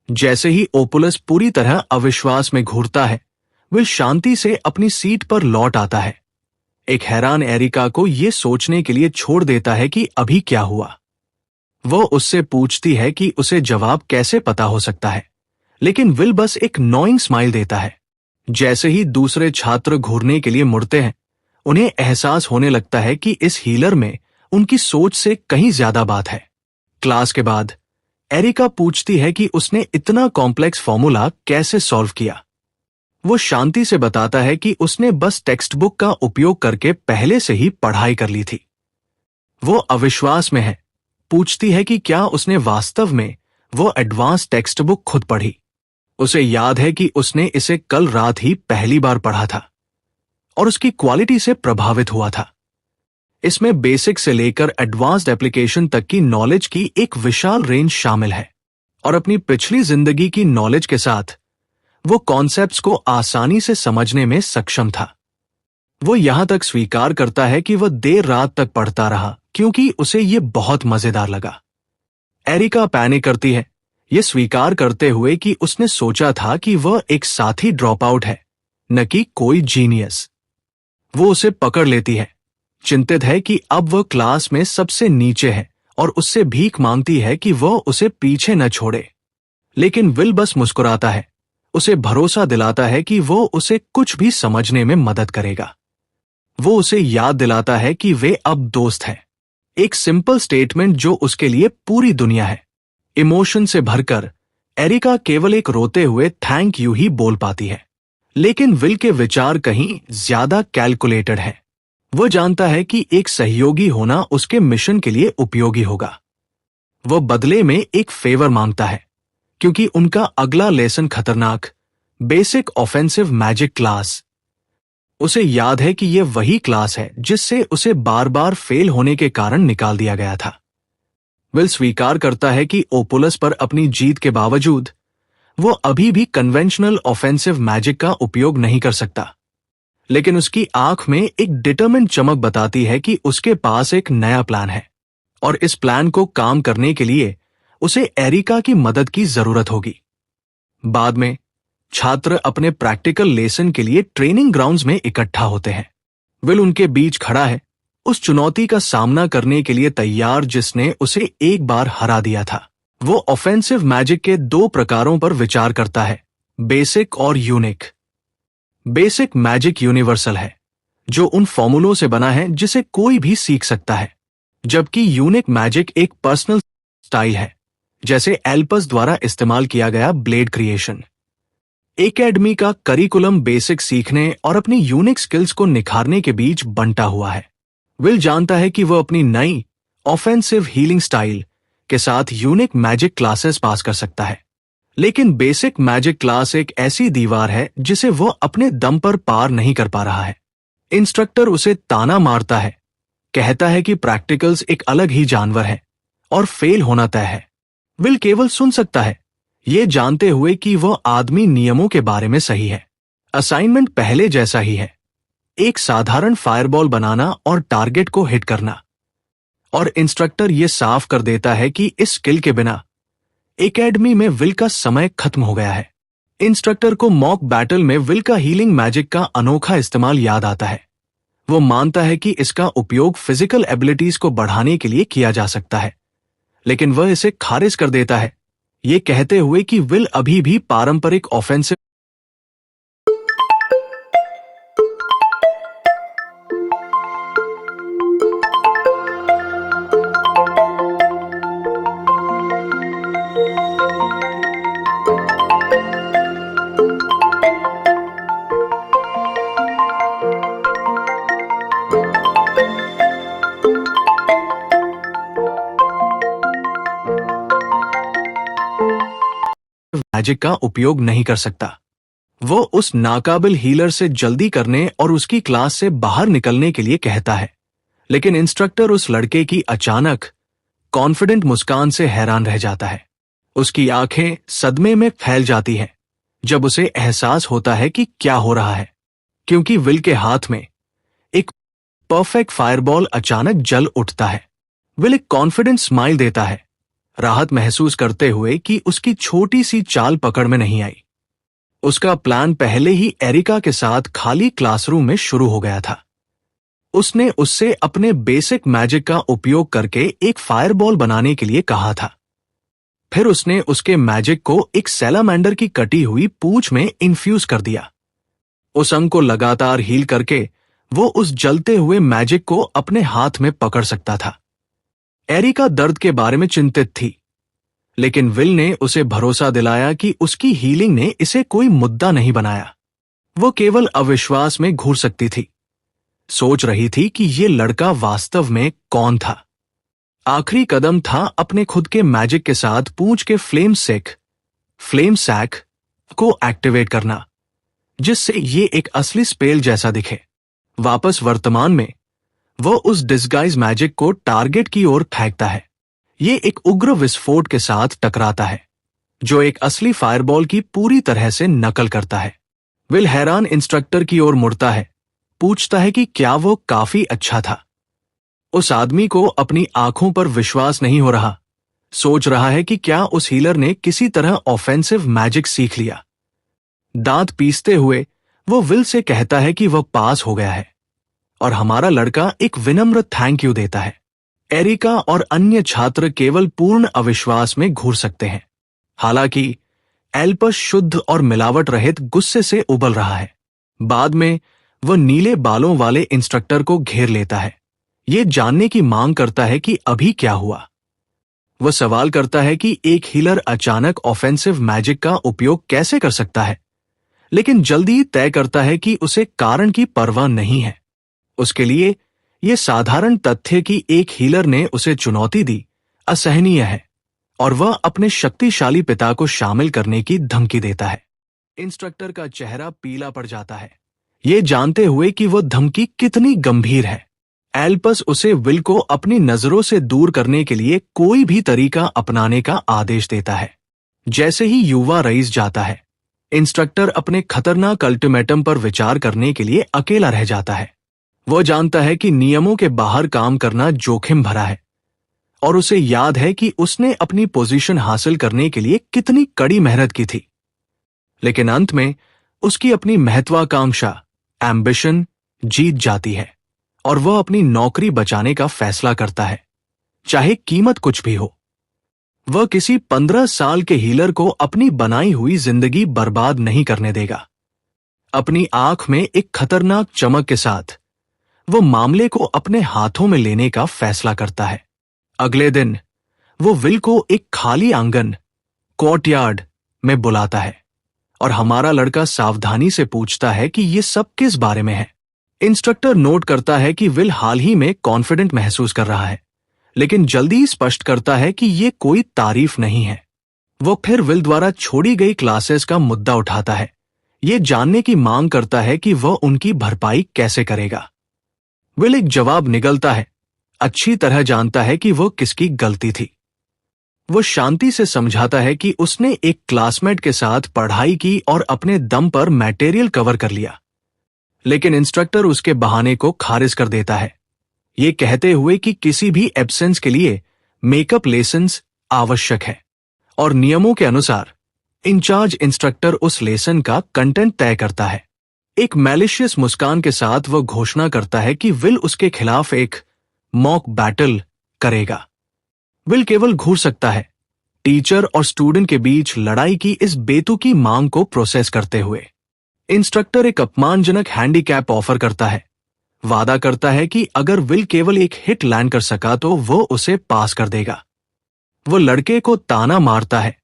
जैसे ही ओपुलस पूरी तरह अविश्वास में घूरता है, विल शांति से अपनी सीट पर लौट आता है। एक हैरान एरिका को ये सोचने के लिए छोड़ देता है कि अभी क्या हुआ। वो उससे पूछती है कि उसे जवाब कैसे पता हो सकता है, लेकिन विल बस एक नॉइंग स्माइल देता है। जैसे ही दूसरे छात्र घूरने के लिए मुड़ते हैं, उन्हें एहसास होने लगता है कि इस हीलर में उनकी सोच से कहीं ज्यादा बात है। क्लास के बाद एरिका पूछती है कि उसने इतना कॉम्प्लेक्स फॉर्मूला कैसे सॉल्व किया। वो शांति से बताता है कि उसने बस टेक्स्ट बुक का उपयोग करके पहले से ही पढ़ाई कर ली थी। वो अविश्वास में है, पूछती है कि क्या उसने वास्तव में वो एडवांस टेक्स्ट बुक खुद पढ़ी। उसे याद है कि उसने इसे कल रात ही पहली बार पढ़ा था और उसकी क्वालिटी से प्रभावित हुआ था। इसमें बेसिक से लेकर एडवांस्ड एप्लीकेशन तक की नॉलेज की एक विशाल रेंज शामिल है, और अपनी पिछली जिंदगी की नॉलेज के साथ वो कॉन्सेप्ट्स को आसानी से समझने में सक्षम था। वो यहां तक स्वीकार करता है कि वह देर रात तक पढ़ता रहा क्योंकि उसे ये बहुत मजेदार लगा। एरिका पैनिक करती है, ये स्वीकार करते हुए कि उसने सोचा था कि वह एक साथी ड्रॉप आउट है, न कि कोई जीनियस। वो उसे पकड़ लेती है, चिंतित है कि अब वह क्लास में सबसे नीचे है और उससे भीख मांगती है कि वह उसे पीछे न छोड़े। लेकिन विल बस मुस्कुराता है, उसे भरोसा दिलाता है कि वो उसे कुछ भी समझने में मदद करेगा। वो उसे याद दिलाता है कि वे अब दोस्त हैं। एक सिंपल स्टेटमेंट जो उसके लिए पूरी दुनिया है। इमोशन से भरकर एरिका केवल एक रोते हुए थैंक यू ही बोल पाती है। लेकिन विल के विचार कहीं ज्यादा कैलकुलेटेड हैं। वह जानता है कि एक सहयोगी होना उसके मिशन के लिए उपयोगी होगा। वह बदले में एक फेवर मांगता है, क्योंकि उनका अगला लेसन खतरनाक बेसिक ऑफेंसिव मैजिक क्लास। उसे याद है कि यह वही क्लास है जिससे उसे बार बार फेल होने के कारण निकाल दिया गया था। विल स्वीकार करता है कि ओपुलस पर अपनी जीत के बावजूद वो अभी भी कन्वेंशनल ऑफेंसिव मैजिक का उपयोग नहीं कर सकता। लेकिन उसकी आंख में एक डिटरमिन्ड चमक बताती है कि उसके पास एक नया प्लान है, और इस प्लान को काम करने के लिए उसे एरिका की मदद की जरूरत होगी। बाद में छात्र अपने प्रैक्टिकल लेसन के लिए ट्रेनिंग ग्राउंड्स में इकट्ठा होते हैं। विल उनके बीच खड़ा है, उस चुनौती का सामना करने के लिए तैयार जिसने उसे एक बार हरा दिया था। वो ऑफेंसिव मैजिक के दो प्रकारों पर विचार करता है, बेसिक और यूनिक। बेसिक मैजिक यूनिवर्सल है, जो उन फॉर्मूलों से बना है जिसे कोई भी सीख सकता है, जबकि यूनिक मैजिक एक पर्सनल स्टाइल है, जैसे एल्पस द्वारा इस्तेमाल किया गया ब्लेड क्रिएशन। एकेडमी का करिकुलम बेसिक सीखने और अपनी यूनिक स्किल्स को निखारने के बीच बंटा हुआ है। विल जानता है कि वह अपनी नई ऑफेंसिव हीलिंग स्टाइल के साथ यूनिक मैजिक क्लासेस पास कर सकता है, लेकिन बेसिक मैजिक क्लास एक ऐसी दीवार है जिसे वह अपने दम पर पार नहीं कर पा रहा है। इंस्ट्रक्टर उसे ताना मारता है, कहता है कि प्रैक्टिकल्स एक अलग ही जानवर है और फेल होना तय है। विल केवल सुन सकता है, ये जानते हुए कि वह आदमी नियमों के बारे में सही है। असाइनमेंट पहले जैसा ही है, एक साधारण फायरबॉल बनाना और टारगेट को हिट करना। और इंस्ट्रक्टर ये साफ कर देता है कि इस स्किल के बिना एकेडमी में विल का समय खत्म हो गया है। इंस्ट्रक्टर को मॉक बैटल में विल का हीलिंग मैजिक का अनोखा इस्तेमाल याद आता है। वो मानता है कि इसका उपयोग फिजिकल एबिलिटीज को बढ़ाने के लिए किया जा सकता है, लेकिन वह इसे खारिज कर देता है, ये कहते हुए कि विल अभी भी पारंपरिक ऑफेंसिव मैजिक का उपयोग नहीं कर सकता। वो उस नाकाबिल हीलर से जल्दी करने और उसकी क्लास से बाहर निकलने के लिए कहता है, लेकिन इंस्ट्रक्टर उस लड़के की अचानक कॉन्फिडेंट मुस्कान से हैरान रह जाता है। उसकी आंखें सदमे में फैल जाती हैं जब उसे एहसास होता है कि क्या हो रहा है, क्योंकि विल के हाथ में एक परफेक्ट फायरबॉल अचानक जल उठता है। विल एक कॉन्फिडेंट स्माइल देता है, राहत महसूस करते हुए कि उसकी छोटी सी चाल पकड़ में नहीं आई। उसका प्लान पहले ही एरिका के साथ खाली क्लासरूम में शुरू हो गया था। उसने उससे अपने बेसिक मैजिक का उपयोग करके एक फायरबॉल बनाने के लिए कहा था। फिर उसने उसके मैजिक को एक सैलामेंडर की कटी हुई पूंछ में इन्फ्यूज कर दिया। उस अंग को लगातार हील करके वो उस जलते हुए मैजिक को अपने हाथ में पकड़ सकता था। एरिका दर्द के बारे में चिंतित थी, लेकिन विल ने उसे भरोसा दिलाया कि उसकी हीलिंग ने इसे कोई मुद्दा नहीं बनाया। वो केवल अविश्वास में घूर सकती थी, सोच रही थी कि ये लड़का वास्तव में कौन था। आखिरी कदम था अपने खुद के मैजिक के साथ पूंछ के फ्लेम सैक को एक्टिवेट करना, जिससे ये एक असली स्पेल जैसा दिखे। वापस वर्तमान में वो उस डिस्गाइज मैजिक को टारगेट की ओर फेंकता है। ये एक उग्र विस्फोट के साथ टकराता है, जो एक असली फायरबॉल की पूरी तरह से नकल करता है। विल हैरान इंस्ट्रक्टर की ओर मुड़ता है, पूछता है कि क्या वो काफी अच्छा था। उस आदमी को अपनी आंखों पर विश्वास नहीं हो रहा, सोच रहा है कि क्या उस हीलर ने किसी तरह ऑफेंसिव मैजिक सीख लिया। दांत पीसते हुए वो विल से कहता है कि वह पास हो गया है और हमारा लड़का एक विनम्र थैंक यू देता है। एरिका और अन्य छात्र केवल पूर्ण अविश्वास में घूर सकते हैं। हालांकि एल्पस शुद्ध और मिलावट रहित गुस्से से उबल रहा है। बाद में वह नीले बालों वाले इंस्ट्रक्टर को घेर लेता है, ये जानने की मांग करता है कि अभी क्या हुआ। वह सवाल करता है कि एक हीलर अचानक ऑफेंसिव मैजिक का उपयोग कैसे कर सकता है, लेकिन जल्दी तय करता है कि उसे कारण की परवाह नहीं है। उसके लिए यह साधारण तथ्य कि एक हीलर ने उसे चुनौती दी असहनीय है और वह अपने शक्तिशाली पिता को शामिल करने की धमकी देता है। इंस्ट्रक्टर का चेहरा पीला पड़ जाता है, ये जानते हुए कि वह धमकी कितनी गंभीर है। एल्पस उसे विल को अपनी नजरों से दूर करने के लिए कोई भी तरीका अपनाने का आदेश देता है। जैसे ही युवा रईस जाता है, इंस्ट्रक्टर अपने खतरनाक अल्टीमेटम पर विचार करने के लिए अकेला रह जाता है। वह जानता है कि नियमों के बाहर काम करना जोखिम भरा है और उसे याद है कि उसने अपनी पोजीशन हासिल करने के लिए कितनी कड़ी मेहनत की थी। लेकिन अंत में उसकी अपनी महत्वाकांक्षा एम्बिशन जीत जाती है और वह अपनी नौकरी बचाने का फैसला करता है, चाहे कीमत कुछ भी हो। वह किसी 15 साल के हीलर को अपनी बनाई हुई जिंदगी बर्बाद नहीं करने देगा। अपनी आंख में एक खतरनाक चमक के साथ वो मामले को अपने हाथों में लेने का फैसला करता है। अगले दिन वो विल को एक खाली आंगन कोर्टयार्ड में बुलाता है और हमारा लड़का सावधानी से पूछता है कि ये सब किस बारे में है। इंस्ट्रक्टर नोट करता है कि विल हाल ही में कॉन्फिडेंट महसूस कर रहा है, लेकिन जल्दी स्पष्ट करता है कि ये कोई तारीफ नहीं है। वो फिर विल द्वारा छोड़ी गई क्लासेस का मुद्दा उठाता है, ये जानने की मांग करता है कि वह उनकी भरपाई कैसे करेगा। विल एक जवाब निगलता है, अच्छी तरह जानता है कि वह किसकी गलती थी। वो शांति से समझाता है कि उसने एक क्लासमेट के साथ पढ़ाई की और अपने दम पर मटेरियल कवर कर लिया, लेकिन इंस्ट्रक्टर उसके बहाने को खारिज कर देता है, ये कहते हुए कि किसी भी एब्सेंस के लिए मेकअप लेसन्स आवश्यक है और नियमों के अनुसार इंचार्ज इंस्ट्रक्टर उस लेसन का कंटेंट तय करता है। एक मैलिशियस मुस्कान के साथ वह घोषणा करता है कि विल उसके खिलाफ एक मॉक बैटल करेगा। विल केवल घूर सकता है, टीचर और स्टूडेंट के बीच लड़ाई की इस बेतुकी मांग को प्रोसेस करते हुए। इंस्ट्रक्टर एक अपमानजनक हैंडीकैप ऑफर करता है, वादा करता है कि अगर विल केवल एक हिट लैंड कर सका तो वो उसे पास कर देगा। वो लड़के को ताना मारता है,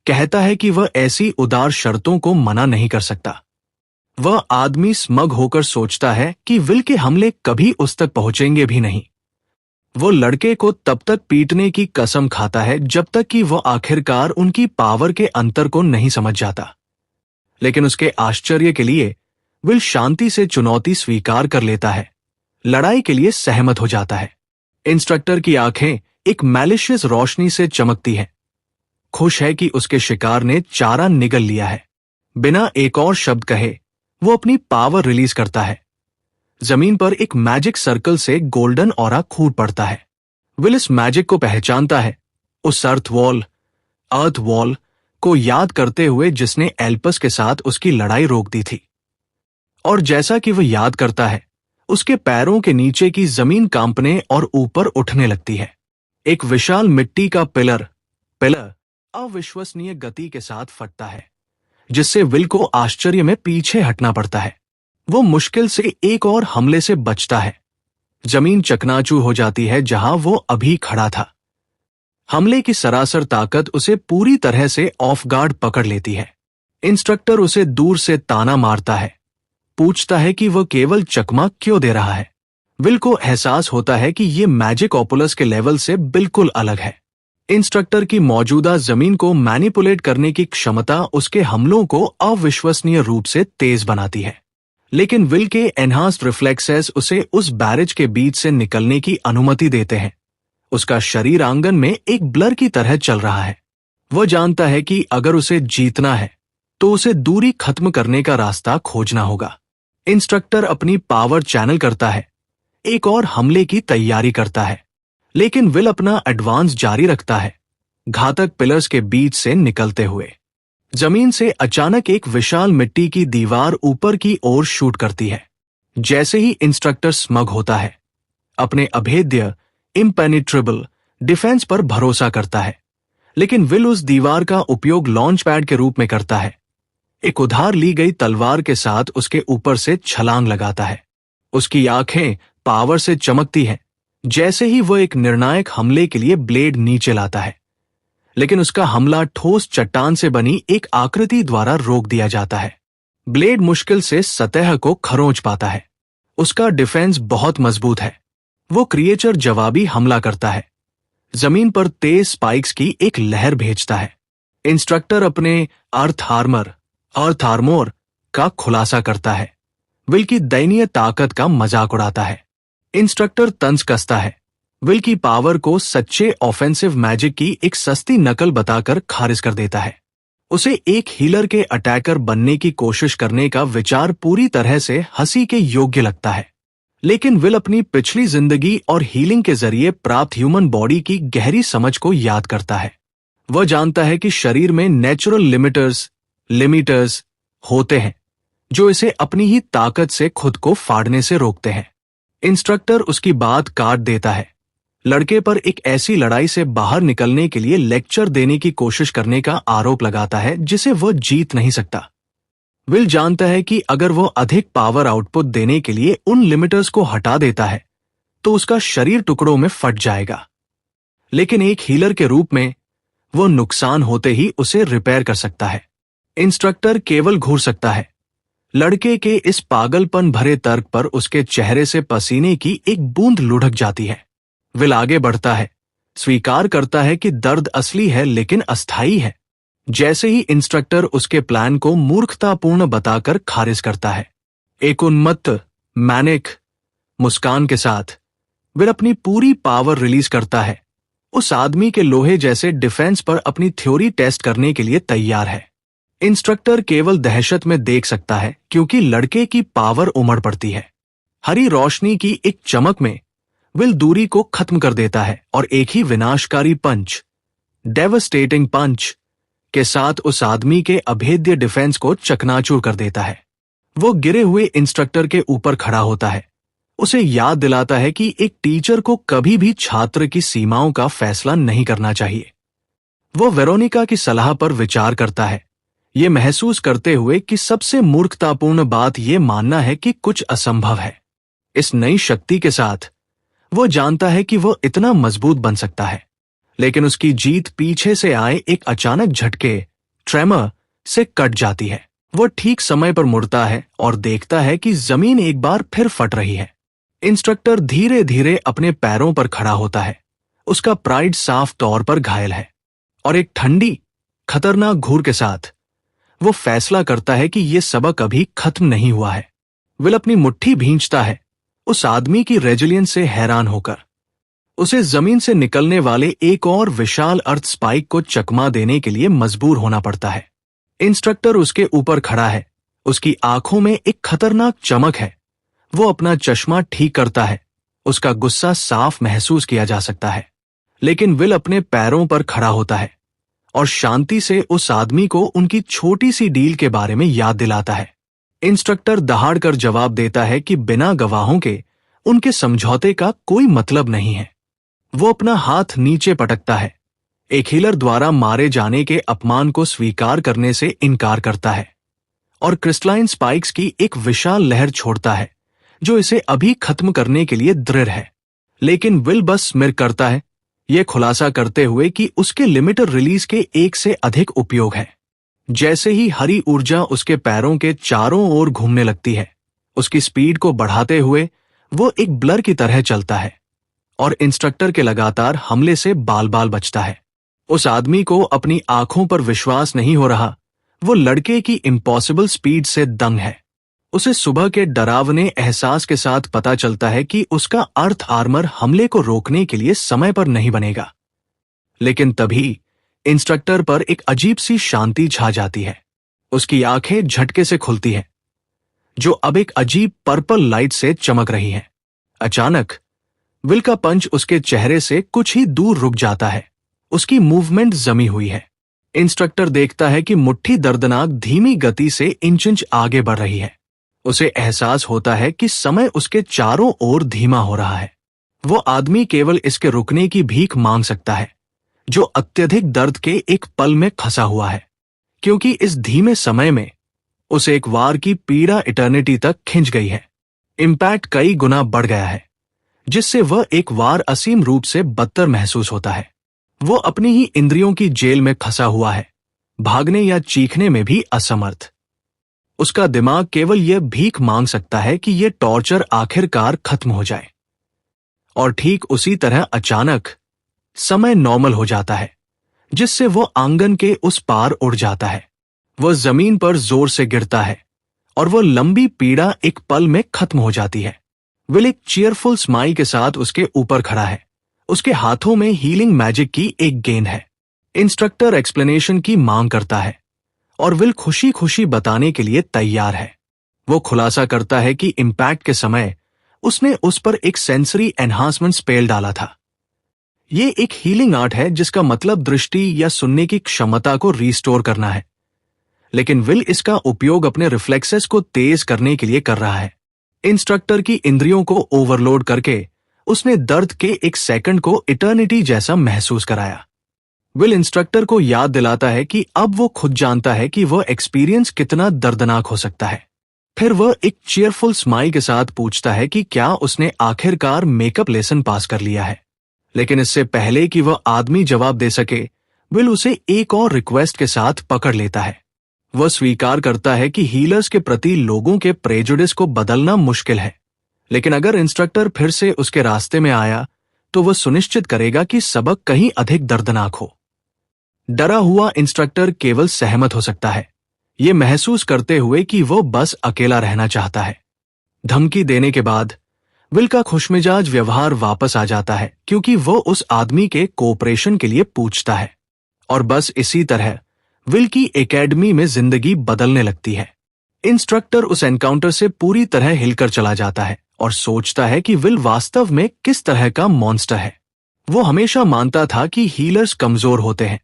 कहता है कि वह ऐसी उदार शर्तों को मना नहीं कर सकता। वह आदमी स्मग होकर सोचता है कि विल के हमले कभी उस तक पहुंचेंगे भी नहीं। वो लड़के को तब तक पीटने की कसम खाता है जब तक कि वो आखिरकार उनकी पावर के अंतर को नहीं समझ जाता। लेकिन उसके आश्चर्य के लिए विल शांति से चुनौती स्वीकार कर लेता है, लड़ाई के लिए सहमत हो जाता है। इंस्ट्रक्टर की आंखें एक मैलिशियस रोशनी से चमकती हैं। खुश है कि उसके शिकार ने चारा निगल लिया है। बिना एक और शब्द कहे वो अपनी पावर रिलीज करता है। जमीन पर एक मैजिक सर्कल से गोल्डन ऑरा फूट पड़ता है। विल इस मैजिक को पहचानता है, उस अर्थ वॉल को याद करते हुए जिसने एल्पस के साथ उसकी लड़ाई रोक दी थी। और जैसा कि वह याद करता है, उसके पैरों के नीचे की जमीन कांपने और ऊपर उठने लगती है। एक विशाल मिट्टी का पिलर अविश्वसनीय गति के साथ फटता है, जिससे विल को आश्चर्य में पीछे हटना पड़ता है। वो मुश्किल से एक और हमले से बचता है। जमीन चकनाचूर हो जाती है जहां वो अभी खड़ा था। हमले की सरासर ताकत उसे पूरी तरह से ऑफ गार्ड पकड़ लेती है। इंस्ट्रक्टर उसे दूर से ताना मारता है, पूछता है कि वह केवल चकमा क्यों दे रहा है। विल को एहसास होता है कि ये मैजिक ओपुलस के लेवल से बिल्कुल अलग है। इंस्ट्रक्टर की मौजूदा जमीन को मैनिपुलेट करने की क्षमता उसके हमलों को अविश्वसनीय रूप से तेज बनाती है। लेकिन विल के एनहांस्ड रिफ्लेक्सेस उसे उस बैरेज के बीच से निकलने की अनुमति देते हैं। उसका शरीर आंगन में एक ब्लर की तरह चल रहा है। वह जानता है कि अगर उसे जीतना है तो उसे दूरी खत्म करने का रास्ता खोजना होगा। इंस्ट्रक्टर अपनी पावर चैनल करता है, एक और हमले की तैयारी करता है, लेकिन विल अपना एडवांस जारी रखता है, घातक पिलर्स के बीच से निकलते हुए। जमीन से अचानक एक विशाल मिट्टी की दीवार ऊपर की ओर शूट करती है। जैसे ही इंस्ट्रक्टर स्मग होता है, अपने अभेद्य इम्पेनिट्रेबल डिफेंस पर भरोसा करता है, लेकिन विल उस दीवार का उपयोग लॉन्च पैड के रूप में करता है। एक उधार ली गई तलवार के साथ उसके ऊपर से छलांग लगाता है। उसकी आंखें पावर से चमकती हैं जैसे ही वह एक निर्णायक हमले के लिए ब्लेड नीचे लाता है, लेकिन उसका हमला ठोस चट्टान से बनी एक आकृति द्वारा रोक दिया जाता है। ब्लेड मुश्किल से सतह को खरोंच पाता है। उसका डिफेंस बहुत मजबूत है। वो क्रिएचर जवाबी हमला करता है, जमीन पर तेज स्पाइक्स की एक लहर भेजता है। इंस्ट्रक्टर अपने अर्थ आर्मोर का खुलासा करता है, विल की दयनीय ताकत का मजाक उड़ाता है। इंस्ट्रक्टर तंज कसता है, विल की पावर को सच्चे ऑफेंसिव मैजिक की एक सस्ती नकल बताकर खारिज कर देता है। उसे एक हीलर के अटैकर बनने की कोशिश करने का विचार पूरी तरह से हंसी के योग्य लगता है, लेकिन विल अपनी पिछली जिंदगी और हीलिंग के जरिए प्राप्त ह्यूमन बॉडी की गहरी समझ को याद करता है। वह जानता है कि शरीर में नेचुरल लिमिटर्स होते हैं जो इसे अपनी ही ताकत से खुद को फाड़ने से रोकते हैं। इंस्ट्रक्टर उसकी बात काट देता है, लड़के पर एक ऐसी लड़ाई से बाहर निकलने के लिए लेक्चर देने की कोशिश करने का आरोप लगाता है जिसे वह जीत नहीं सकता। विल जानता है कि अगर वह अधिक पावर आउटपुट देने के लिए उन लिमिटर्स को हटा देता है तो उसका शरीर टुकड़ों में फट जाएगा, लेकिन एक हीलर के रूप में वह नुकसान होते ही उसे रिपेयर कर सकता है। इंस्ट्रक्टर केवल घूर सकता है। लड़के के इस पागलपन भरे तर्क पर उसके चेहरे से पसीने की एक बूंद लुढ़क जाती है। विल आगे बढ़ता है, स्वीकार करता है कि दर्द असली है लेकिन अस्थायी है। जैसे ही इंस्ट्रक्टर उसके प्लान को मूर्खतापूर्ण बताकर खारिज करता है, एक उन्मत्त मैनिक मुस्कान के साथ विल अपनी पूरी पावर रिलीज करता है। उस आदमी के लोहे जैसे डिफेंस पर अपनी थ्योरी टेस्ट करने के लिए तैयार है। इंस्ट्रक्टर केवल दहशत में देख सकता है क्योंकि लड़के की पावर उमड़ पड़ती है। हरी रोशनी की एक चमक में विल दूरी को खत्म कर देता है और एक ही विनाशकारी डेवस्टेटिंग पंच के साथ उस आदमी के अभेद्य डिफेंस को चकनाचूर कर देता है। वो गिरे हुए इंस्ट्रक्टर के ऊपर खड़ा होता है, उसे याद दिलाता है कि एक टीचर को कभी भी छात्र की सीमाओं का फैसला नहीं करना चाहिए। वो वेरोनिका की सलाह पर विचार करता है, ये महसूस करते हुए कि सबसे मूर्खतापूर्ण बात ये मानना है कि कुछ असंभव है। इस नई शक्ति के साथ वो जानता है कि वो इतना मजबूत बन सकता है, लेकिन उसकी जीत पीछे से आए एक अचानक झटके ट्रेमर से कट जाती है। वो ठीक समय पर मुड़ता है और देखता है कि जमीन एक बार फिर फट रही है। इंस्ट्रक्टर धीरे धीरे अपने पैरों पर खड़ा होता है। उसका प्राइड साफ तौर पर घायल है और एक ठंडी, खतरनाक घूर के साथ वो फैसला करता है कि यह सबक अभी खत्म नहीं हुआ है। विल अपनी मुट्ठी भींचता है, उस आदमी की रेजिलियंस से हैरान होकर। उसे जमीन से निकलने वाले एक और विशाल अर्थ स्पाइक को चकमा देने के लिए मजबूर होना पड़ता है। इंस्ट्रक्टर उसके ऊपर खड़ा है, उसकी आंखों में एक खतरनाक चमक है। वो अपना चश्मा ठीक करता है, उसका गुस्सा साफ महसूस किया जा सकता है। लेकिन विल अपने पैरों पर खड़ा होता है और शांति से उस आदमी को उनकी छोटी सी डील के बारे में याद दिलाता है। इंस्ट्रक्टर दहाड़कर जवाब देता है कि बिना गवाहों के उनके समझौते का कोई मतलब नहीं है। वो अपना हाथ नीचे पटकता है, एक हीलर द्वारा मारे जाने के अपमान को स्वीकार करने से इनकार करता है और क्रिस्टलाइन स्पाइक्स की एक विशाल लहर छोड़ता है जो इसे अभी खत्म करने के लिए दृढ़ है। लेकिन विल बस स्मिर करता है, यह खुलासा करते हुए कि उसके लिमिटर रिलीज के एक से अधिक उपयोग हैं। जैसे ही हरी ऊर्जा उसके पैरों के चारों ओर घूमने लगती है, उसकी स्पीड को बढ़ाते हुए वो एक ब्लर की तरह चलता है और इंस्ट्रक्टर के लगातार हमले से बाल बाल बचता है। उस आदमी को अपनी आंखों पर विश्वास नहीं हो रहा। वो लड़के की इम्पॉसिबल स्पीड से दंग है। उसे सुबह के डरावने एहसास के साथ पता चलता है कि उसका अर्थ आर्मर हमले को रोकने के लिए समय पर नहीं बनेगा। लेकिन तभी इंस्ट्रक्टर पर एक अजीब सी शांति छा जाती है। उसकी आंखें झटके से खुलती हैं, जो अब एक अजीब पर्पल लाइट से चमक रही हैं। अचानक विल का पंच उसके चेहरे से कुछ ही दूर रुक जाता है। उसकी मूवमेंट जमी हुई है। इंस्ट्रक्टर देखता है कि मुट्ठी दर्दनाक धीमी गति से इंच इंच आगे बढ़ रही है। उसे एहसास होता है कि समय उसके चारों ओर धीमा हो रहा है। वो आदमी केवल इसके रुकने की भीख मांग सकता है, जो अत्यधिक दर्द के एक पल में फंसा हुआ है, क्योंकि इस धीमे समय में उसे एक वार की पीड़ा इटर्निटी तक खिंच गई है। इम्पैक्ट कई गुना बढ़ गया है, जिससे वह एक वार असीम रूप से बदतर महसूस होता है। वो अपनी ही इंद्रियों की जेल में फंसा हुआ है, भागने या चीखने में भी असमर्थ। उसका दिमाग केवल यह भीख मांग सकता है कि यह टॉर्चर आखिरकार खत्म हो जाए। और ठीक उसी तरह अचानक समय नॉर्मल हो जाता है, जिससे वो आंगन के उस पार उड़ जाता है। वह जमीन पर जोर से गिरता है और वह लंबी पीड़ा एक पल में खत्म हो जाती है। विल एक चीयरफुल स्माइल के साथ उसके ऊपर खड़ा है। उसके हाथों में हीलिंग मैजिक की एक गेंद है। इंस्ट्रक्टर एक्सप्लेनेशन की मांग करता है और विल खुशी खुशी बताने के लिए तैयार है। वो खुलासा करता है कि इम्पैक्ट के समय उसने उस पर एक सेंसरी एनहांसमेंट स्पेल डाला था। ये एक हीलिंग आर्ट है जिसका मतलब दृष्टि या सुनने की क्षमता को रिस्टोर करना है। लेकिन विल इसका उपयोग अपने रिफ्लेक्सेस को तेज करने के लिए कर रहा है। इंस्ट्रक्टर की इंद्रियों को ओवरलोड करके उसने दर्द के एक सेकंड को इटर्निटी जैसा महसूस कराया। विल इंस्ट्रक्टर को याद दिलाता है कि अब वो खुद जानता है कि वह एक्सपीरियंस कितना दर्दनाक हो सकता है। फिर वह एक चीयरफुल स्माइल के साथ पूछता है कि क्या उसने आखिरकार मेकअप लेसन पास कर लिया है। लेकिन इससे पहले कि वह आदमी जवाब दे सके, विल उसे एक और रिक्वेस्ट के साथ पकड़ लेता है। वह स्वीकार करता है कि हीलर्स के प्रति लोगों के प्रेजुडिस को बदलना मुश्किल है, लेकिन अगर इंस्ट्रक्टर फिर से उसके रास्ते में आया तो वह सुनिश्चित करेगा कि सबक कहीं अधिक दर्दनाक हो। डरा हुआ इंस्ट्रक्टर केवल सहमत हो सकता है, ये महसूस करते हुए कि वो बस अकेला रहना चाहता है। धमकी देने के बाद विल का खुशमिजाज व्यवहार वापस आ जाता है, क्योंकि वो उस आदमी के कोऑपरेशन के लिए पूछता है। और बस इसी तरह विल की एकेडमी में जिंदगी बदलने लगती है। इंस्ट्रक्टर उस एनकाउंटर से पूरी तरह हिलकर चला जाता है और सोचता है कि विल वास्तव में किस तरह का मॉन्स्टर है। वो हमेशा मानता था कि हीलर्स कमजोर होते हैं,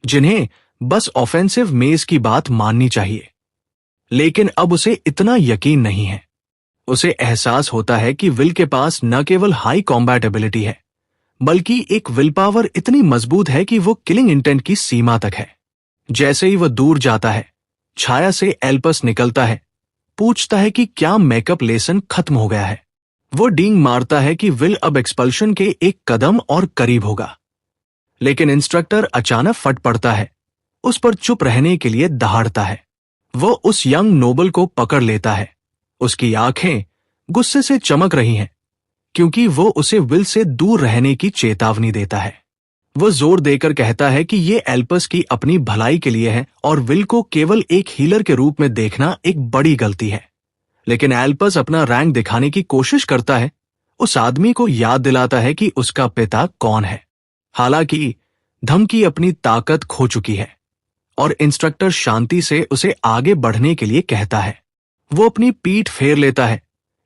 जिन्हें बस ऑफेंसिव मेज की बात माननी चाहिए। लेकिन अब उसे इतना यकीन नहीं है। उसे एहसास होता है कि विल के पास न केवल हाई कॉम्बैट एबिलिटी है, बल्कि एक विल पावर इतनी मजबूत है कि वो किलिंग इंटेंट की सीमा तक है। जैसे ही वह दूर जाता है, छाया से एल्पस निकलता है, पूछता है कि क्या मेकअप लेसन खत्म हो गया है। वो डींग मारता है कि विल अब एक्सपल्शन के एक कदम और करीब होगा। लेकिन इंस्ट्रक्टर अचानक फट पड़ता है, उस पर चुप रहने के लिए दहाड़ता है। वो उस यंग नोबल को पकड़ लेता है। उसकी आंखें गुस्से से चमक रही हैं, क्योंकि वो उसे विल से दूर रहने की चेतावनी देता है। वो जोर देकर कहता है कि ये एल्पस की अपनी भलाई के लिए है और विल को केवल एक हीलर के रूप में देखना एक बड़ी गलती है। लेकिन एल्पस अपना रैंक दिखाने की कोशिश करता है, उस आदमी को याद दिलाता है कि उसका पिता कौन है। हालांकि धमकी अपनी ताकत खो चुकी है और इंस्ट्रक्टर शांति से उसे आगे बढ़ने के लिए कहता है। वो अपनी पीठ फेर लेता है,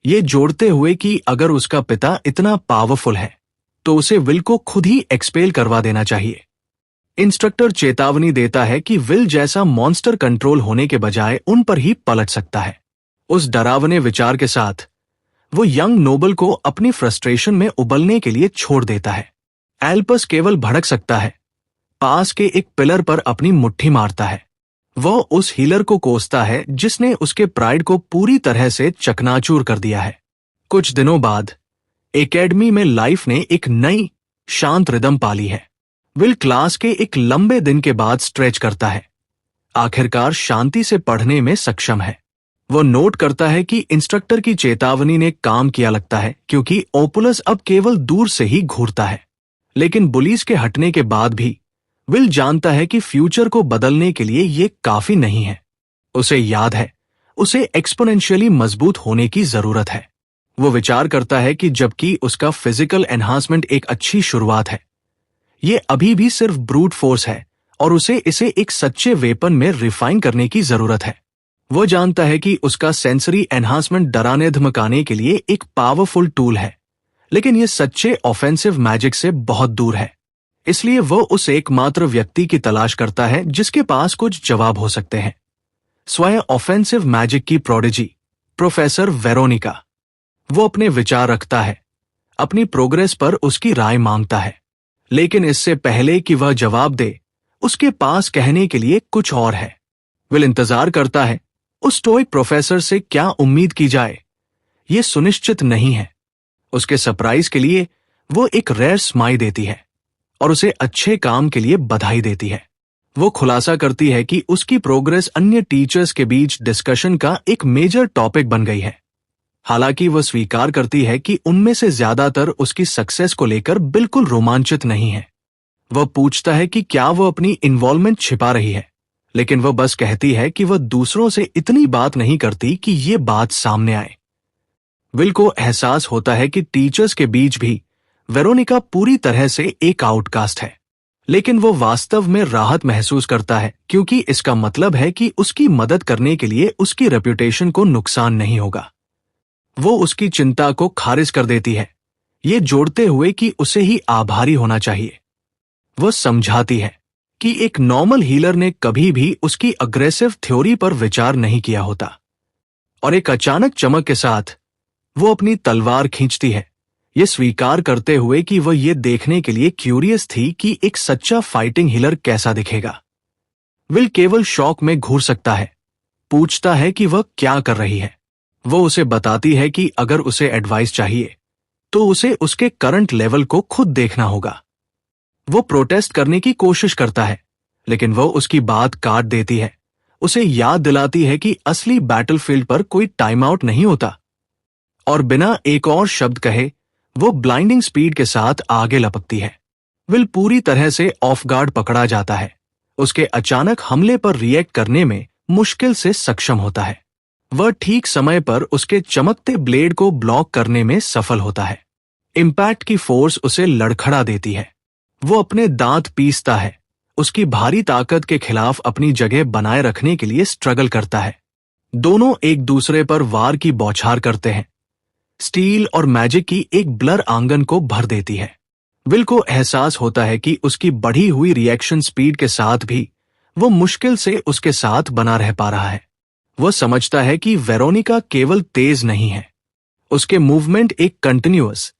ये जोड़ते हुए कि अगर उसका पिता इतना पावरफुल है तो उसे विल को खुद ही एक्सपेल करवा देना चाहिए। इंस्ट्रक्टर चेतावनी देता है कि विल जैसा मॉन्स्टर कंट्रोल होने के बजाय उन पर ही पलट सकता है। उस डरावने विचार के साथ वो यंग नोबल को अपनी फ्रस्ट्रेशन में उबलने के लिए छोड़ देता है। एल्पस केवल भड़क सकता है, पास के एक पिलर पर अपनी मुट्ठी मारता है। वह उस हीलर को कोसता है जिसने उसके प्राइड को पूरी तरह से चकनाचूर कर दिया है। कुछ दिनों बाद एकेडमी में लाइफ ने एक नई शांत रिदम पाली है। विल क्लास के एक लंबे दिन के बाद स्ट्रेच करता है, आखिरकार शांति से पढ़ने में सक्षम है। वो नोट करता है कि इंस्ट्रक्टर की चेतावनी ने काम किया लगता है, क्योंकि ओपुलस अब केवल दूर से ही घूरता है। लेकिन बुलीज के हटने के बाद भी विल जानता है कि फ्यूचर को बदलने के लिए ये काफी नहीं है। उसे याद है, उसे एक्सपोनेंशियली मजबूत होने की जरूरत है। वो विचार करता है कि जबकि उसका फिजिकल एनहांसमेंट एक अच्छी शुरुआत है, ये अभी भी सिर्फ ब्रूट फोर्स है और उसे इसे एक सच्चे वेपन में रिफाइन करने की जरूरत है। वो जानता है कि उसका सेंसरी एनहांसमेंट डराने धमकाने के लिए एक पावरफुल टूल है, लेकिन ये सच्चे ऑफेंसिव मैजिक से बहुत दूर है। इसलिए वो उस एकमात्र व्यक्ति की तलाश करता है जिसके पास कुछ जवाब हो सकते हैं। स्वयं ऑफेंसिव मैजिक की प्रोडिजी प्रोफेसर वेरोनिका। वो अपने विचार रखता है, अपनी प्रोग्रेस पर उसकी राय मांगता है, लेकिन इससे पहले कि वह जवाब दे, उसके पास कहने के लिए कुछ और है। विल इंतजार करता है, उस स्टोइक प्रोफेसर से क्या उम्मीद की जाए ये सुनिश्चित नहीं है। उसके सरप्राइज के लिए वो एक रेयर स्माइल देती है और उसे अच्छे काम के लिए बधाई देती है। वो खुलासा करती है कि उसकी प्रोग्रेस अन्य टीचर्स के बीच डिस्कशन का एक मेजर टॉपिक बन गई है। हालांकि वह स्वीकार करती है कि उनमें से ज्यादातर उसकी सक्सेस को लेकर बिल्कुल रोमांचित नहीं है। वह पूछता है कि क्या वह अपनी इन्वॉल्वमेंट छिपा रही है, लेकिन वह बस कहती है कि वह दूसरों से इतनी बात नहीं करती कि ये बात सामने आए। विल को एहसास होता है कि टीचर्स के बीच भी वेरोनिका पूरी तरह से एक आउटकास्ट है, लेकिन वो वास्तव में राहत महसूस करता है, क्योंकि इसका मतलब है कि उसकी मदद करने के लिए उसकी रेप्यूटेशन को नुकसान नहीं होगा। वो उसकी चिंता को खारिज कर देती है, ये जोड़ते हुए कि उसे ही आभारी होना चाहिए। वो समझाती है कि एक नॉर्मल हीलर ने कभी भी उसकी अग्रेसिव थ्योरी पर विचार नहीं किया होता। और एक अचानक चमक के साथ वो अपनी तलवार खींचती है, ये स्वीकार करते हुए कि वह ये देखने के लिए क्यूरियस थी कि एक सच्चा फाइटिंग हीलर कैसा दिखेगा। विल केवल शौक में घूर सकता है, पूछता है कि वह क्या कर रही है। वो उसे बताती है कि अगर उसे एडवाइस चाहिए तो उसे उसके करंट लेवल को खुद देखना होगा। वो प्रोटेस्ट करने की कोशिश करता है, लेकिन वो उसकी बात काट देती है, उसे याद दिलाती है कि असली बैटलफील्ड पर कोई टाइम आउट नहीं होता। और बिना एक और शब्द कहे वो ब्लाइंडिंग स्पीड के साथ आगे लपकती है। विल पूरी तरह से ऑफ गार्ड पकड़ा जाता है, उसके अचानक हमले पर रिएक्ट करने में मुश्किल से सक्षम होता है। वह ठीक समय पर उसके चमकते ब्लेड को ब्लॉक करने में सफल होता है। इम्पैक्ट की फोर्स उसे लड़खड़ा देती है। वो अपने दांत पीसता है, उसकी भारी ताकत के खिलाफ अपनी जगह बनाए रखने के लिए स्ट्रगल करता है। दोनों एक दूसरे पर वार की बौछार करते हैं। स्टील और मैजिक की एक ब्लर आंगन को भर देती है। विल को एहसास होता है कि उसकी बढ़ी हुई रिएक्शन स्पीड के साथ भी वो मुश्किल से उसके साथ बना रह पा रहा है। वह समझता है कि वेरोनिका केवल तेज नहीं है, उसके मूवमेंट एक कंटिन्यूअस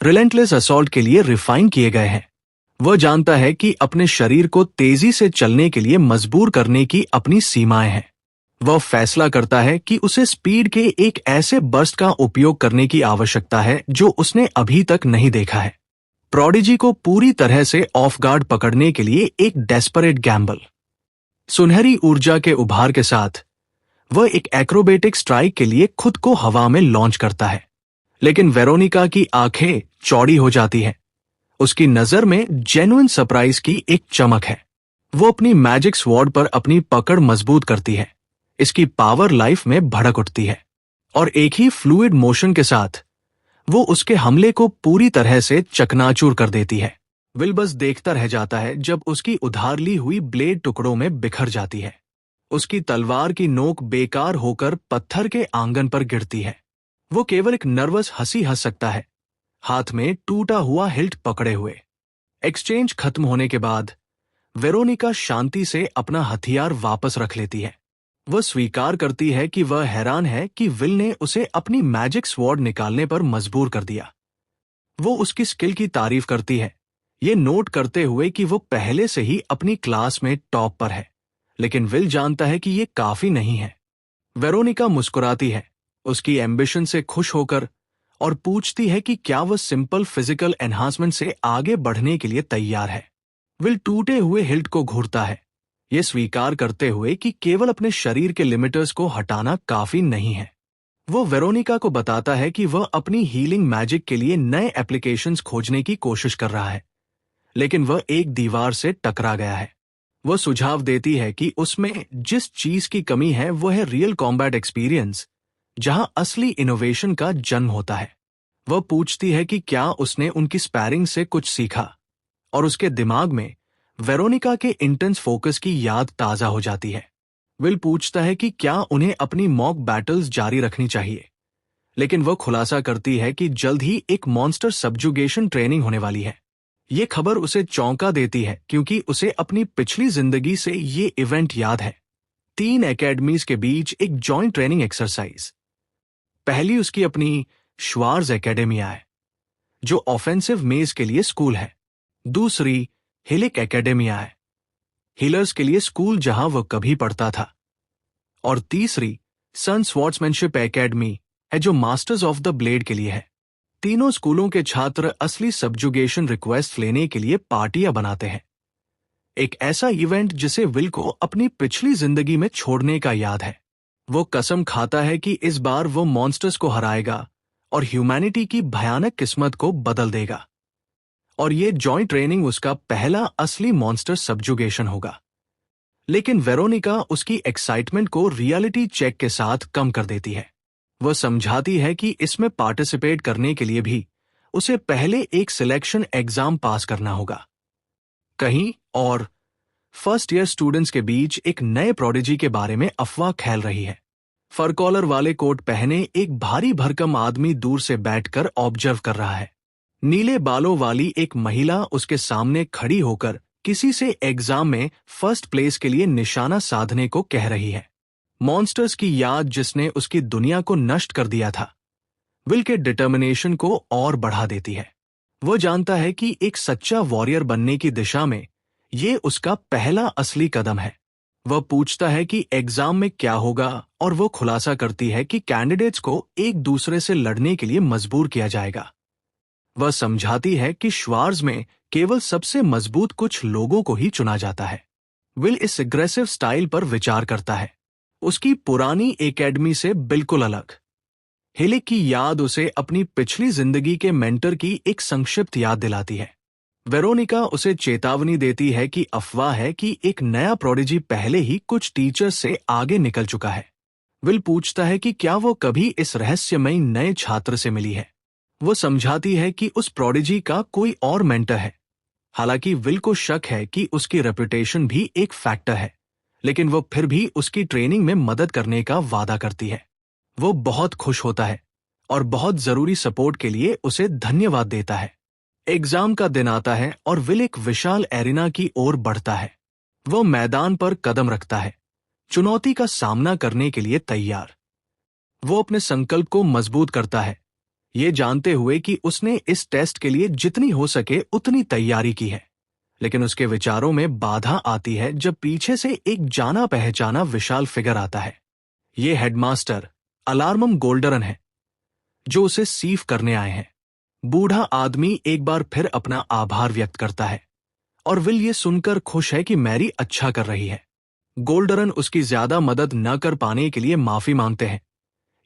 रिलेंटलेस असॉल्ट के लिए रिफाइन किए गए हैं। वह जानता है कि अपने शरीर को तेजी से चलने के लिए मजबूर करने की अपनी सीमाएं हैं। वह फैसला करता है कि उसे स्पीड के एक ऐसे बर्स्ट का उपयोग करने की आवश्यकता है जो उसने अभी तक नहीं देखा है। प्रोडिजी को पूरी तरह से ऑफ गार्ड पकड़ने के लिए एक डेस्परेट गैम्बल। सुनहरी ऊर्जा के उभार के साथ वह एक एक्रोबेटिक स्ट्राइक के लिए खुद को हवा में लॉन्च करता है। लेकिन वेरोनिका की आंखें चौड़ी हो जाती हैं। उसकी नजर में जेन्युइन सरप्राइज की एक चमक है। वो अपनी मैजिक स्वॉर्ड पर अपनी पकड़ मजबूत करती है। इसकी पावर लाइफ में भड़क उठती है और एक ही फ्लूइड मोशन के साथ वो उसके हमले को पूरी तरह से चकनाचूर कर देती है। विल बस देखता रह जाता है जब उसकी उधार ली हुई ब्लेड टुकड़ों में बिखर जाती है। उसकी तलवार की नोक बेकार होकर पत्थर के आंगन पर गिरती है। वो केवल एक नर्वस हंसी हंस सकता है, हाथ में टूटा हुआ हिल्ट पकड़े हुए। एक्सचेंज खत्म होने के बाद वेरोनिका शांति से अपना हथियार वापस रख लेती है। वह स्वीकार करती है कि वह हैरान है कि विल ने उसे अपनी मैजिक स्वॉर्ड निकालने पर मजबूर कर दिया। वो उसकी स्किल की तारीफ करती है, ये नोट करते हुए कि वो पहले से ही अपनी क्लास में टॉप पर है। लेकिन विल जानता है कि ये काफी नहीं है। वेरोनिका मुस्कुराती है, उसकी एम्बिशन से खुश होकर, और पूछती है कि क्या वह सिंपल फिजिकल एनहांसमेंट से आगे बढ़ने के लिए तैयार है। विल टूटे हुए हिल्ट को घूरता है, ये स्वीकार करते हुए कि केवल अपने शरीर के लिमिटर्स को हटाना काफी नहीं है। वो वेरोनिका को बताता है कि वह अपनी हीलिंग मैजिक के लिए नए एप्लीकेशंस खोजने की कोशिश कर रहा है, लेकिन वह एक दीवार से टकरा गया है। वह सुझाव देती है कि उसमें जिस चीज की कमी है वो है रियल कॉम्बैट एक्सपीरियंस, जहां असली इनोवेशन का जन्म होता है। वह पूछती है कि क्या उसने उनकी स्पैरिंग से कुछ सीखा, और उसके दिमाग में वेरोनिका के इंटेंस फोकस की याद ताजा हो जाती है। विल पूछता है कि क्या उन्हें अपनी मॉक बैटल्स जारी रखनी चाहिए, लेकिन वह खुलासा करती है कि जल्द ही एक मॉन्स्टर सब्जुगेशन ट्रेनिंग होने वाली है। ये खबर उसे चौंका देती है क्योंकि उसे अपनी पिछली जिंदगी से ये इवेंट याद है। 3 एकेडमीज के बीच एक जॉइंट ट्रेनिंग एक्सरसाइज। पहली उसकी अपनी श्वार्ज एकेडमिया है, जो ऑफेंसिव मेज के लिए स्कूल है। दूसरी हिलिक एकेडमिया है, हीलर्स के लिए स्कूल जहां वह कभी पढ़ता था। और तीसरी सन स्वॉर्ड्समैनशिप एकेडमी है, जो मास्टर्स ऑफ द ब्लेड के लिए है। तीनों स्कूलों के छात्र असली सब्जुगेशन रिक्वेस्ट लेने के लिए पार्टियां बनाते हैं। एक ऐसा इवेंट जिसे विल को अपनी पिछली जिंदगी में छोड़ने का याद है। वो कसम खाता है कि इस बार वो मॉन्स्टर्स को हराएगा और ह्यूमैनिटी की भयानक किस्मत को बदल देगा। और ये जॉइंट ट्रेनिंग उसका पहला असली मॉन्स्टर सब्जुगेशन होगा। लेकिन वेरोनिका उसकी एक्साइटमेंट को रियलिटी चेक के साथ कम कर देती है। वह समझाती है कि इसमें पार्टिसिपेट करने के लिए भी उसे पहले एक सिलेक्शन एग्जाम पास करना होगा। कहीं और फर्स्ट ईयर स्टूडेंट्स के बीच एक नए प्रोडिजी के बारे में अफवाह फैल रही है। फर कॉलर वाले कोट पहने एक भारी भरकम आदमी दूर से बैठकर ऑब्जर्व कर रहा है। नीले बालों वाली एक महिला उसके सामने खड़ी होकर किसी से एग्जाम में फर्स्ट प्लेस के लिए निशाना साधने को कह रही है। मॉन्स्टर्स की याद जिसने उसकी दुनिया को नष्ट कर दिया था, विल के डिटर्मिनेशन को और बढ़ा देती है। वह जानता है कि एक सच्चा वॉरियर बनने की दिशा में ये उसका पहला असली कदम है। वह पूछता है कि एग्जाम में क्या होगा, और वो खुलासा करती है कि कैंडिडेट्स को एक दूसरे से लड़ने के लिए मजबूर किया जाएगा। वह समझाती है कि श्वार्ज में केवल सबसे मजबूत कुछ लोगों को ही चुना जाता है। विल इस एग्रेसिव स्टाइल पर विचार करता है, उसकी पुरानी एकेडमी से बिल्कुल अलग। हिलिक की याद उसे अपनी पिछली जिंदगी के मेंटर की एक संक्षिप्त याद दिलाती है। वेरोनिका उसे चेतावनी देती है कि अफवाह है कि एक नया प्रोडिजी पहले ही कुछ टीचर्स से आगे निकल चुका है। विल पूछता है कि क्या वो कभी इस रहस्यमयी नए छात्र से मिली है। वो समझाती है कि उस प्रोडिजी का कोई और मेंटर है। हालांकि विल को शक है कि उसकी रेपुटेशन भी एक फैक्टर है, लेकिन वो फिर भी उसकी ट्रेनिंग में मदद करने का वादा करती है। वो बहुत खुश होता है और बहुत जरूरी सपोर्ट के लिए उसे धन्यवाद देता है। एग्जाम का दिन आता है और विल एक विशाल एरिना की ओर बढ़ता है। वो मैदान पर कदम रखता है, चुनौती का सामना करने के लिए तैयार। वो अपने संकल्प को मजबूत करता है, ये जानते हुए कि उसने इस टेस्ट के लिए जितनी हो सके उतनी तैयारी की है। लेकिन उसके विचारों में बाधा आती है जब पीछे से एक जाना पहचाना विशाल फिगर आता है। ये हेडमास्टर अलार्मम गोल्डरन है, जो उसे सीफ करने आए हैं। बूढ़ा आदमी एक बार फिर अपना आभार व्यक्त करता है, और विल ये सुनकर खुश है कि मैरी अच्छा कर रही है। गोल्डरन उसकी ज्यादा मदद न कर पाने के लिए माफी मांगते हैं,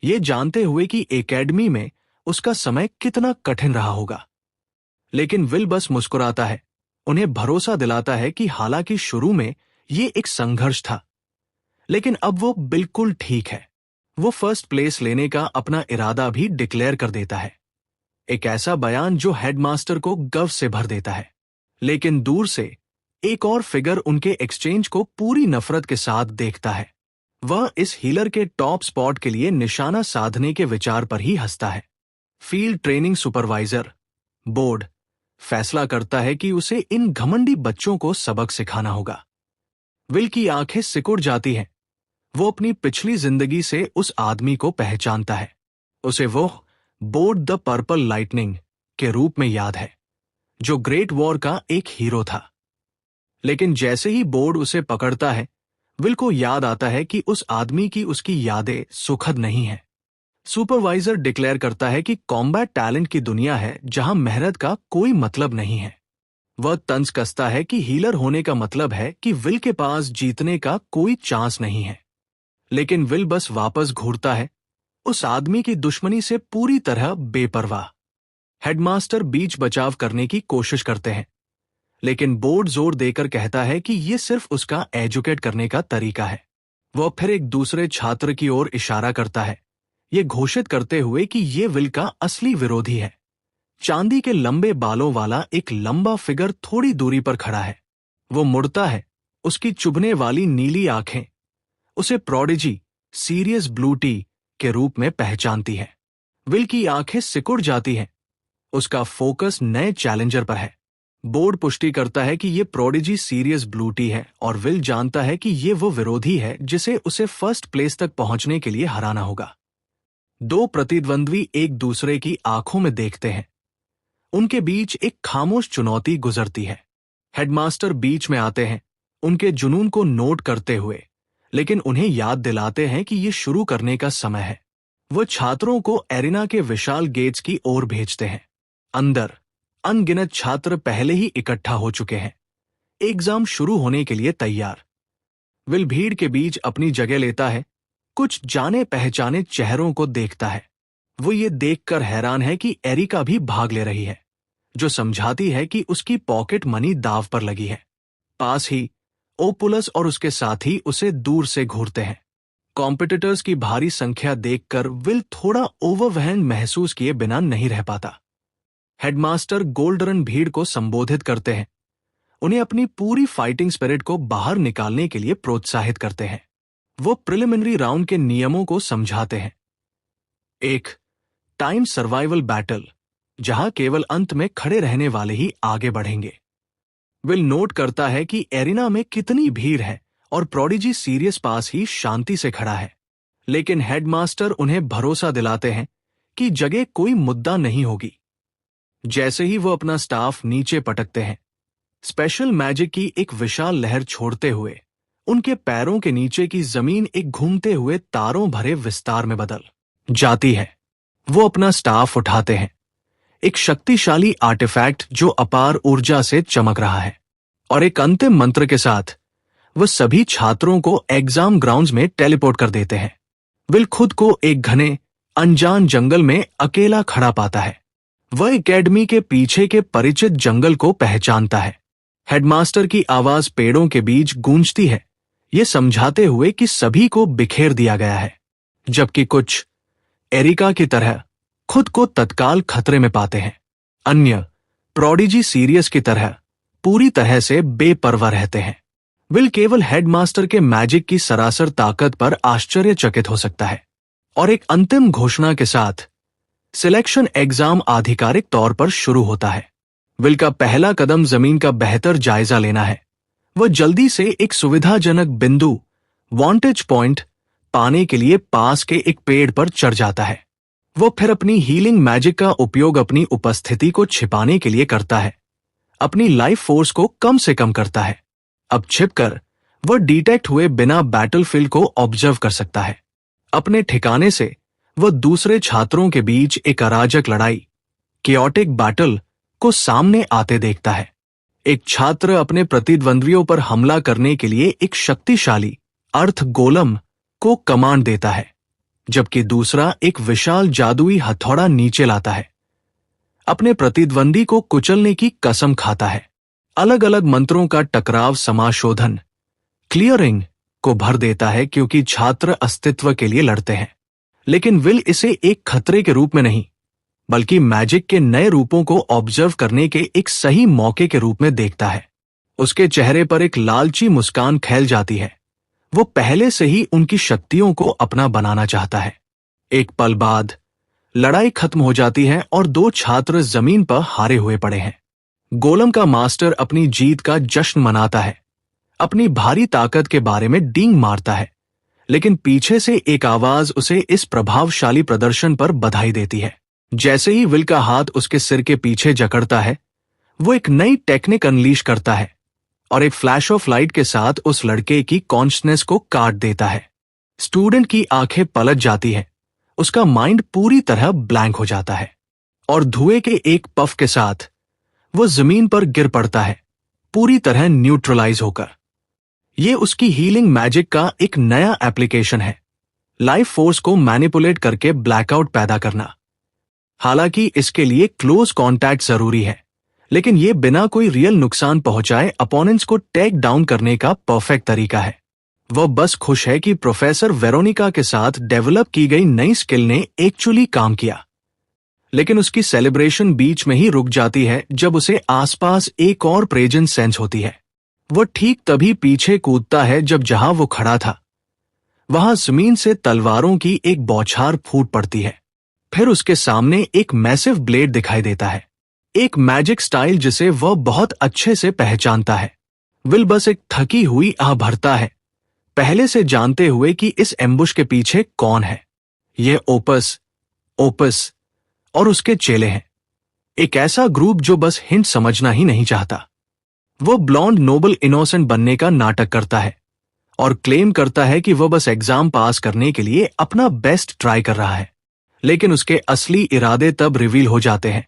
ये जानते हुए कि एकेडमी में उसका समय कितना कठिन रहा होगा। लेकिन विल बस मुस्कुराता है, उन्हें भरोसा दिलाता है कि हालांकि शुरू में ये एक संघर्ष था, लेकिन अब वो बिल्कुल ठीक है। वो फर्स्ट प्लेस लेने का अपना इरादा भी डिक्लेयर कर देता है, एक ऐसा बयान जो हेडमास्टर को गर्व से भर देता है। लेकिन दूर से एक और फिगर उनके एक्सचेंज को पूरी नफरत के साथ देखता है। वह इस हीलर के टॉप स्पॉट के लिए निशाना साधने के विचार पर ही हंसता है। फील्ड ट्रेनिंग सुपरवाइजर बोर्ड फैसला करता है कि उसे इन घमंडी बच्चों को सबक सिखाना होगा। विल की आंखें सिकुड़ जाती हैं। वो अपनी पिछली जिंदगी से उस आदमी को पहचानता है। उसे वो बोर्ड द पर्पल लाइटनिंग के रूप में याद है, जो ग्रेट वॉर का एक हीरो था। लेकिन जैसे ही बोर्ड उसे पकड़ता है, विल को याद आता है कि उस आदमी की उसकी यादें सुखद नहीं हैं। सुपरवाइजर डिक्लेयर करता है कि कॉम्बैट टैलेंट की दुनिया है जहां मेहनत का कोई मतलब नहीं है। वह तंज कसता है कि हीलर होने का मतलब है कि विल के पास जीतने का कोई चांस नहीं है। लेकिन विल बस वापस घूरता है, उस आदमी की दुश्मनी से पूरी तरह बेपरवाह। हेडमास्टर बीच बचाव करने की कोशिश करते हैं, लेकिन बोर्ड जोर देकर कहता है कि यह सिर्फ उसका एजुकेट करने का तरीका है। वह फिर एक दूसरे छात्र की ओर इशारा करता है, ये घोषित करते हुए कि ये विल का असली विरोधी है। चांदी के लंबे बालों वाला एक लंबा फिगर थोड़ी दूरी पर खड़ा है। वो मुड़ता है, उसकी चुभने वाली नीली आंखें उसे प्रोडिजी सीरियस ब्लू टी के रूप में पहचानती है। विल की आंखें सिकुड़ जाती हैं, उसका फोकस नए चैलेंजर पर है। बोर्ड पुष्टि करता है कि ये प्रोडिजी सीरियस ब्लू टी है और विल जानता है कि ये वो विरोधी है जिसे उसे फर्स्ट प्लेस तक पहुंचने के लिए हराना होगा। दो प्रतिद्वंद्वी एक दूसरे की आंखों में देखते हैं। उनके बीच एक खामोश चुनौती गुजरती है। हेडमास्टर बीच में आते हैं, उनके जुनून को नोट करते हुए, लेकिन उन्हें याद दिलाते हैं कि ये शुरू करने का समय है। वो छात्रों को एरिना के विशाल गेट्स की ओर भेजते हैं। अंदर अनगिनत छात्र पहले ही इकट्ठा हो चुके हैं, एग्जाम शुरू होने के लिए तैयार। विल भीड़ के बीच अपनी जगह लेता है, कुछ जाने पहचाने चेहरों को देखता है। वो ये देखकर हैरान है कि एरिका भी भाग ले रही है, जो समझाती है कि उसकी पॉकेट मनी दांव पर लगी है। पास ही ओपुलस और उसके साथी उसे दूर से घूरते हैं। कॉम्पिटिटर्स की भारी संख्या देखकर विल थोड़ा ओवरवेल्म्ड महसूस किए बिना नहीं रह पाता। हेडमास्टर गोल्डरन भीड़ को संबोधित करते हैं, उन्हें अपनी पूरी फाइटिंग स्पिरिट को बाहर निकालने के लिए प्रोत्साहित करते हैं। वो प्रिलिमिनरी राउंड के नियमों को समझाते हैं। एक टाइम सर्वाइवल बैटल, जहां केवल अंत में खड़े रहने वाले ही आगे बढ़ेंगे। विल नोट करता है कि एरिना में कितनी भीड़ है और प्रोडिजी सीरियस पास ही शांति से खड़ा है। लेकिन हेडमास्टर उन्हें भरोसा दिलाते हैं कि जगह कोई मुद्दा नहीं होगी। जैसे ही वो अपना स्टाफ नीचे पटकते हैं, स्पेशल मैजिक की एक विशाल लहर छोड़ते हुए उनके पैरों के नीचे की जमीन एक घूमते हुए तारों भरे विस्तार में बदल जाती है। वो अपना स्टाफ उठाते हैं, एक शक्तिशाली आर्टिफैक्ट जो अपार ऊर्जा से चमक रहा है, और एक अंतिम मंत्र के साथ वो सभी छात्रों को एग्जाम ग्राउंड्स में टेलीपोर्ट कर देते हैं। विल खुद को एक घने अनजान जंगल में अकेला खड़ा पाता है। वह एकेडमी के पीछे के परिचित जंगल को पहचानता है। हेडमास्टर की आवाज पेड़ों के बीच गूंजती है, ये समझाते हुए कि सभी को बिखेर दिया गया है, जबकि कुछ एरिका की तरह खुद को तत्काल खतरे में पाते हैं। अन्य प्रोडिजी सीरियस की तरह पूरी तरह से बेपरवाह रहते हैं। विल केवल हेडमास्टर के मैजिक की सरासर ताकत पर आश्चर्यचकित हो सकता है। और एक अंतिम घोषणा के साथ सिलेक्शन एग्जाम आधिकारिक तौर पर शुरू होता है। विल का पहला कदम जमीन का बेहतर जायजा लेना है। वह जल्दी से एक सुविधाजनक बिंदु वांटेज पॉइंट पाने के लिए पास के एक पेड़ पर चढ़ जाता है। वो फिर अपनी हीलिंग मैजिक का उपयोग अपनी उपस्थिति को छिपाने के लिए करता है, अपनी लाइफ फोर्स को कम से कम करता है। अब छिपकर वह डिटेक्ट हुए बिना बैटलफील्ड को ऑब्जर्व कर सकता है। अपने ठिकाने से वह दूसरे छात्रों के बीच एक अराजक लड़ाई, केओटिक बैटल को सामने आते देखता है। एक छात्र अपने प्रतिद्वंद्वियों पर हमला करने के लिए एक शक्तिशाली अर्थ गोलम को कमांड देता है, जबकि दूसरा एक विशाल जादुई हथौड़ा नीचे लाता है। अपने प्रतिद्वंदी को कुचलने की कसम खाता है। अलग अलग मंत्रों का टकराव समाशोधन क्लियरिंग को भर देता है क्योंकि छात्र अस्तित्व के लिए लड़ते हैं। लेकिन विल इसे एक खतरे के रूप में नहीं, बल्कि मैजिक के नए रूपों को ऑब्जर्व करने के एक सही मौके के रूप में देखता है। उसके चेहरे पर एक लालची मुस्कान फैल जाती है। वो पहले से ही उनकी शक्तियों को अपना बनाना चाहता है। एक पल बाद लड़ाई खत्म हो जाती है और दो छात्र जमीन पर हारे हुए पड़े हैं। गोलम का मास्टर अपनी जीत का जश्न मनाता है, अपनी भारी ताकत के बारे में डींग मारता है, लेकिन पीछे से एक आवाज उसे इस प्रभावशाली प्रदर्शन पर बधाई देती है। जैसे ही विल का हाथ उसके सिर के पीछे जकड़ता है, वो एक नई टेक्निक अनलीश करता है और एक फ्लैश ऑफ लाइट के साथ उस लड़के की कॉन्शनेस को काट देता है। स्टूडेंट की आंखें पलट जाती है, उसका माइंड पूरी तरह ब्लैंक हो जाता है और धुएं के एक पफ के साथ वो जमीन पर गिर पड़ता है, पूरी तरह न्यूट्रलाइज होकर। ये उसकी हीलिंग मैजिक का एक नया एप्लीकेशन है, लाइफ फोर्स को मैनिपुलेट करके ब्लैकआउट पैदा करना। हालांकि इसके लिए क्लोज कांटेक्ट जरूरी है, लेकिन ये बिना कोई रियल नुकसान पहुंचाए अपोनेंट्स को टेक डाउन करने का परफेक्ट तरीका है। वह बस खुश है कि प्रोफेसर वेरोनिका के साथ डेवलप की गई नई स्किल ने एक्चुअली काम किया। लेकिन उसकी सेलिब्रेशन बीच में ही रुक जाती है जब उसे आसपास एक और प्रेजेंस सेंस होती है। वह ठीक तभी पीछे कूदता है जब जहां वो खड़ा था वहां जमीन से तलवारों की एक बौछार फूट पड़ती है। फिर उसके सामने एक मैसिव ब्लेड दिखाई देता है, एक मैजिक स्टाइल जिसे वह बहुत अच्छे से पहचानता है। विल बस एक थकी हुई आह भरता है, पहले से जानते हुए कि इस एम्बुश के पीछे कौन है। यह ओपस और उसके चेले हैं, एक ऐसा ग्रुप जो बस हिंट समझना ही नहीं चाहता। वो ब्लॉन्ड नोबल इनोसेंट बनने का नाटक करता है और क्लेम करता है कि वह बस एग्जाम पास करने के लिए अपना बेस्ट ट्राई कर रहा है। लेकिन उसके असली इरादे तब रिवील हो जाते हैं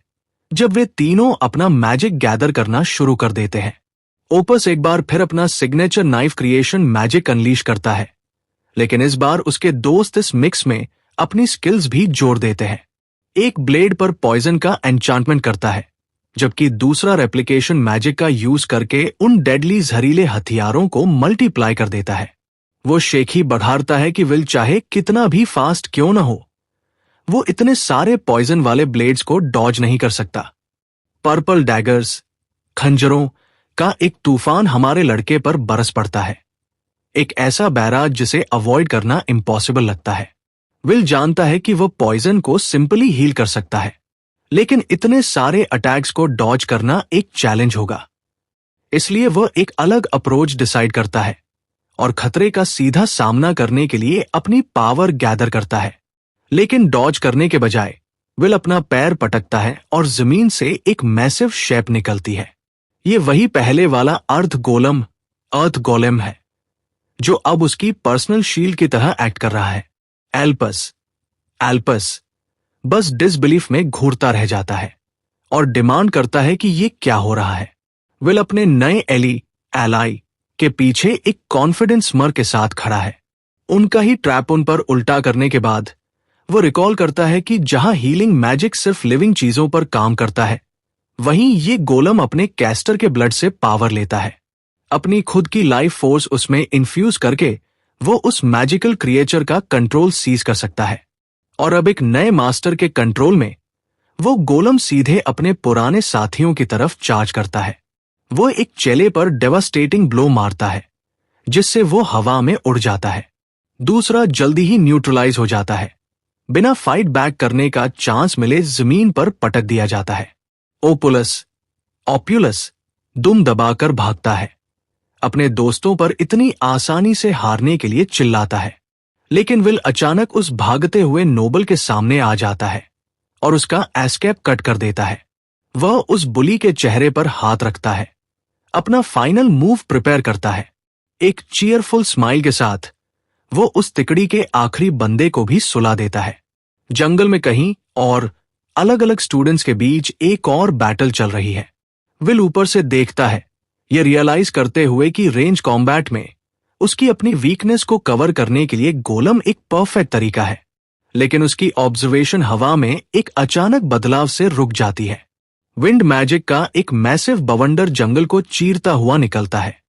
जब वे तीनों अपना मैजिक गैदर करना शुरू कर देते हैं। ओपस एक बार फिर अपना signature knife creation magic unleash करता है, लेकिन इस बार उसके दोस्त इस मिक्स में अपनी स्किल्स भी जोड़ देते हैं। एक ब्लेड पर पॉइजन का एन्चांटमेंट करता है, जबकि दूसरा रेप्लिकेशन मैजिक का यूज करके उन डेडली जहरीले हथियारों को मल्टीप्लाई कर देता है। वो शेखी बढ़ाता है कि विल चाहे कितना भी फास्ट क्यों न हो, वो इतने सारे पॉइजन वाले ब्लेड्स को डॉज नहीं कर सकता। पर्पल डैगर्स, खंजरों का एक तूफान हमारे लड़के पर बरस पड़ता है, एक ऐसा बैराज जिसे अवॉइड करना इम्पॉसिबल लगता है। विल जानता है कि वह पॉइजन को सिंपली हील कर सकता है, लेकिन इतने सारे अटैक्स को डॉज करना एक चैलेंज होगा। इसलिए वह एक अलग अप्रोच डिसाइड करता है और खतरे का सीधा सामना करने के लिए अपनी पावर गैदर करता है। लेकिन डॉज करने के बजाय विल अपना पैर पटकता है और जमीन से एक मैसिव शेप निकलती है। ये वही पहले वाला अर्थ गोलेम है, जो अब उसकी पर्सनल शील्ड की तरह एक्ट कर रहा है। एल्पस बस डिसबिलीफ में घूरता रह जाता है और डिमांड करता है कि ये क्या हो रहा है। विल अपने नए एलाई के पीछे एक कॉन्फिडेंस स्मर के साथ खड़ा है। उनका ही ट्रैप उन पर उल्टा करने के बाद वो रिकॉल करता है कि जहां हीलिंग मैजिक सिर्फ लिविंग चीजों पर काम करता है, वहीं ये गोलम अपने कैस्टर के ब्लड से पावर लेता है। अपनी खुद की लाइफ फोर्स उसमें इन्फ्यूज करके वो उस मैजिकल क्रिएचर का कंट्रोल सीज कर सकता है। और अब एक नए मास्टर के कंट्रोल में वो गोलम सीधे अपने पुराने साथियों की तरफ चार्ज करता है। वो एक चेले पर डेवास्टेटिंग ब्लो मारता है, जिससे वो हवा में उड़ जाता है। दूसरा जल्दी ही न्यूट्रलाइज हो जाता है, बिना फाइट बैक करने का चांस मिले जमीन पर पटक दिया जाता है। ओप्युलस दुम दबाकर भागता है, अपने दोस्तों पर इतनी आसानी से हारने के लिए चिल्लाता है। लेकिन विल अचानक उस भागते हुए नोबल के सामने आ जाता है और उसका एस्केप कट कर देता है। वह उस बुली के चेहरे पर हाथ रखता है, अपना फाइनल मूव प्रिपेयर करता है। एक चीयरफुल स्माइल के साथ वो उस तिकड़ी के आखिरी बंदे को भी सुला देता है। जंगल में कहीं और अलग अलग स्टूडेंट्स के बीच एक और बैटल चल रही है। विल ऊपर से देखता है, ये रियलाइज करते हुए कि रेंज कॉम्बैट में उसकी अपनी वीकनेस को कवर करने के लिए गोलम एक परफेक्ट तरीका है। लेकिन उसकी ऑब्जर्वेशन हवा में एक अचानक बदलाव से रुक जाती है। विंड मैजिक का एक मैसिव बवंडर जंगल को चीरता हुआ निकलता है,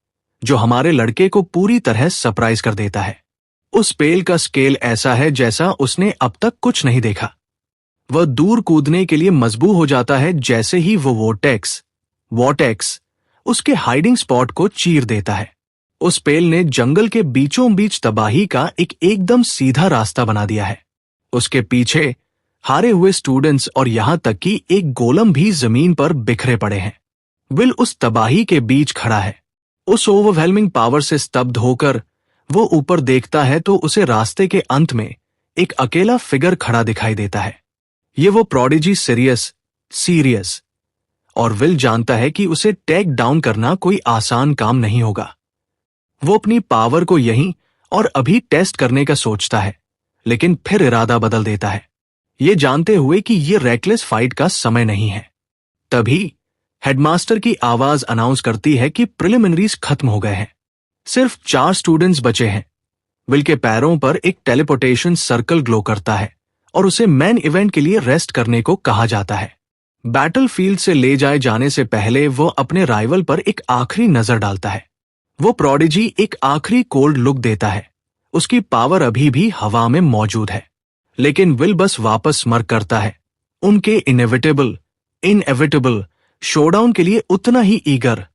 जो हमारे लड़के को पूरी तरह सरप्राइज कर देता है। उस पेल का स्केल ऐसा है जैसा उसने अब तक कुछ नहीं देखा। वह दूर कूदने के लिए मजबूर हो जाता है जैसे ही वो वॉटेक्स उसके हाइडिंग स्पॉट को चीर देता है। उस पेल ने जंगल के बीचों बीच तबाही का एक एकदम सीधा रास्ता बना दिया है। उसके पीछे हारे हुए स्टूडेंट्स और यहां तक कि एक गोलम भी जमीन पर बिखरे पड़े हैं। विल उस तबाही के बीच खड़ा है। उस ओवरवेलमिंग पावर से स्तब्ध होकर वो ऊपर देखता है तो उसे रास्ते के अंत में एक अकेला फिगर खड़ा दिखाई देता है। ये वो प्रोडिजी सीरियस और विल जानता है कि उसे टेक डाउन करना कोई आसान काम नहीं होगा। वो अपनी पावर को यहीं और अभी टेस्ट करने का सोचता है, लेकिन फिर इरादा बदल देता है, ये जानते हुए कि ये रेकलेस फाइट का समय नहीं है। तभी हेडमास्टर की आवाज अनाउंस करती है कि प्रिलिमिनरीज खत्म हो गए हैं। सिर्फ 4 स्टूडेंट्स बचे हैं। विल के पैरों पर एक टेलीपोर्टेशन सर्कल ग्लो करता है और उसे मेन इवेंट के लिए रेस्ट करने को कहा जाता है। बैटलफील्ड से ले जाए जाने से पहले वो अपने राइवल पर एक आखिरी नजर डालता है। वो प्रोडिजी एक आखिरी कोल्ड लुक देता है। उसकी पावर अभी भी हवा में मौजूद है, लेकिन विल बस वापस स्मर्क करता है, उनके इनएविटेबल शोडाउन के लिए उतना ही ईगर।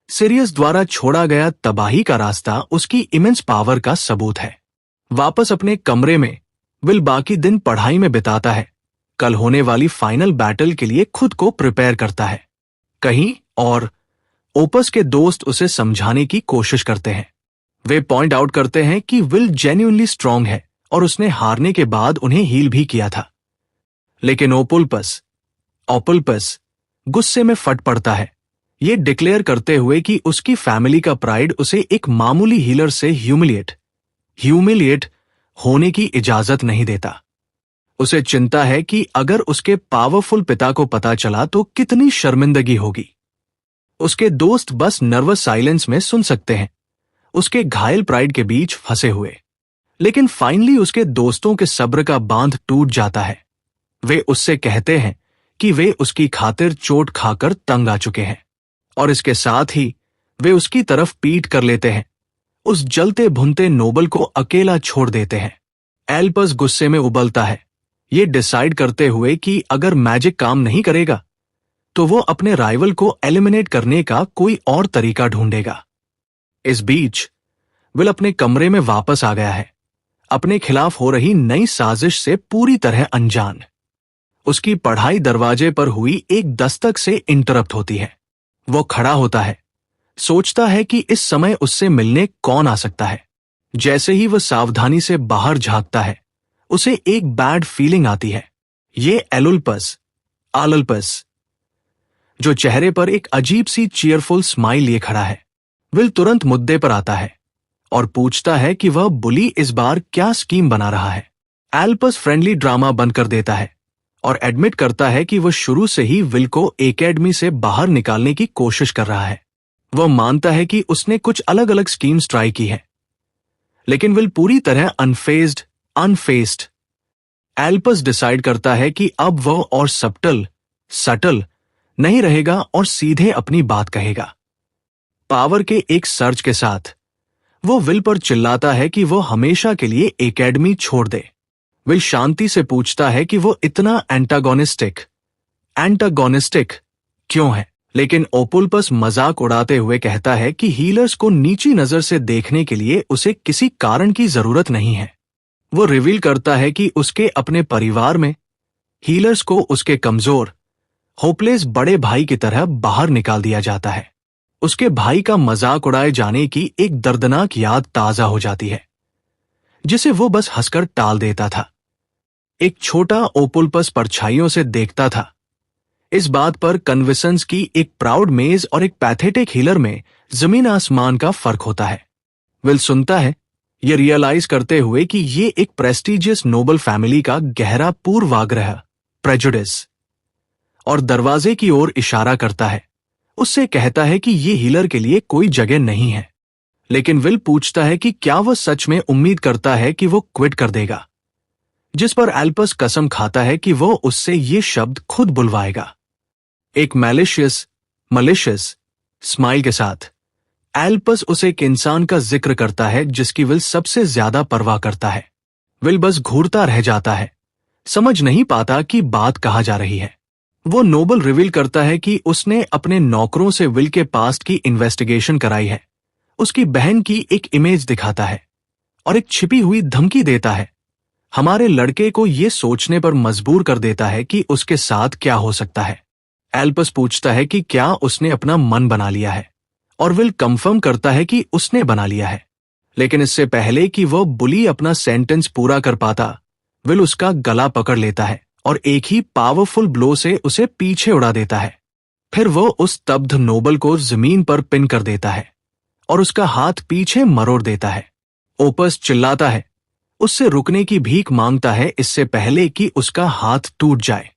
सीरियस द्वारा छोड़ा गया तबाही का रास्ता उसकी इमेंस पावर का सबूत है। वापस अपने कमरे में विल बाकी दिन पढ़ाई में बिताता है। कल होने वाली फाइनल बैटल के लिए खुद को प्रिपेयर करता है। कहीं और ओपस के दोस्त उसे समझाने की कोशिश करते हैं। वे पॉइंट आउट करते हैं कि विल जेन्युइनली स्ट्रांग है और उसने हारने के बाद उन्हें हील भी किया था। लेकिन ओपुल्पस गुस्से में फट पड़ता है, ये डिक्लेयर करते हुए कि उसकी फैमिली का प्राइड उसे एक मामूली हीलर से ह्यूमिलिएट होने की इजाजत नहीं देता। उसे चिंता है कि अगर उसके पावरफुल पिता को पता चला तो कितनी शर्मिंदगी होगी। उसके दोस्त बस नर्वस साइलेंस में सुन सकते हैं, उसके घायल प्राइड के बीच फंसे हुए। लेकिन फाइनली उसके दोस्तों के सब्र का बांध टूट जाता है। वे उससे कहते हैं कि वे उसकी खातिर चोट खाकर तंग आ चुके हैं, और इसके साथ ही वे उसकी तरफ पीट कर लेते हैं। उस जलते भुनते नोबल को अकेला छोड़ देते हैं। एल्पस गुस्से में उबलता है, ये डिसाइड करते हुए कि अगर मैजिक काम नहीं करेगा तो वो अपने राइवल को एलिमिनेट करने का कोई और तरीका ढूंढेगा। इस बीच विल अपने कमरे में वापस आ गया है, अपने खिलाफ हो रही नई साजिश से पूरी तरह अनजान। उसकी पढ़ाई दरवाजे पर हुई एक दस्तक से इंटरप्ट होती है। वो खड़ा होता है, सोचता है कि इस समय उससे मिलने कौन आ सकता है। जैसे ही वह सावधानी से बाहर झांकता है, उसे एक बैड फीलिंग आती है। ये आलल्पस, जो चेहरे पर एक अजीब सी चीयरफुल स्माइल लिए खड़ा है। विल तुरंत मुद्दे पर आता है और पूछता है कि वह बुली इस बार क्या स्कीम बना रहा है। एल्पस फ्रेंडली ड्रामा बंद कर देता है और एडमिट करता है कि वह शुरू से ही विल को एकेडमी से बाहर निकालने की कोशिश कर रहा है। वह मानता है कि उसने कुछ अलग अलग स्कीम्स ट्राई की है, लेकिन विल पूरी तरह अनफेस्ड। एल्पस डिसाइड करता है कि अब वह और सटल नहीं रहेगा और सीधे अपनी बात कहेगा। पावर के एक सर्च के साथ वो विल पर चिल्लाता है कि वो हमेशा के लिए एकेडमी छोड़ दे। विल शांति से पूछता है कि वो इतना एंटागोनिस्टिक क्यों है, लेकिन ओपुल्पस मजाक उड़ाते हुए कहता है कि हीलर्स को नीची नजर से देखने के लिए उसे किसी कारण की जरूरत नहीं है। वो रिवील करता है कि उसके अपने परिवार में हीलर्स को उसके कमजोर होपलेस बड़े भाई की तरह बाहर निकाल दिया जाता है। उसके भाई का मजाक उड़ाए जाने की एक दर्दनाक याद ताजा हो जाती है, जिसे वो बस हंसकर टाल देता था। एक छोटा ओपुल्पस परछाइयों से देखता था। इस बात पर कन्विसेंस की एक प्राउड मेज और एक पैथेटिक हीलर में जमीन आसमान का फर्क होता है। विल सुनता है, ये रियलाइज करते हुए कि ये एक प्रेस्टिजियस नोबल फैमिली का गहरा पूर्वाग्रह प्रेजुडिस, और दरवाजे की ओर इशारा करता है। उससे कहता है कि ये हीलर के लिए कोई जगह नहीं है। लेकिन विल पूछता है कि क्या वह सच में उम्मीद करता है कि वो क्विट कर देगा। जिस पर एल्पस कसम खाता है कि वो उससे ये शब्द खुद बुलवाएगा। एक मलिशियस स्माइल के साथ एल्पस उसे एक इंसान का जिक्र करता है जिसकी विल सबसे ज्यादा परवाह करता है। विल बस घूरता रह जाता है, समझ नहीं पाता कि बात कहाँ जा रही है। वो नोबल रिवील करता है कि उसने अपने नौकरों से विल के पास्ट की इन्वेस्टिगेशन कराई है। उसकी बहन की एक इमेज दिखाता है और एक छिपी हुई धमकी देता है। हमारे लड़के को ये सोचने पर मजबूर कर देता है कि उसके साथ क्या हो सकता है। एल्पस पूछता है कि क्या उसने अपना मन बना लिया है, और विल कंफर्म करता है कि उसने बना लिया है। लेकिन इससे पहले कि वह बुली अपना सेंटेंस पूरा कर पाता, विल उसका गला पकड़ लेता है और एक ही पावरफुल ब्लो से उसे पीछे उड़ा देता है। फिर वो उस स्तब्ध नोबल को जमीन पर पिन कर देता है और उसका हाथ पीछे मरोड़ देता है। ओपस चिल्लाता है, उससे रुकने की भीख मांगता है इससे पहले कि उसका हाथ टूट जाए।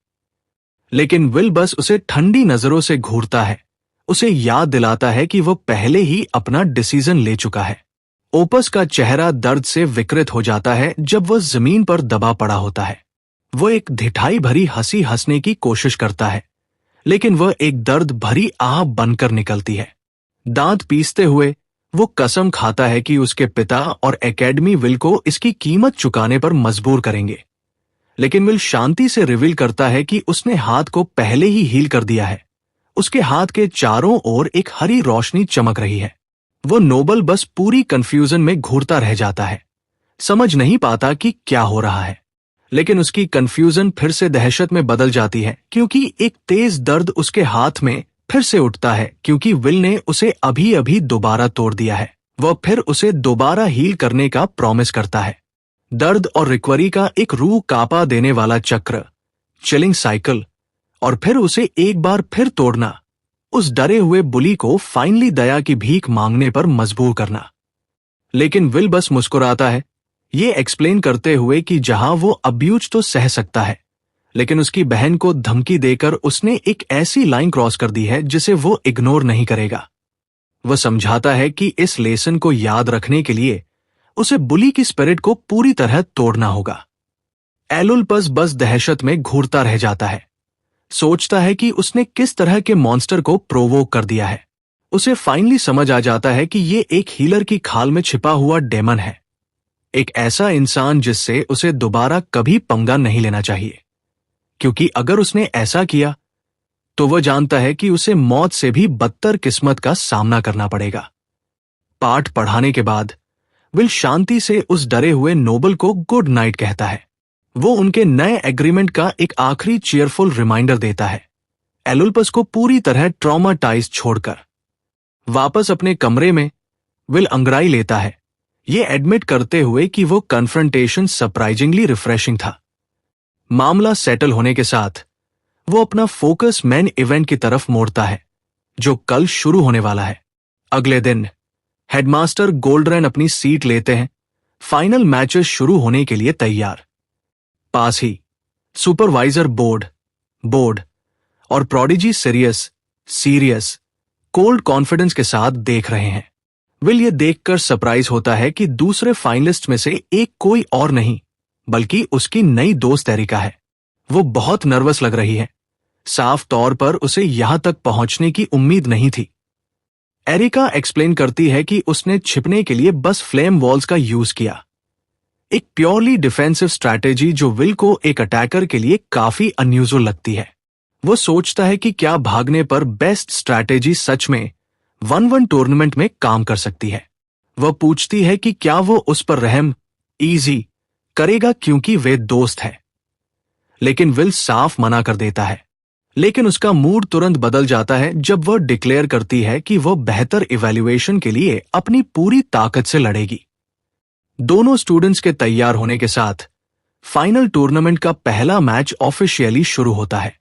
लेकिन विल बस उसे ठंडी नजरों से घूरता है, उसे याद दिलाता है कि वो पहले ही अपना डिसीजन ले चुका है। ओपस का चेहरा दर्द से विकृत हो जाता है जब वह जमीन पर दबा पड़ा होता है। वो एक ढिठाई भरी हंसी हंसने की कोशिश करता है, लेकिन वह एक दर्द भरी आह बनकर निकलती है। दांत पीसते हुए वो कसम खाता है कि उसके पिता और एकेडमी विल को इसकी कीमत चुकाने पर मजबूर करेंगे। लेकिन विल शांति से रिवील करता है कि उसने हाथ को पहले ही हील कर दिया है। उसके हाथ के चारों ओर एक हरी रोशनी चमक रही है। वो नोबल बस पूरी कंफ्यूजन में घूरता रह जाता है, समझ नहीं पाता कि क्या हो रहा है। लेकिन उसकी कंफ्यूजन फिर से दहशत में बदल जाती है क्योंकि एक तेज दर्द उसके हाथ में फिर से उठता है, क्योंकि विल ने उसे अभी अभी दोबारा तोड़ दिया है। वह फिर उसे दोबारा हील करने का प्रॉमिस करता है। दर्द और रिकवरी का एक रूह कांपा देने वाला चक्र, चिलिंग साइकिल, और फिर उसे एक बार फिर तोड़ना, उस डरे हुए बुली को फाइनली दया की भीख मांगने पर मजबूर करना। लेकिन विल बस मुस्कुराता है, ये एक्सप्लेन करते हुए कि जहां वो अब्यूज तो सह सकता है, लेकिन उसकी बहन को धमकी देकर उसने एक ऐसी लाइन क्रॉस कर दी है जिसे वो इग्नोर नहीं करेगा। वह समझाता है कि इस लेसन को याद रखने के लिए उसे बुली की स्पिरिट को पूरी तरह तोड़ना होगा। एलुल्पस बस दहशत में घूरता रह जाता है, सोचता है कि उसने किस तरह के मॉन्स्टर को प्रोवोक कर दिया है। उसे फाइनली समझ आ जाता है कि ये एक हीलर की खाल में छिपा हुआ डेमन है, एक ऐसा इंसान जिससे उसे दोबारा कभी पंगा नहीं लेना चाहिए, क्योंकि अगर उसने ऐसा किया तो वह जानता है कि उसे मौत से भी बदतर किस्मत का सामना करना पड़ेगा। पाठ पढ़ाने के बाद विल शांति से उस डरे हुए नोबल को गुड नाइट कहता है। वो उनके नए एग्रीमेंट का एक आखिरी चीयरफुल रिमाइंडर देता है, एलुल्पस को पूरी तरह ट्रॉमाटाइज छोड़कर। वापस अपने कमरे में विल अंगड़ाई लेता है, ये एडमिट करते हुए कि वो कन्फ्रंटेशन सरप्राइजिंगली रिफ्रेशिंग था। मामला सेटल होने के साथ वो अपना फोकस मेन इवेंट की तरफ मोड़ता है, जो कल शुरू होने वाला है। अगले दिन हेडमास्टर गोल्डरैन अपनी सीट लेते हैं, फाइनल मैचेस शुरू होने के लिए तैयार। पास ही सुपरवाइजर बोर्ड और प्रोडिजी सीरियस कोल्ड कॉन्फिडेंस के साथ देख रहे हैं। विल ये देखकर सरप्राइज होता है कि दूसरे फाइनलिस्ट में से एक कोई और नहीं बल्कि उसकी नई दोस्त एरिका है। वो बहुत नर्वस लग रही है, साफ तौर पर उसे यहां तक पहुंचने की उम्मीद नहीं थी। एरिका एक्सप्लेन करती है कि उसने छिपने के लिए बस फ्लेम वॉल्स का यूज किया, एक प्योरली डिफेंसिव स्ट्रैटेजी जो विल को एक अटैकर के लिए काफी अनयूजुअल लगती है। वो सोचता है कि क्या भागने पर बेस्ट स्ट्रैटेजी सच में 1-1 टूर्नामेंट में काम कर सकती है। वह पूछती है कि क्या वो उस पर रहम इजी करेगा क्योंकि वे दोस्त है, लेकिन विल साफ मना कर देता है। लेकिन उसका मूड तुरंत बदल जाता है जब वह डिक्लेयर करती है कि वह बेहतर इवैल्यूएशन के लिए अपनी पूरी ताकत से लड़ेगी। दोनों स्टूडेंट्स के तैयार होने के साथ फाइनल टूर्नामेंट का पहला मैच ऑफिशियली शुरू होता है।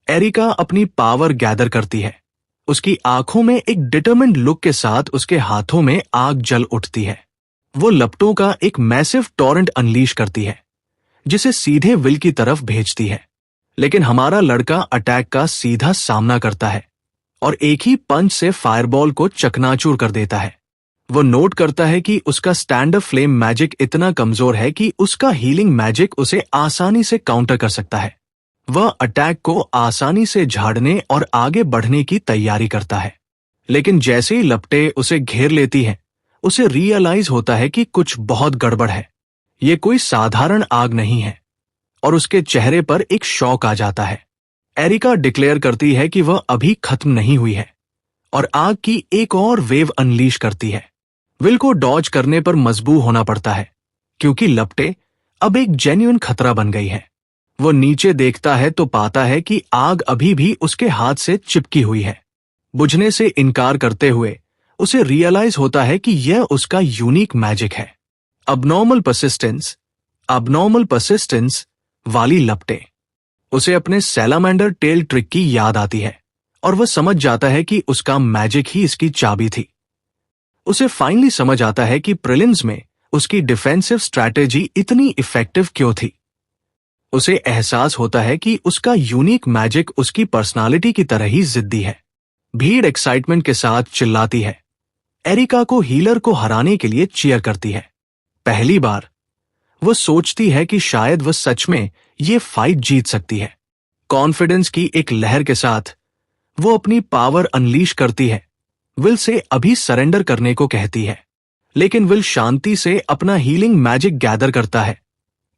एरिका अपनी पावर गैदर करती है, उसकी आंखों में एक डिटरमिन्ड लुक के साथ उसके हाथों में आग जल उठती है। वो लपटों का एक मैसिव टॉरेंट अनलीश करती है, जिसे सीधे विल की तरफ भेजती है। लेकिन हमारा लड़का अटैक का सीधा सामना करता है और एक ही पंच से फायरबॉल को चकनाचूर कर देता है। वो नोट करता है कि उसका स्टैंड अप फ्लेम मैजिक इतना कमजोर है कि उसका हीलिंग मैजिक उसे आसानी से काउंटर कर सकता है। वह अटैक को आसानी से झाड़ने और आगे बढ़ने की तैयारी करता है, लेकिन जैसे ही लपटें उसे घेर लेती हैं, उसे रियलाइज होता है कि कुछ बहुत गड़बड़ है। ये कोई साधारण आग नहीं है, और उसके चेहरे पर एक शॉक आ जाता है। एरिका डिक्लेयर करती है कि वह अभी खत्म नहीं हुई है और आग की एक और वेव अनलीश करती है। विल को डॉज करने पर मजबूर होना पड़ता है, क्योंकि लपटें अब एक जेन्युइन खतरा बन गई है। वो नीचे देखता है तो पाता है कि आग अभी भी उसके हाथ से चिपकी हुई है। बुझने से इनकार करते हुए उसे रियलाइज होता है कि यह उसका यूनिक मैजिक है। अबनॉर्मल परसिस्टेंस वाली लपटें। उसे अपने सैलामेंडर टेल ट्रिक की याद आती है और वह समझ जाता है कि उसका मैजिक ही इसकी चाबी थी। उसे फाइनली समझ आता है कि प्रीलिम्स में उसकी डिफेंसिव स्ट्रैटेजी इतनी इफेक्टिव क्यों थी। उसे एहसास होता है कि उसका यूनिक मैजिक उसकी पर्सनालिटी की तरह ही जिद्दी है। भीड़ एक्साइटमेंट के साथ चिल्लाती है। एरिका को हीलर को हराने के लिए चीयर करती है। पहली बार वह सोचती है कि शायद वह सच में ये फाइट जीत सकती है। कॉन्फिडेंस की एक लहर के साथ वो अपनी पावर अनलीश करती है। विल से अभी सरेंडर करने को कहती है, लेकिन विल शांति से अपना हीलिंग मैजिक गैदर करता है,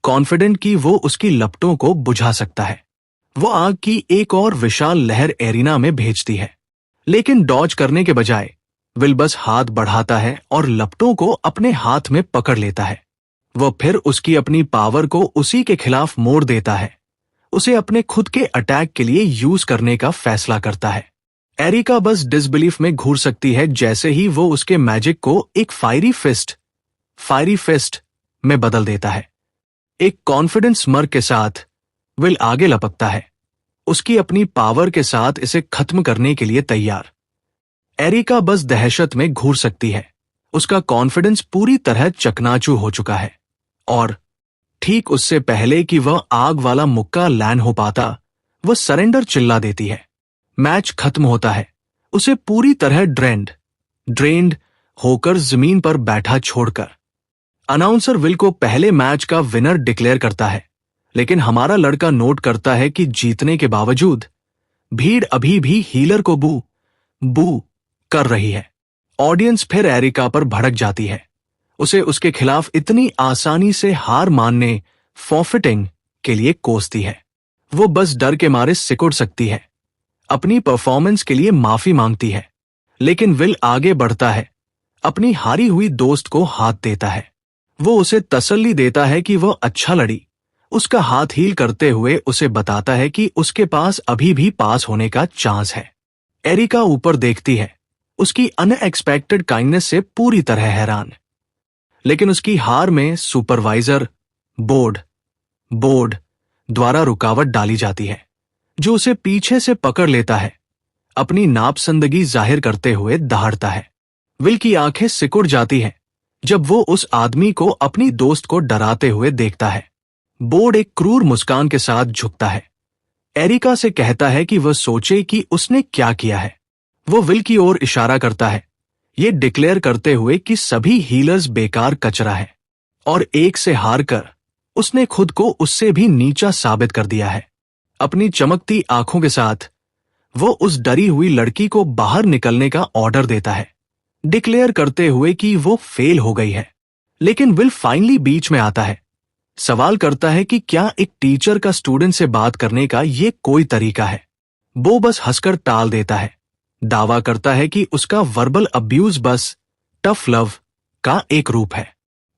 कॉन्फिडेंट कि वो उसकी लपटों को बुझा सकता है। वो आग की एक और विशाल लहर एरिना में भेजती है, लेकिन डॉज करने के बजाय विल बस हाथ बढ़ाता है और लपटों को अपने हाथ में पकड़ लेता है। वो फिर उसकी अपनी पावर को उसी के खिलाफ मोड़ देता है, उसे अपने खुद के अटैक के लिए यूज करने का फैसला करता है। एरिका बस डिसबिलीफ में घूर सकती है जैसे ही वो उसके मैजिक को एक फायरी फिस्ट में बदल देता है। एक कॉन्फिडेंस स्मर्क के साथ विल आगे लपकता है, उसकी अपनी पावर के साथ इसे खत्म करने के लिए तैयार। एरिका बस दहशत में घूर सकती है, उसका कॉन्फिडेंस पूरी तरह चकनाचूर हो चुका है, और ठीक उससे पहले कि वह आग वाला मुक्का लैंड हो पाता, वह सरेंडर चिल्ला देती है। मैच खत्म होता है, उसे पूरी तरह ड्रेन्ड होकर जमीन पर बैठा छोड़कर। अनाउंसर विल को पहले मैच का विनर डिक्लेयर करता है, लेकिन हमारा लड़का नोट करता है कि जीतने के बावजूद भीड़ अभी भी हीलर को बू कर रही है। ऑडियंस फिर एरिका पर भड़क जाती है, उसे उसके खिलाफ इतनी आसानी से हार मानने फॉरफिटिंग के लिए कोसती है। वो बस डर के मारे सिकुड़ सकती है, अपनी परफॉर्मेंस के लिए माफी मांगती है, लेकिन विल आगे बढ़ता है, अपनी हारी हुई दोस्त को हाथ देता है। वो उसे तसल्ली देता है कि वह अच्छा लड़ी, उसका हाथ हील करते हुए उसे बताता है कि उसके पास अभी भी पास होने का चांस है। एरिका ऊपर देखती है, उसकी अनएक्सपेक्टेड काइंडनेस से पूरी तरह हैरान, लेकिन उसकी हार में सुपरवाइजर बोर्ड द्वारा रुकावट डाली जाती है, जो उसे पीछे से पकड़ लेता है, अपनी नापसंदगी जाहिर करते हुए दहाड़ता है। विल की आंखें सिकुड़ जाती हैं जब वो उस आदमी को अपनी दोस्त को डराते हुए देखता है। बोर्ड एक क्रूर मुस्कान के साथ झुकता है, एरिका से कहता है कि वह सोचे कि उसने क्या किया है। वो विल की ओर इशारा करता है, ये डिक्लेयर करते हुए कि सभी हीलर्स बेकार कचरा है, और एक से हार कर उसने खुद को उससे भी नीचा साबित कर दिया है। अपनी चमकती आंखों के साथ वो उस डरी हुई लड़की को बाहर निकलने का ऑर्डर देता है, डिक्लेयर करते हुए कि वो फेल हो गई है। लेकिन विल फाइनली बीच में आता है, सवाल करता है कि क्या एक टीचर का स्टूडेंट से बात करने का ये कोई तरीका है। वो बस हंसकर टाल देता है, दावा करता है कि उसका वर्बल अब्यूज बस टफ लव का एक रूप है।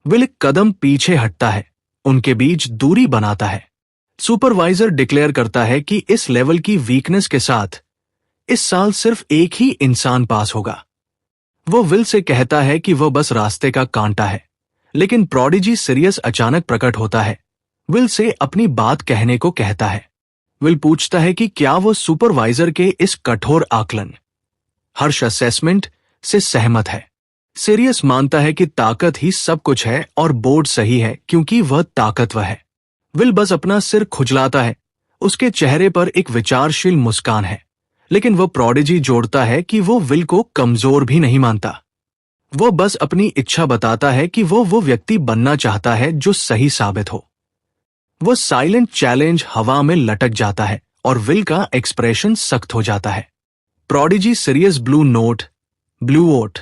विल एक कदम पीछे हटता है, उनके बीच दूरी बनाता है। सुपरवाइजर डिक्लेयर करता है कि इस लेवल की वीकनेस के साथ इस साल सिर्फ एक ही इंसान पास होगा। वो विल से कहता है कि वह बस रास्ते का कांटा है, लेकिन प्रोडिजी सीरियस अचानक प्रकट होता है, विल से अपनी बात कहने को कहता है। विल पूछता है कि क्या वो सुपरवाइजर के इस कठोर आकलन हर्ष असेसमेंट से सहमत है। सीरियस मानता है कि ताकत ही सब कुछ है और बोर्ड सही है क्योंकि वह ताकतवर है। विल बस अपना सिर खुजलाता है, उसके चेहरे पर एक विचारशील मुस्कान है, लेकिन वह प्रोडिजी जोड़ता है कि वो विल को कमजोर भी नहीं मानता। वो बस अपनी इच्छा बताता है कि वो व्यक्ति बनना चाहता है जो सही साबित हो। वो साइलेंट चैलेंज हवा में लटक जाता है और विल का एक्सप्रेशन सख्त हो जाता है। प्रोडिजी सीरियस ब्लू ओट